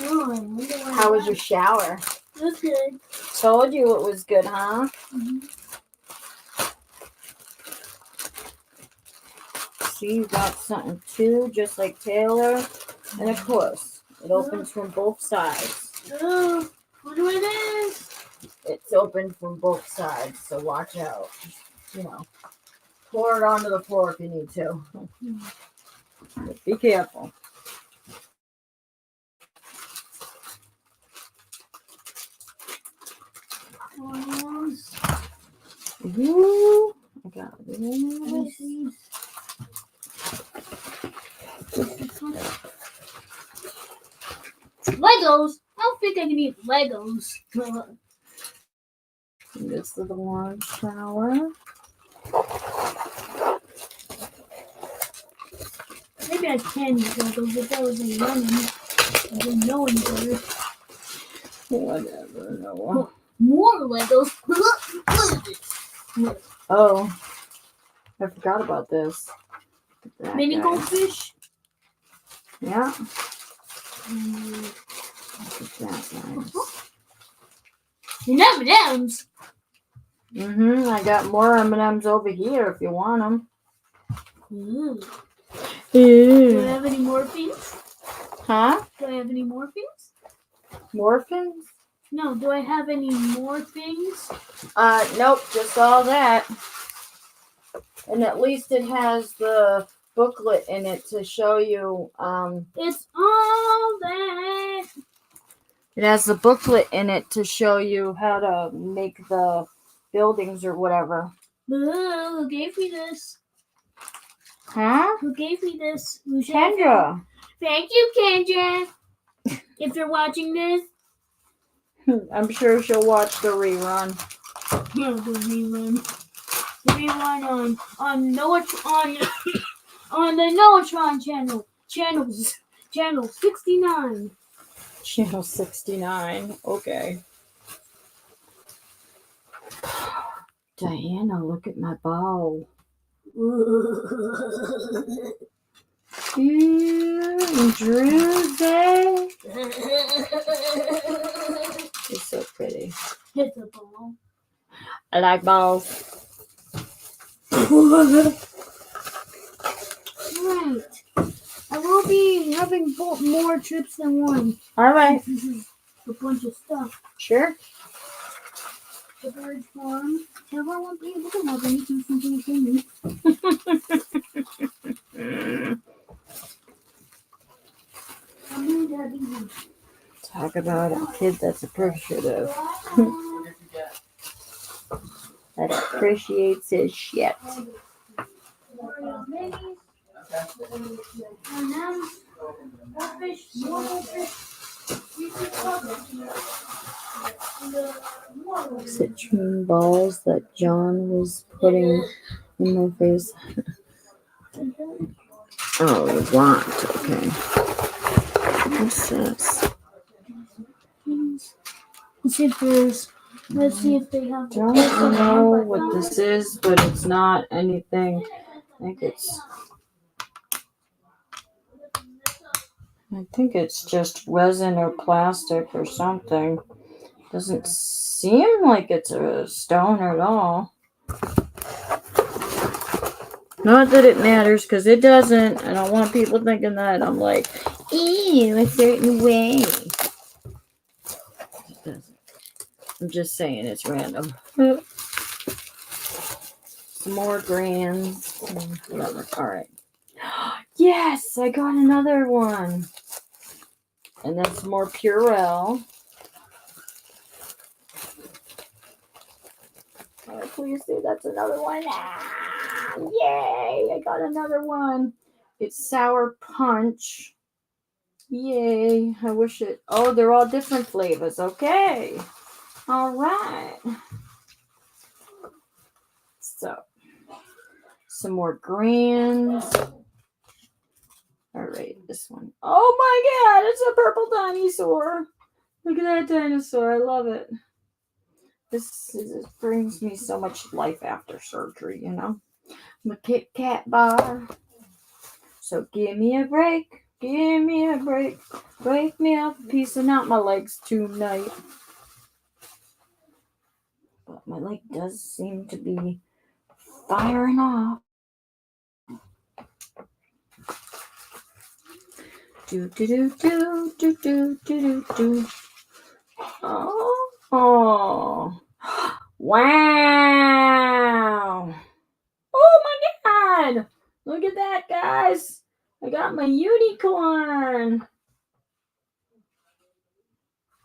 Oh, I wonder what How I was your shower? got. That's good. Told you it was good, huh? Mm-hmm. See, you got something too, just like Taylor. And of course, it opens from both sides. Oh, wonder what it is. It's open from both sides, so watch out. You know, pour it onto the floor if you need to. But be careful. Ooh, I got Let me this. see. Legos? I don't think I can eat Legos. This is the one shower. Maybe I can eat Legos if I wasn't running. I didn't know any better. Whatever, Noah. More Legos. Oh, I forgot about this. That Mini guy. goldfish. Yeah. Mm, Look at that nice. and M&M's. I got more M&Ms over here if you want them. Do I have any morphines? Huh? Do I have any morphines? Morphins? No, do I have any more things? Nope, just all that. And at least it has the booklet in it to show you, It's all that. it has the booklet in it to show you how to make the buildings or whatever. Who gave me this? Huh? Who gave me this? Who should I Kendra. thank you, Kendra. If you're watching this, I'm sure she'll watch the rerun. yeah, the rerun. The rerun on Noah on the Noatron channel. Channel 69. Channel 69. Okay. Diana, look at my bow. Druzy. It's so pretty. It's a ball. I like balls. Right. I will be having more trips than one. All right. This is a bunch of stuff. Sure. The bird farm. Never won't be able to have anything from me. Talk about a kid that's appreciative. Whatever. appreciates his shit. Oreo minis. M&M's. Goldfish. More goldfish. Reese's Cups. Citrine balls that John was putting in my face. Oh, you want? Okay. What's this? Let's see if there's. Let's see if they have. Don't know what this is, but it's not anything. I think it's just resin or plastic or something. Doesn't seem like it's a stone at all. Not that it matters, because it doesn't. I don't want people thinking that I'm like, ew, a certain way. It doesn't. I'm just saying it's random. Some more grands. Whatever. All right. Yes, I got another one. And then some more Purell. Oh, please say that's another one. Ah, yay, I got another one. It's Sour Punch. Yay, I wish it. Oh, they're all different flavors. Okay. All right. So, some more grands. All right, this one. Oh my God, it's a purple dinosaur. Look at that dinosaur. I love it. It brings me so much life after surgery, you know. I'm a Kit Kat bar. So give me a break. Give me a break. Break me off a piece of not my legs tonight. But my leg does seem to be firing off. Do do do do do do do do. Oh. Wow. Oh my God. Look at that, guys. I got my unicorn.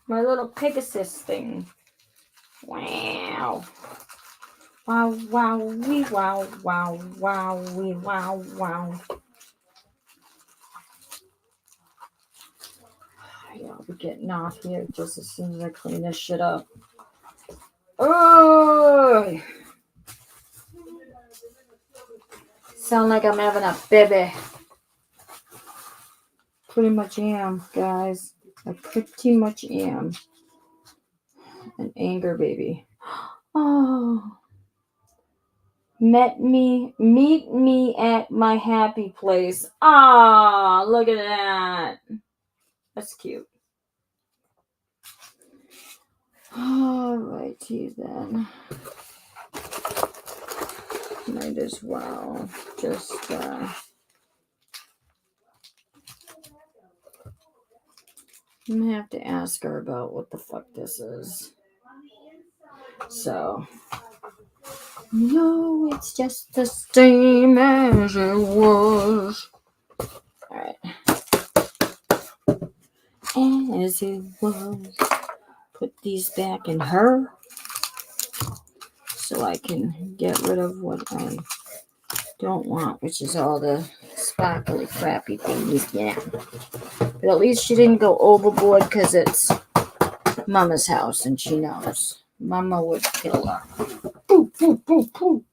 My little Pegasus thing. Wow. Wow, wow, wee, wow, wow, wow, wee, wow, wow. Yeah, I'll be getting off here just as soon as I clean this shit up. Oh! Sound like I'm having a baby. Pretty much am, guys. I pretty much am. An anger baby. Oh. Meet me at my happy place. Ah, look at that. That's cute. Alrighty then. Might as well just I'm gonna have to ask her about what the fuck this is. So no, it's just the same as it was. Alright. As it was. Put these back in her so I can get rid of what I don't want, which is all the sparkly crappy things. Yeah. But at least she didn't go overboard because it's Mama's house and she knows. Mama would kill her. Pooh, pooh, pooh, pooh.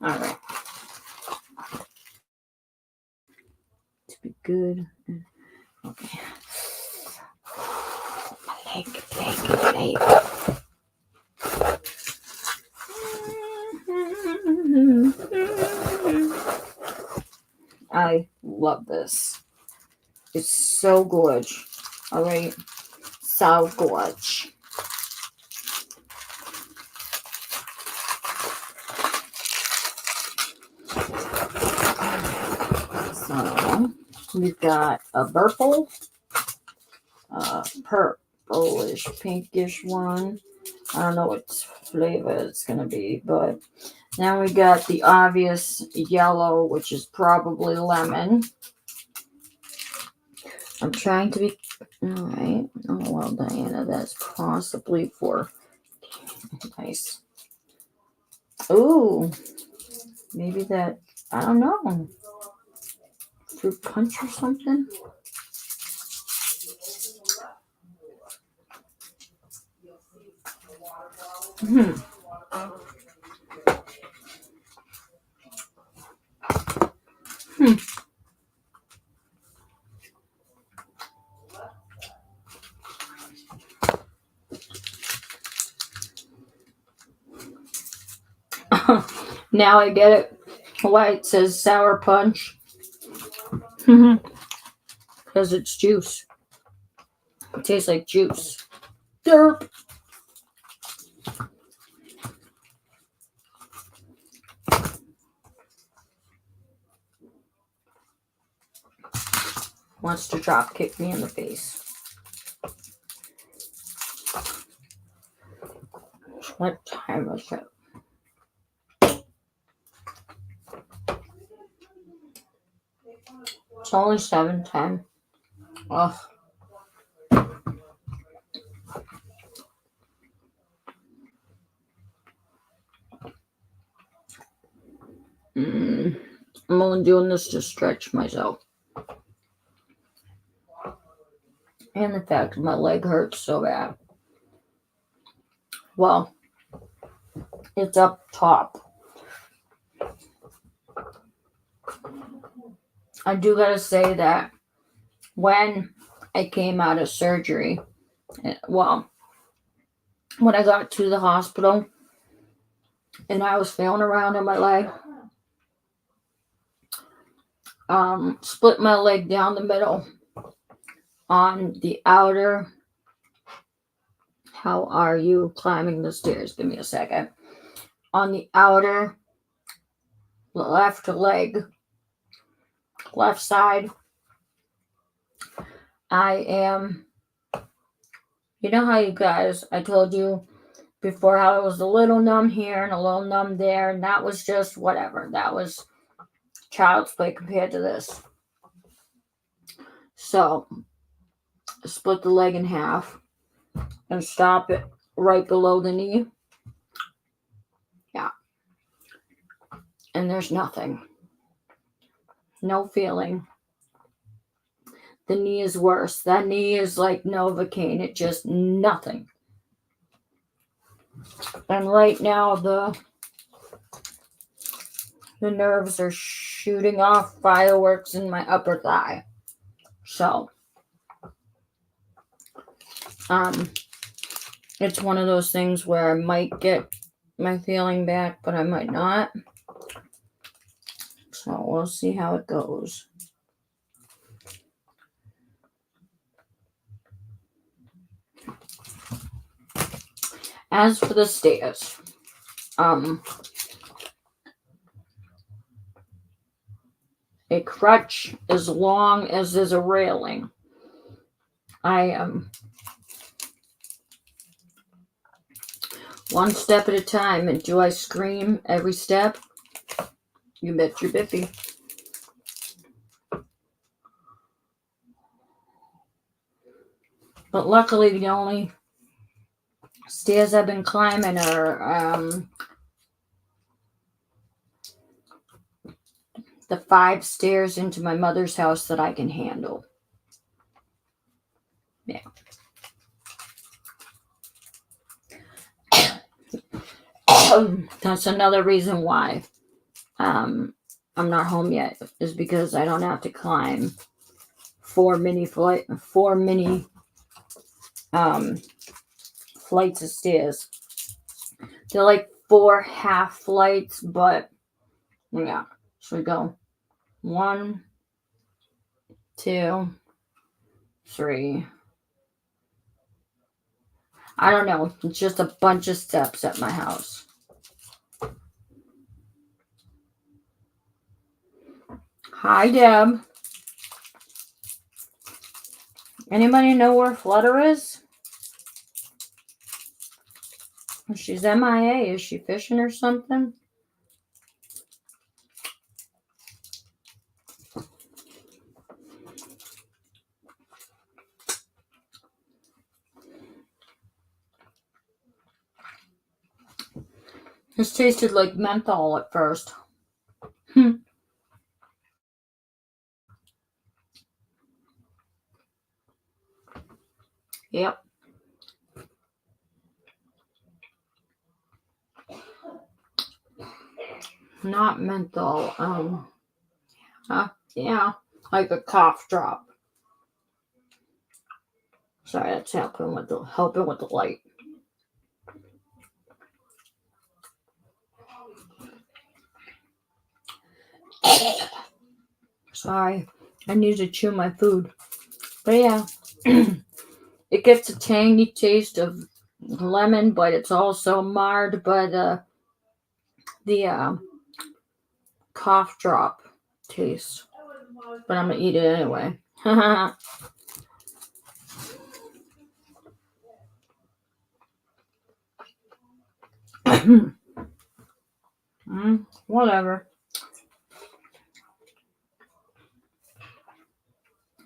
All right. To be good. Okay. Leg. I love this. It's so gorgeous. All right. So gorgeous. So we've got a purple, purplish, pinkish one. I don't know what flavor it's gonna be, but then we got the obvious yellow, which is probably lemon. I'm trying to be... Alright. Oh, well, Diana, that's possibly for... Nice. Ooh. Maybe that... I don't know. Fruit punch or something? Hmm. Hmm. Now I get it. Why it says sour punch. Because it's juice. It tastes like juice. Derp. Wants to drop kick me in the face. What time is it? It's only 7:10. Ugh. I'm only doing this to stretch myself. And the fact that my leg hurts so bad. Well, it's up top. I do gotta say that when I came out of surgery, well, when I got to the hospital and I was feeling around in my leg, split my leg down the middle on the outer. How are you climbing the stairs? Give me a second. On the outer left leg, left side, I am, you know how you guys, I told you before how it was a little numb here and a little numb there, and that was just whatever. That was child's play compared to this. So, split the leg in half and stop it right below the knee. Yeah. And there's nothing. No feeling. The knee is worse. That knee is like Novocaine. It just nothing. And right now the nerves are shooting off fireworks in my upper thigh. So, it's one of those things where I might get my feeling back, but I might not. So we'll see how it goes. As for the stairs, a crutch as long as there's a railing. I one step at a time. And do I scream every step? You bet your bippy. But luckily, the only stairs I've been climbing are the 5 stairs into my mother's house that I can handle. Yeah. That's another reason why I'm not home yet, is because I don't have to climb 4 mini flights of stairs. They're like 4 half flights, but yeah. So we go 1, 2, 3. I don't know. It's just a bunch of steps at my house. Hi, Deb. Anybody know where Flutter is? She's MIA. Is she fishing or something? This tasted like menthol at first. Yep. Not menthol. Yeah, like a cough drop. Sorry, that's helping with the light. Sorry, I need to chew my food. But yeah, it gets a tangy taste of lemon, but it's also marred by the cough drop taste. But I'm gonna eat it anyway. Whatever.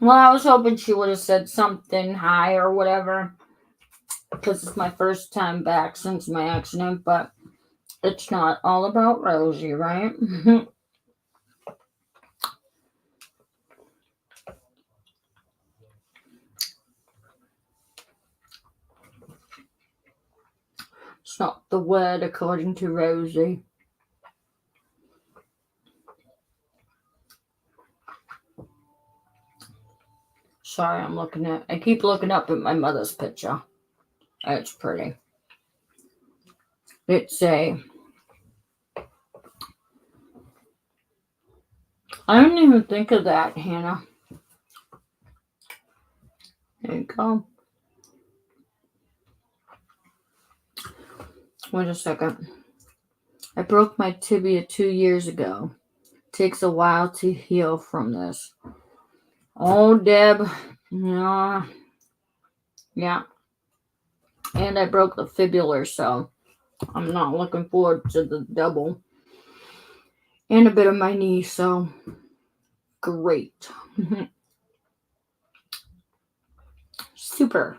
Well, I was hoping she would have said something high or whatever, because it's my first time back since my accident, but it's not all about Rosie, right? It's not the word according to Rosie. Sorry, I keep looking up at my mother's picture. It's pretty. It's I didn't even think of that, Hannah. There you go. Wait a second. I broke my tibia 2 years ago. Takes a while to heal from this. Oh, Deb. Yeah. And I broke the fibula, so I'm not looking forward to the double. And a bit of my knee, so great. Super.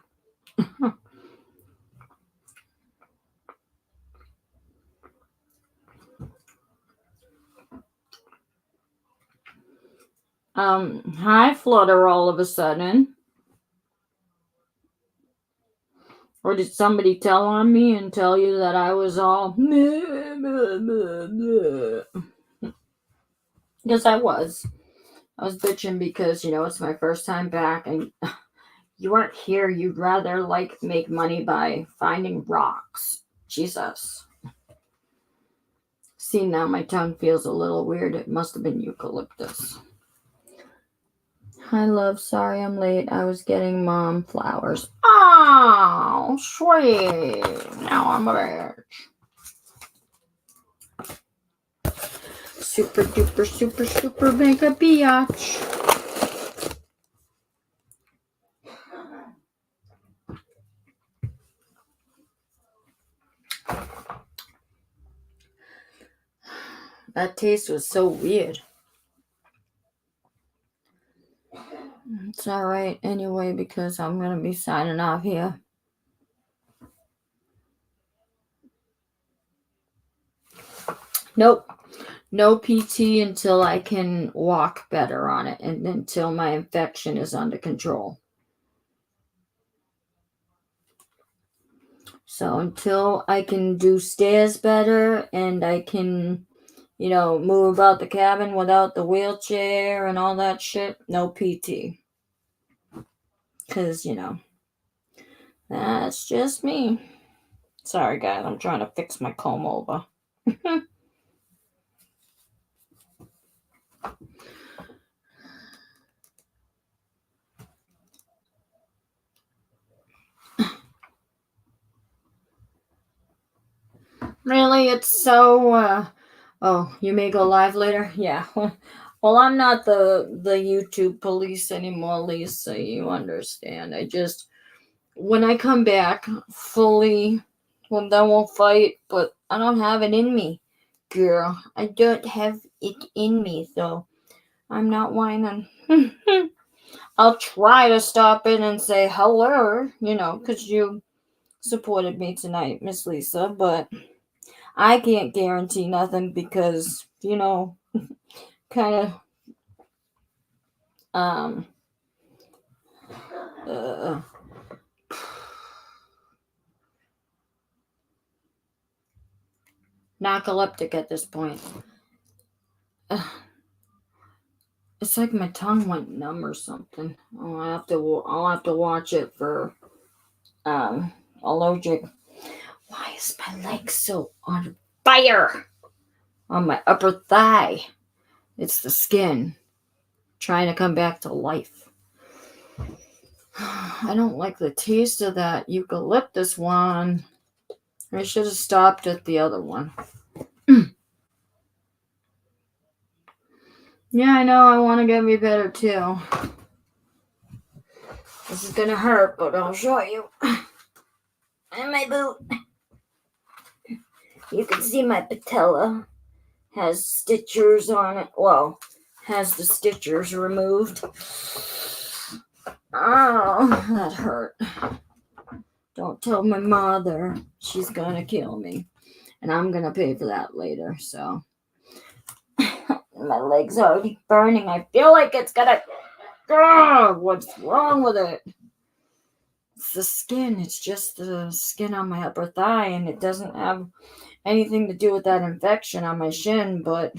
Hi, Flutter, all of a sudden. Or did somebody tell on me and tell you that I was all... Because I was. I was bitching because, it's my first time back and you weren't here. You'd rather, make money by finding rocks. Jesus. See, now my tongue feels a little weird. It must have been eucalyptus. Hi, love. Sorry I'm late. I was getting mom flowers. Oh, sweet. Now I'm a bitch. Super duper, super, super mega biatch. That taste was so weird. It's alright anyway because I'm going to be signing off here. Nope. No PT until I can walk better on it and until my infection is under control. So until I can do stairs better and I can, move about the cabin without the wheelchair and all that shit, no PT. Because, that's just me. Sorry, guys. I'm trying to fix my comb over. Really? It's so, oh, you may go live later? Yeah. Well, I'm not the YouTube police anymore, Lisa. You understand. When I come back fully, well, then we'll fight, but I don't have it in me, girl. I don't have it in me, so I'm not whining. I'll try to stop it and say hello, because you supported me tonight, Miss Lisa, but I can't guarantee nothing because, kind of, um, uh, narcoleptic at this point. It's like my tongue went numb or something. I'll have to watch it for allergic. Why is my leg so on fire? On my upper thigh. It's the skin trying to come back to life. I don't like the taste of that eucalyptus one. I should have stopped at the other one. Yeah, I know. I want to get me better too. This is gonna hurt, but I'll show you. And my boot. You can see my patella has stitchers on it. Well, has the stitchers removed. Oh, that hurt. Don't tell my mother. She's gonna kill me. And I'm gonna pay for that later, so. My leg's already burning. I feel like it's gonna. Oh, what's wrong with it? It's the skin. It's just the skin on my upper thigh, and it doesn't have anything to do with that infection on my shin, but.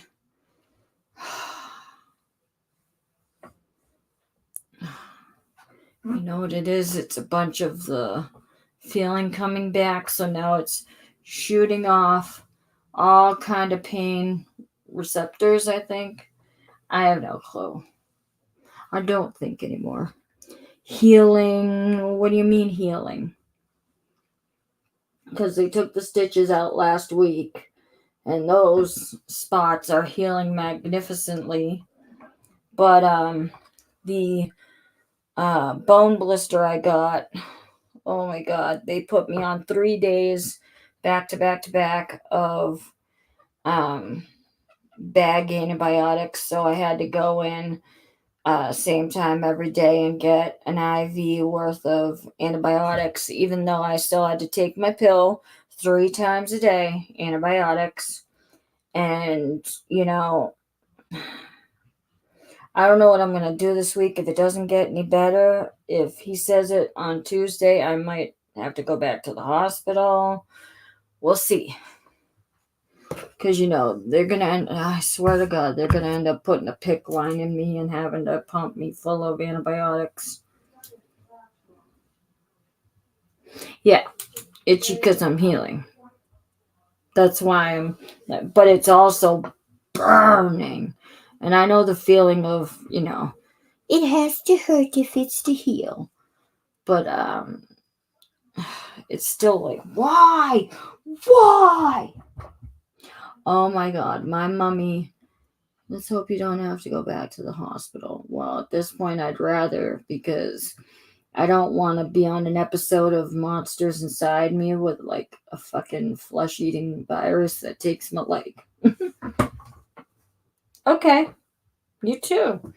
You know what it is? It's a bunch of the feeling coming back, so now it's shooting off all kind of pain receptors, I think. I have no clue. I don't think anymore. Healing. What do you mean healing? Because they took the stitches out last week, and those spots are healing magnificently. But the bone blister I got, oh my God, they put me on 3 days back to back to back of bag antibiotics. So I had to go in same time every day and get an IV worth of antibiotics, even though I still had to take my pill 3 times a day, antibiotics. And, I don't know what I'm going to do this week. If it doesn't get any better, if he says it on Tuesday, I might have to go back to the hospital. We'll see. Because, they're going to I swear to God, they're going to end up putting a PICC line in me and having to pump me full of antibiotics. Yeah, itchy because I'm healing. That's why but it's also burning. And I know the feeling of, it has to hurt if it's to heal. But, it's still like, why? Oh my God, my mommy. Let's hope you don't have to go back to the hospital. Well, at this point, I'd rather, because I don't want to be on an episode of Monsters Inside Me with like a fucking flesh-eating virus that takes my leg. Okay, you too.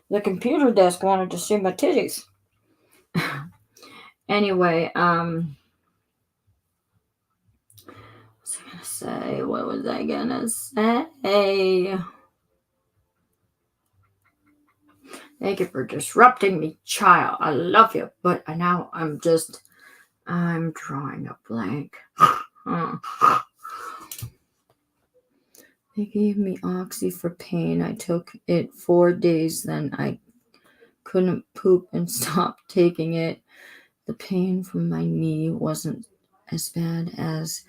The computer desk wanted to see my titties. Anyway, what was I gonna say? Thank you for disrupting me, child. I love you. But now I'm drawing a blank. They gave me Oxy for pain. I took it 4 days, then I couldn't poop and stopped taking it. The pain from my knee wasn't as bad as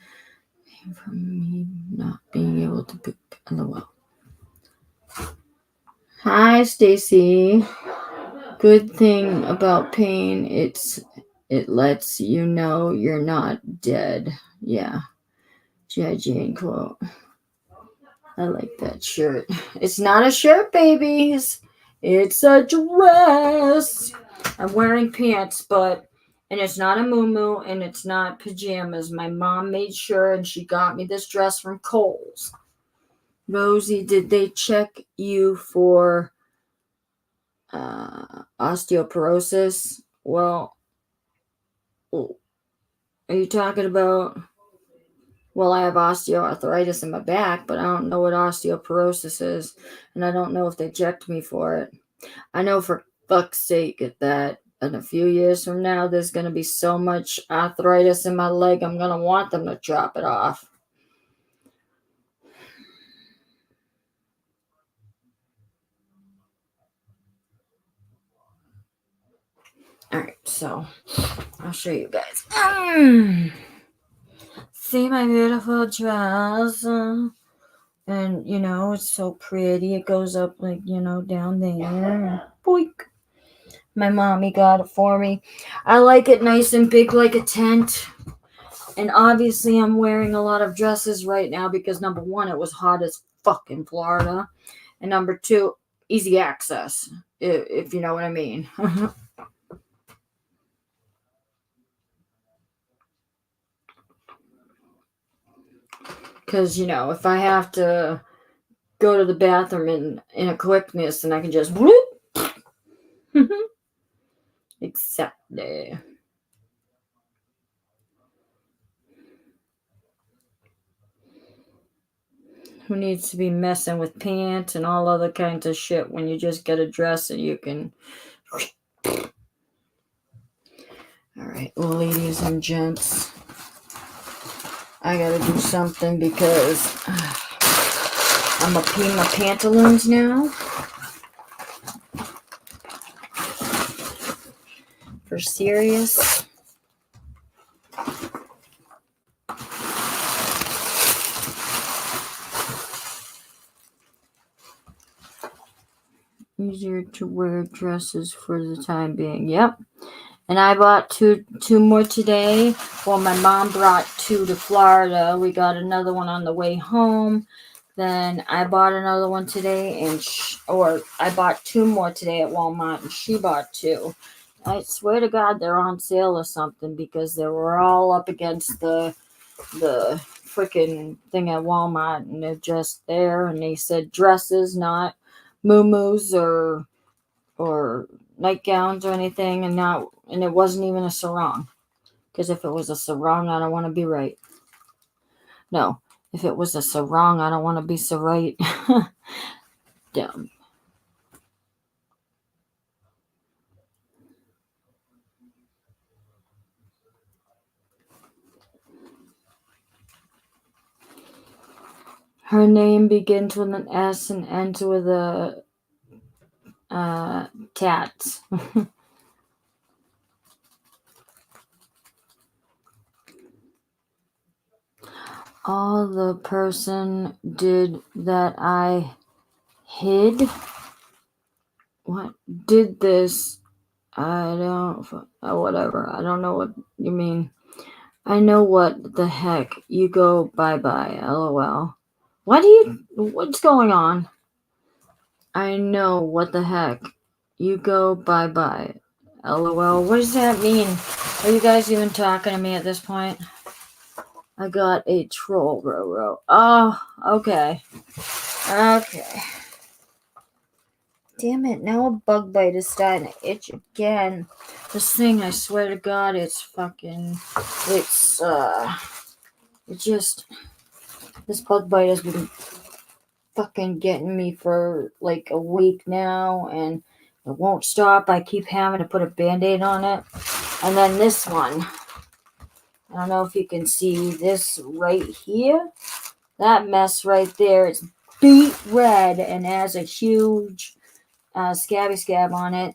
pain from me not being able to poop. LOL. Hi, Stacy. Good thing about pain, it lets you know you're not dead. Yeah. G.I. Jane quote. I like that shirt. It's not a shirt, babies. It's a dress. I'm wearing pants, and it's not a MooMoo, and it's not pajamas. My mom made sure, and she got me this dress from Kohl's. Rosie, did they check you for osteoporosis? Well, are you talking about Well, I have osteoarthritis in my back, but I don't know what osteoporosis is, and I don't know if they checked me for it. I know for fuck's sake that in a few years from now, there's going to be so much arthritis in my leg, I'm going to want them to chop it off. All right, so I'll show you guys. See my beautiful dress? And, you know, it's so pretty. It goes up, like, you know, down there. Boink. My mommy got it for me. I like it nice and big like a tent. And obviously I'm wearing a lot of dresses right now because, number one, it was hot as fuck in Florida. And number two, easy access, if you know what I mean. Because, you know, if I have to go to the bathroom in a quickness, and I can just whoop. Exactly. Who needs to be messing with pants and all other kinds of shit when you just get a dress and you can... Alright, ladies and gents, I gotta do something because I'm gonna pee my pantaloons now. For serious. Easier to wear dresses for the time being. Yep. And I bought two more today. Well, my mom brought 2 to Florida. We got another one on the way home. Then I bought another one today, and I bought 2 more today at Walmart, and she bought 2. I swear to God, they're on sale or something because they were all up against the freaking thing at Walmart, and they're just there. And they said dresses, not MooMoos or nightgowns or anything, and it wasn't even a sarong. Because if it was a sarong, I don't want to be right. No, if it was a sarong, I don't want to be so right. Dumb. Her name begins with an S and ends with a tat. All the person did that I hid. What did this? I don't. Whatever. I don't know what you mean. I know what the heck. You go bye-bye. LOL. What's going on? I know what the heck. You go bye-bye. LOL. What does that mean? Are you guys even talking to me at this point? I got a troll, Roro. Oh, okay. Okay. Damn it, now a bug bite is starting to itch again. This thing, I swear to God, this bug bite has been fucking getting me for like a week now, and it won't stop. I keep having to put a Band-Aid on it. And then this one, I don't know if you can see this right here. That mess right there, it's beet red and has a huge scabby scab on it.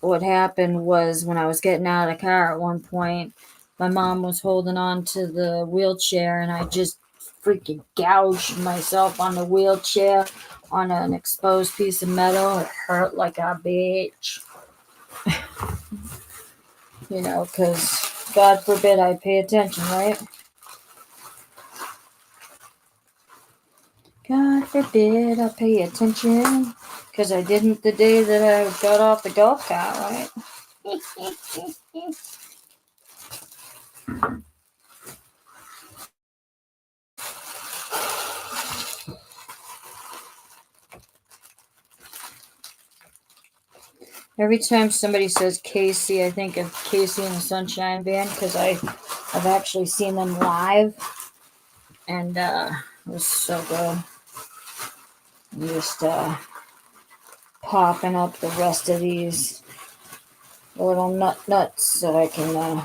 What happened was when I was getting out of the car at one point, my mom was holding on to the wheelchair, and I just freaking gouged myself on the wheelchair on an exposed piece of metal. It hurt like a bitch. You know, because God forbid I pay attention, right? God forbid I pay attention, because I didn't the day that I got off the golf cart, right? Every time somebody says Casey, I think of Casey and the Sunshine Band, because I I've actually seen them live, and it was so good. I'm just popping up the rest of these little nuts so I can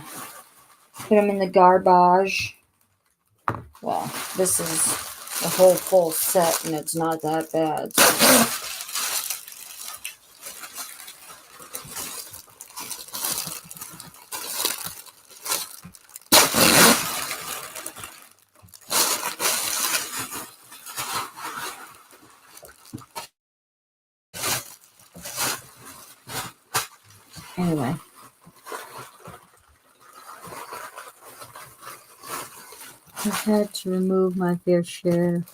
put them in the garbage. Well, this is a whole full set, and it's not that bad. Anyway. I've had to remove my fair share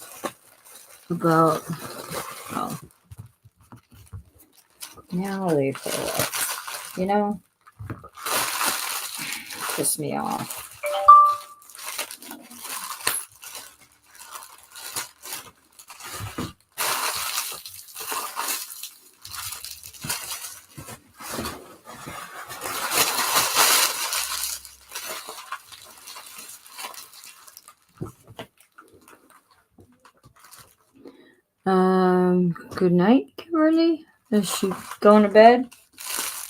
about, oh, now they feel like, you know, piss me off. Good night, Kimberly. Is she going to bed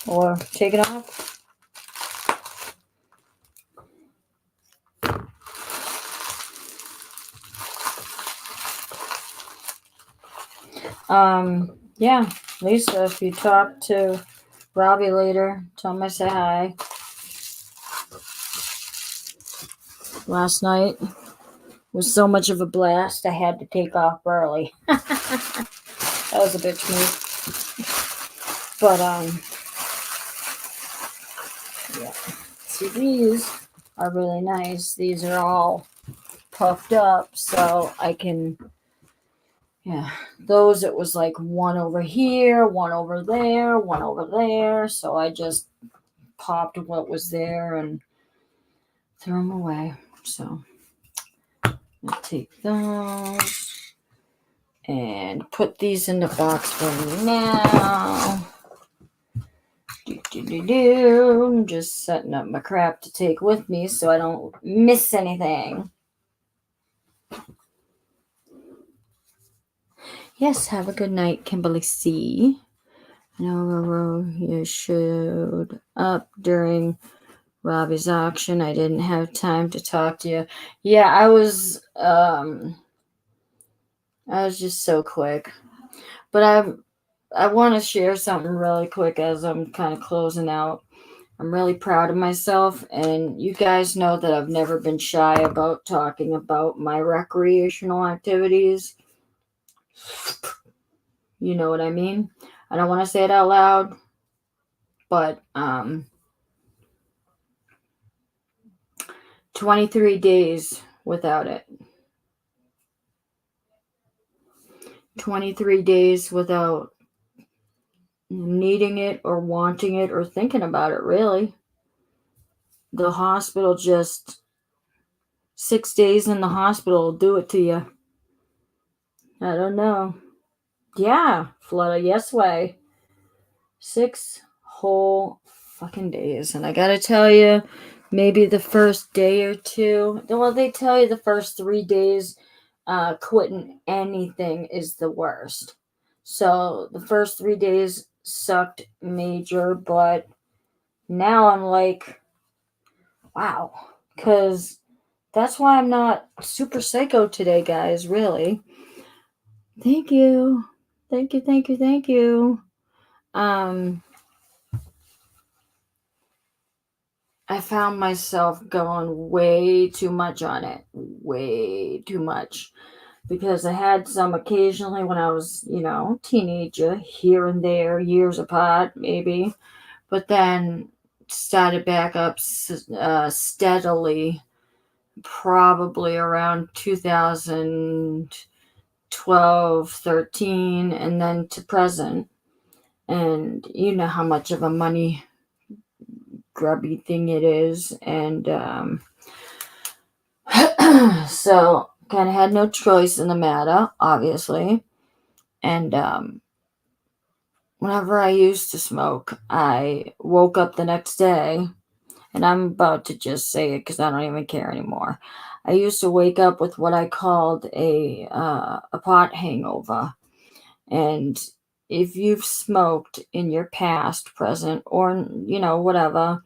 or taking off? Yeah, Lisa, if you talk to Robbie later, tell him I say hi. Last night was so much of a blast, I had to take off early. That was a bitch move. But, yeah. See, these are really nice. These are all puffed up, so I can, yeah. Those, it was like one over here, one over there, one over there. So I just popped what was there and threw them away. So I'll take those and put these in the box for me now. I'm just setting up my crap to take with me so I don't miss anything. Yes, have a good night, Kimberly C. I know you showed up during Robbie's auction. I didn't have time to talk to you. Yeah, I was just so quick. But I want to share something really quick as I'm kind of closing out. I'm really proud of myself, and you guys know that I've never been shy about talking about my recreational activities. You know what I mean? I don't want to say it out loud, but 23 days without it. 23 days without needing it or wanting it or thinking about it, really. The hospital, just 6 days in the hospital will do it to you. I don't know. Yeah, Florida, yes way. 6 whole fucking days. And I gotta tell you, maybe the first day or two, well, they tell you the first 3 days, quitting anything is the worst. So the first 3 days sucked major, but now I'm like, wow, because that's why I'm not super psycho today, guys, really. Thank you. Thank you, thank you, thank you. I found myself going way too much on it. Way too much. Because I had some occasionally when I was, teenager, here and there, years apart, maybe. But then started back up steadily, probably around 2012, 13, and then to present. And you know how much of a money grubby thing it is. And so kind of had no choice in the matter, obviously. And whenever I used to smoke, I woke up the next day and I'm about to just say it because I don't even care anymore. I used to wake up with what I called a pot hangover, and if you've smoked in your past, present, or whatever,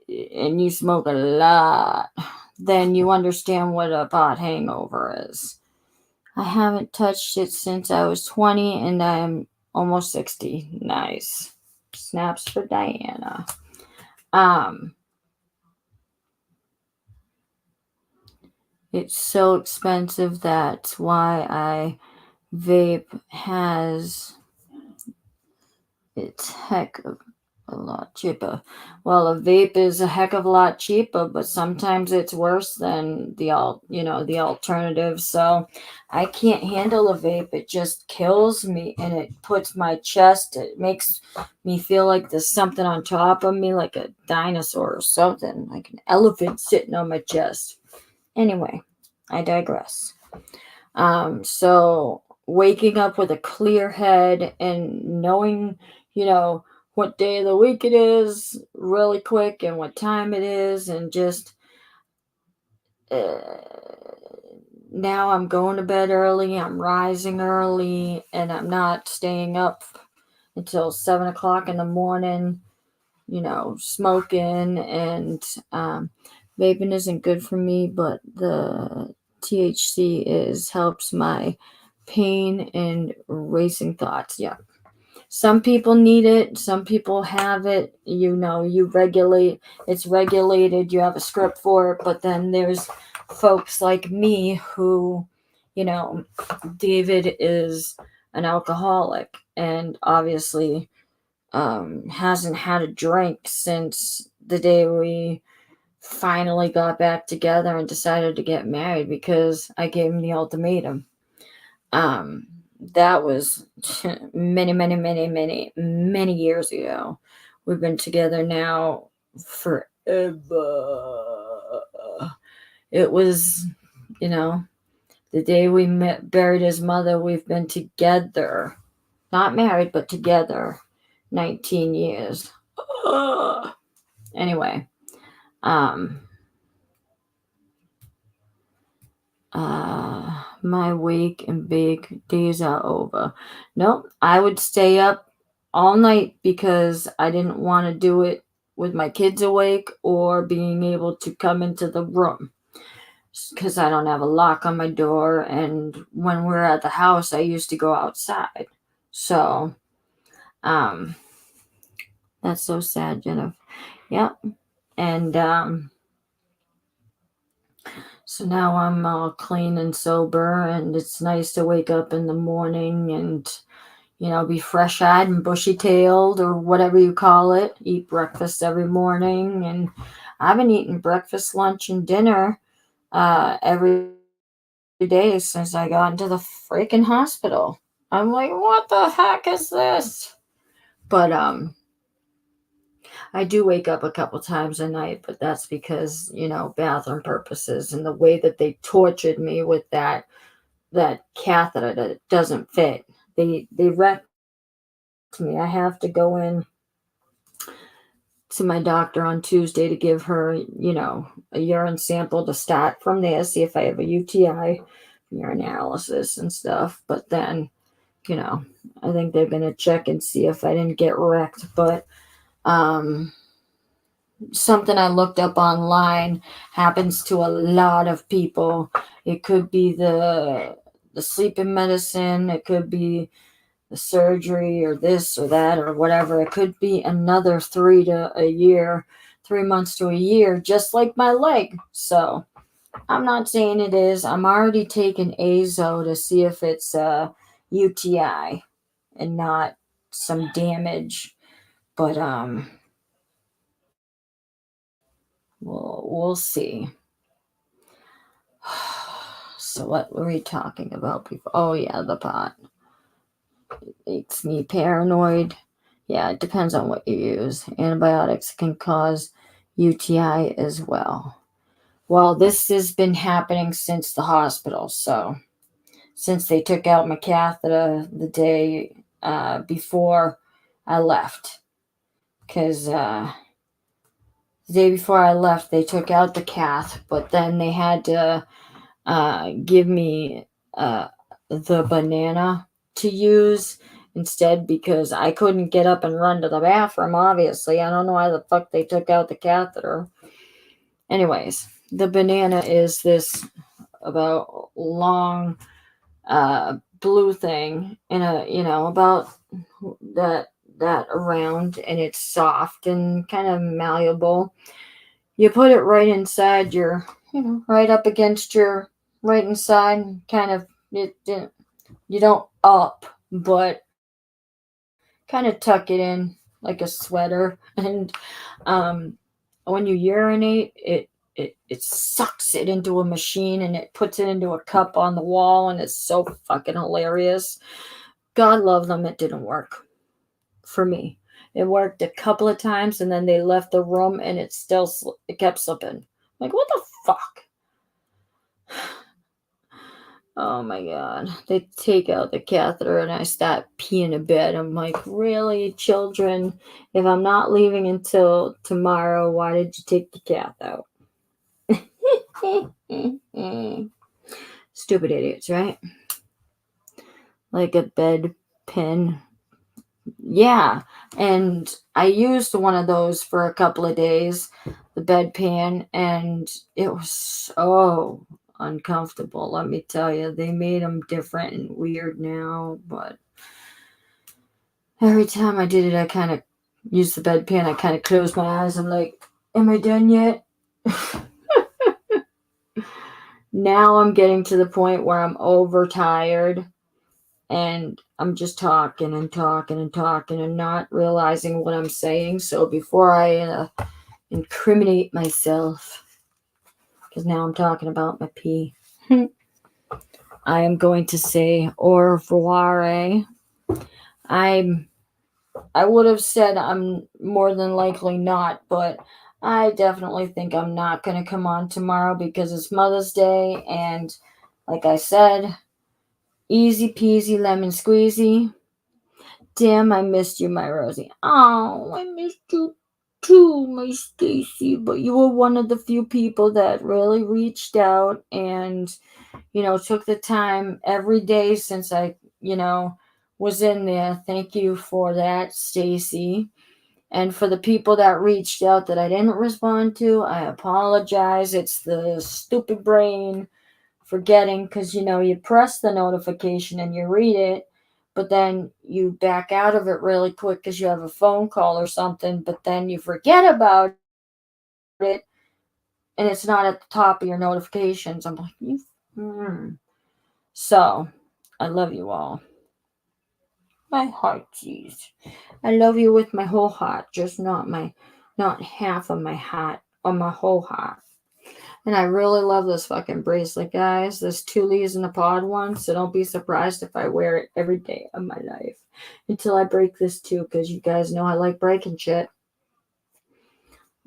and you smoke a lot, then you understand what a pot hangover is. I haven't touched it since I was 20, and I am almost 60. Nice. Snaps for Diana. It's so expensive. That's why I vape has it's heck of a lot cheaper. Well, a vape is a heck of a lot cheaper, but sometimes it's worse than the alternative. So I can't handle a vape. It just kills me, and it puts my chest. It makes me feel like there's something on top of me, like a dinosaur or something, like an elephant sitting on my chest. Anyway, I digress. So waking up with a clear head and knowing, what day of the week it is really quick and what time it is, and just uh, now I'm going to bed early, I'm rising early, and I'm not staying up until 7 o'clock in the morning, smoking, and vaping isn't good for me, but the THC helps my pain and racing thoughts. Yeah. Some people need it, some people have it, you regulate, it's regulated, you have a script for it, but then there's folks like me who, David is an alcoholic and obviously hasn't had a drink since the day we finally got back together and decided to get married because I gave him the ultimatum. That was many, many, many, many, many years ago. We've been together now forever. It was, the day we buried his mother, we've been together. Not married, but together. 19 years. Anyway, my wake and bake days are over. Nope, I would stay up all night because I didn't want to do it with my kids awake or being able to come into the room because I don't have a lock on my door. And when we're at the house, I used to go outside. So, that's so sad, Jennifer. Yep. And, so now I'm all clean and sober, and it's nice to wake up in the morning and, be fresh-eyed and bushy-tailed or whatever you call it. Eat breakfast every morning, and I've been eating breakfast, lunch, and dinner every day since I got into the freaking hospital. I'm like, what the heck is this? But I do wake up a couple times a night, but that's because, bathroom purposes and the way that they tortured me with that catheter that doesn't fit. They wrecked me. I have to go in to my doctor on Tuesday to give her, a urine sample to start from there, see if I have a UTI, urinalysis and stuff. But then, I think they're going to check and see if I didn't get wrecked. But something I looked up online happens to a lot of people. It could be the sleeping medicine, it could be the surgery or this or that or whatever. It could be another 3 months to a year, just like my leg. So I'm not saying it is. I'm already taking Azo to see if it's a UTI and not some damage. But we'll see. So what were we talking about before? Oh yeah, the pot. It makes me paranoid. Yeah, it depends on what you use. Antibiotics can cause UTI as well. Well, this has been happening since the hospital. So since they took out my catheter the day before I left. Because the day before I left, they took out the cath, but then they had to give me the banana to use instead because I couldn't get up and run to the bathroom, obviously. I don't know why the fuck they took out the catheter. Anyways, the banana is this about long blue thing in a, about that around, and it's soft and kind of malleable. You put it right inside your, right up against your right inside, kind of, you don't up, but kind of tuck it in like a sweater. And when you urinate, it sucks it into a machine and it puts it into a cup on the wall, and it's so fucking hilarious. God love them, it didn't work for me. It worked a couple of times, and then they left the room, and it kept slipping. Like, what the fuck? Oh my god. They take out the catheter, and I start peeing in bed. I'm like, really, children? If I'm not leaving until tomorrow, why did you take the cath out? Stupid idiots, right? Like a bed pin. Yeah, and I used one of those for a couple of days, the bedpan, and it was so uncomfortable. Let me tell you, they made them different and weird now, but every time I did it, I kind of used the bedpan. I kind of closed my eyes. I'm like, am I done yet? Now I'm getting to the point where I'm overtired. And I'm just talking and talking and talking and not realizing what I'm saying. So before I incriminate myself, because now I'm talking about my pee, I am going to say au revoir. I would have said I'm more than likely not, but I definitely think I'm not going to come on tomorrow because it's Mother's Day. And like I said, easy peasy lemon squeezy. Damn, I missed you, my Rosie. Oh, I missed you too, my Stacy. But you were one of the few people that really reached out and, took the time every day since I, was in there. Thank you for that, Stacy. And for the people that reached out that I didn't respond to, I apologize. It's the stupid brain forgetting because, you press the notification and you read it, but then you back out of it really quick because you have a phone call or something, but then you forget about it and it's not at the top of your notifications. I'm like, So, I love you all. My heartsies. I love you with my whole heart, just not half of my heart, or my whole heart. And I really love this fucking bracelet, guys. This 2 leaves in a pod one, so don't be surprised if I wear it every day of my life. Until I break this too, because you guys know I like breaking shit.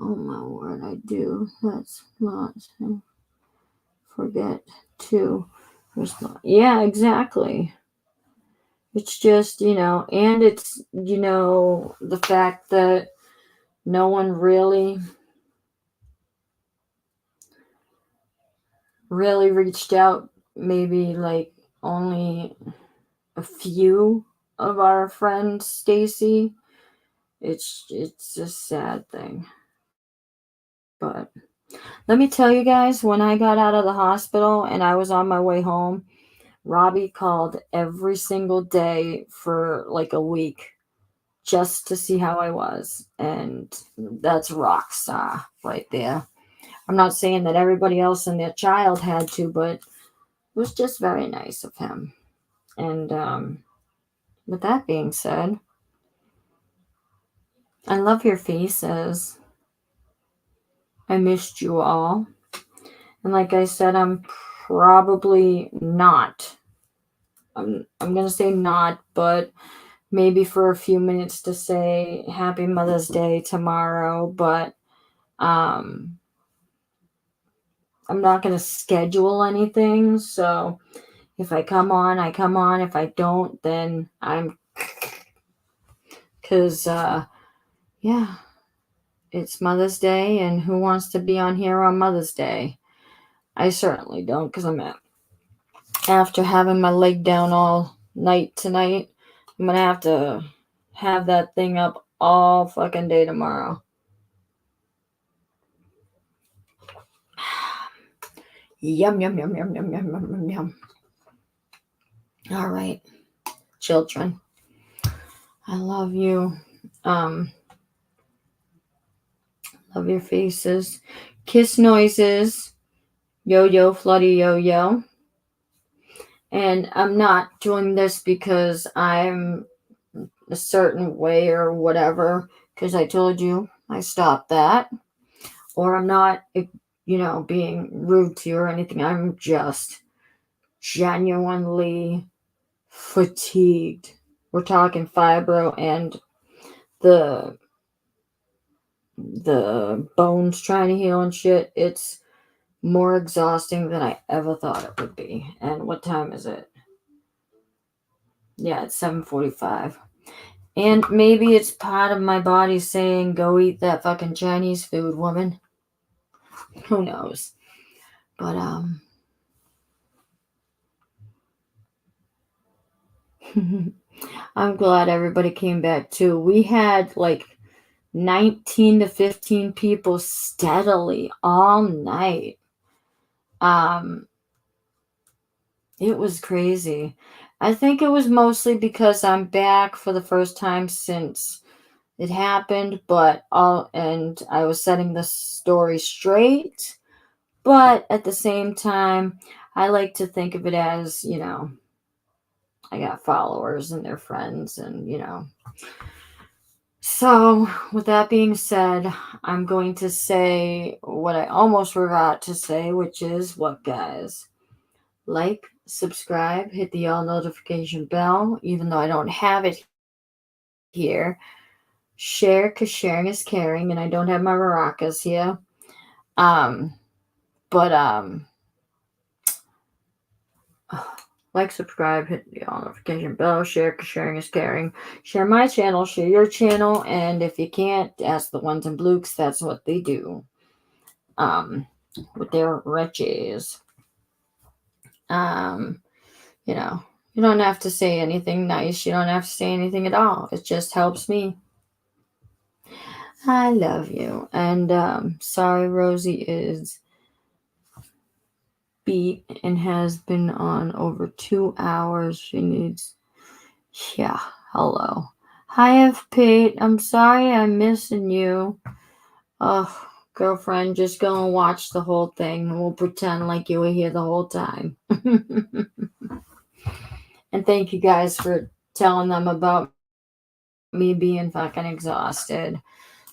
Oh my word, I do. Let's not forget to respond. Yeah, exactly. It's just, and it's, the fact that no one really reached out. Maybe like only a few of our friends, Stacy. It's a sad thing. But let me tell you guys, when I got out of the hospital and I was on my way home, Robbie called every single day for like a week just to see how I was. And that's rock star right there. I'm not saying that everybody else and their child had to, but it was just very nice of him. And with that being said, I love your faces. I missed you all. And like I said, I'm probably not. I'm going to say not, but maybe for a few minutes to say Happy Mother's Day tomorrow. But I'm not going to schedule anything. So if I come on, I come on. If I don't, then I'm... Because, yeah. it's Mother's Day, and who wants to be on here on Mother's Day? I certainly don't, because after having my leg down all night tonight, I'm gonna have to have that thing up all fucking day tomorrow. Yum, yum, yum, yum, yum, yum, yum, yum, yum. All right, children. I love you. Love your faces. Kiss noises. Yo, yo, floody, yo, yo. And I'm not doing this because I'm a certain way or whatever, because I told you I stopped that. Or I'm not, being rude to you or anything. I'm just genuinely fatigued. We're talking fibro and the bones trying to heal and shit. It's more exhausting than I ever thought it would be. And what time is it? Yeah, it's 7:45. And maybe it's part of my body saying, go eat that fucking Chinese food, woman. Who knows? But, I'm glad everybody came back too. We had like 19 to 15 people steadily all night. It was crazy. I think it was mostly because I'm back for the first time since it happened, and I was setting the story straight. But at the same time, I like to think of it as, I got followers and they're friends, and, So, with that being said, I'm going to say what I almost forgot to say, which is what, guys? Like, subscribe, hit the all notification bell, even though I don't have it here. Share, because sharing is caring, and I don't have my maracas here. Like, subscribe, hit the all notification bell, share, because sharing is caring. Share my channel, share your channel, and if you can't, ask the ones in blue, because that's what they do. With their riches. You don't have to say anything nice. You don't have to say anything at all. It just helps me. I love you. And sorry, Rosie is beat and has been on over 2 hours. She needs, yeah, hello. Hi, FP. I'm sorry I'm missing you. Oh, girlfriend, just go and watch the whole thing, and we'll pretend like you were here the whole time. And thank you guys for telling them about me being fucking exhausted.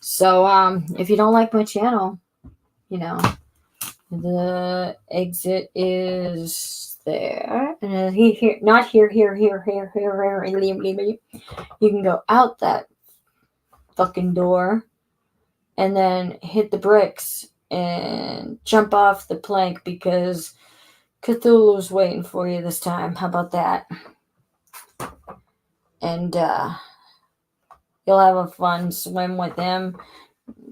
So, if you don't like my channel, the exit is there. And here, not here. You can go out that fucking door and then hit the bricks and jump off the plank, because Cthulhu's waiting for you this time. How about that? And you'll have a fun swim with him.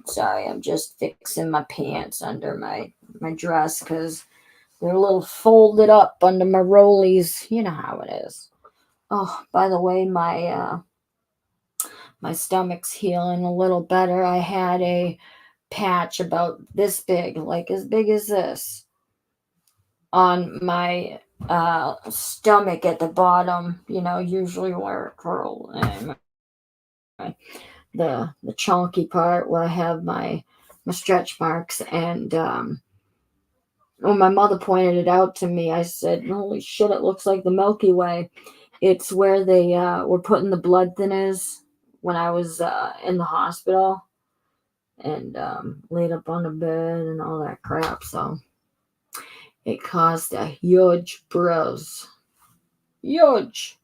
Sorry, I'm just fixing my pants under my dress because they're a little folded up under my rollies. You know how it is. Oh, by the way, my stomach's healing a little better. I had a patch about this big, like as big as this, on my stomach at the bottom. Usually where it curls, the chunky part where I have my stretch marks. And when my mother pointed it out to me, I said, holy shit, it looks like the Milky Way. It's where they were putting the blood thinners when I was in the hospital and laid up on the bed and all that crap. So it caused a huge bruise. Huge.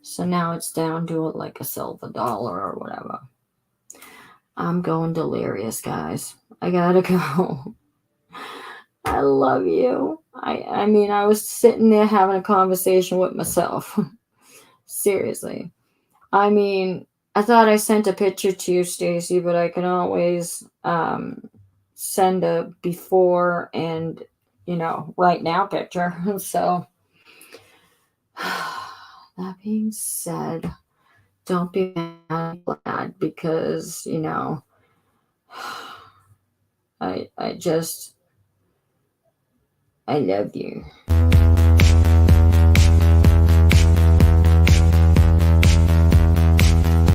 So now it's down to like a silver dollar or whatever. I'm going delirious, guys. I gotta go. I love you. I mean, I was sitting there having a conversation with myself. Seriously. I mean, I thought I sent a picture to you, Stacy, but I can always send a before and right now picture. So that being said, don't be mad, glad, because I love you.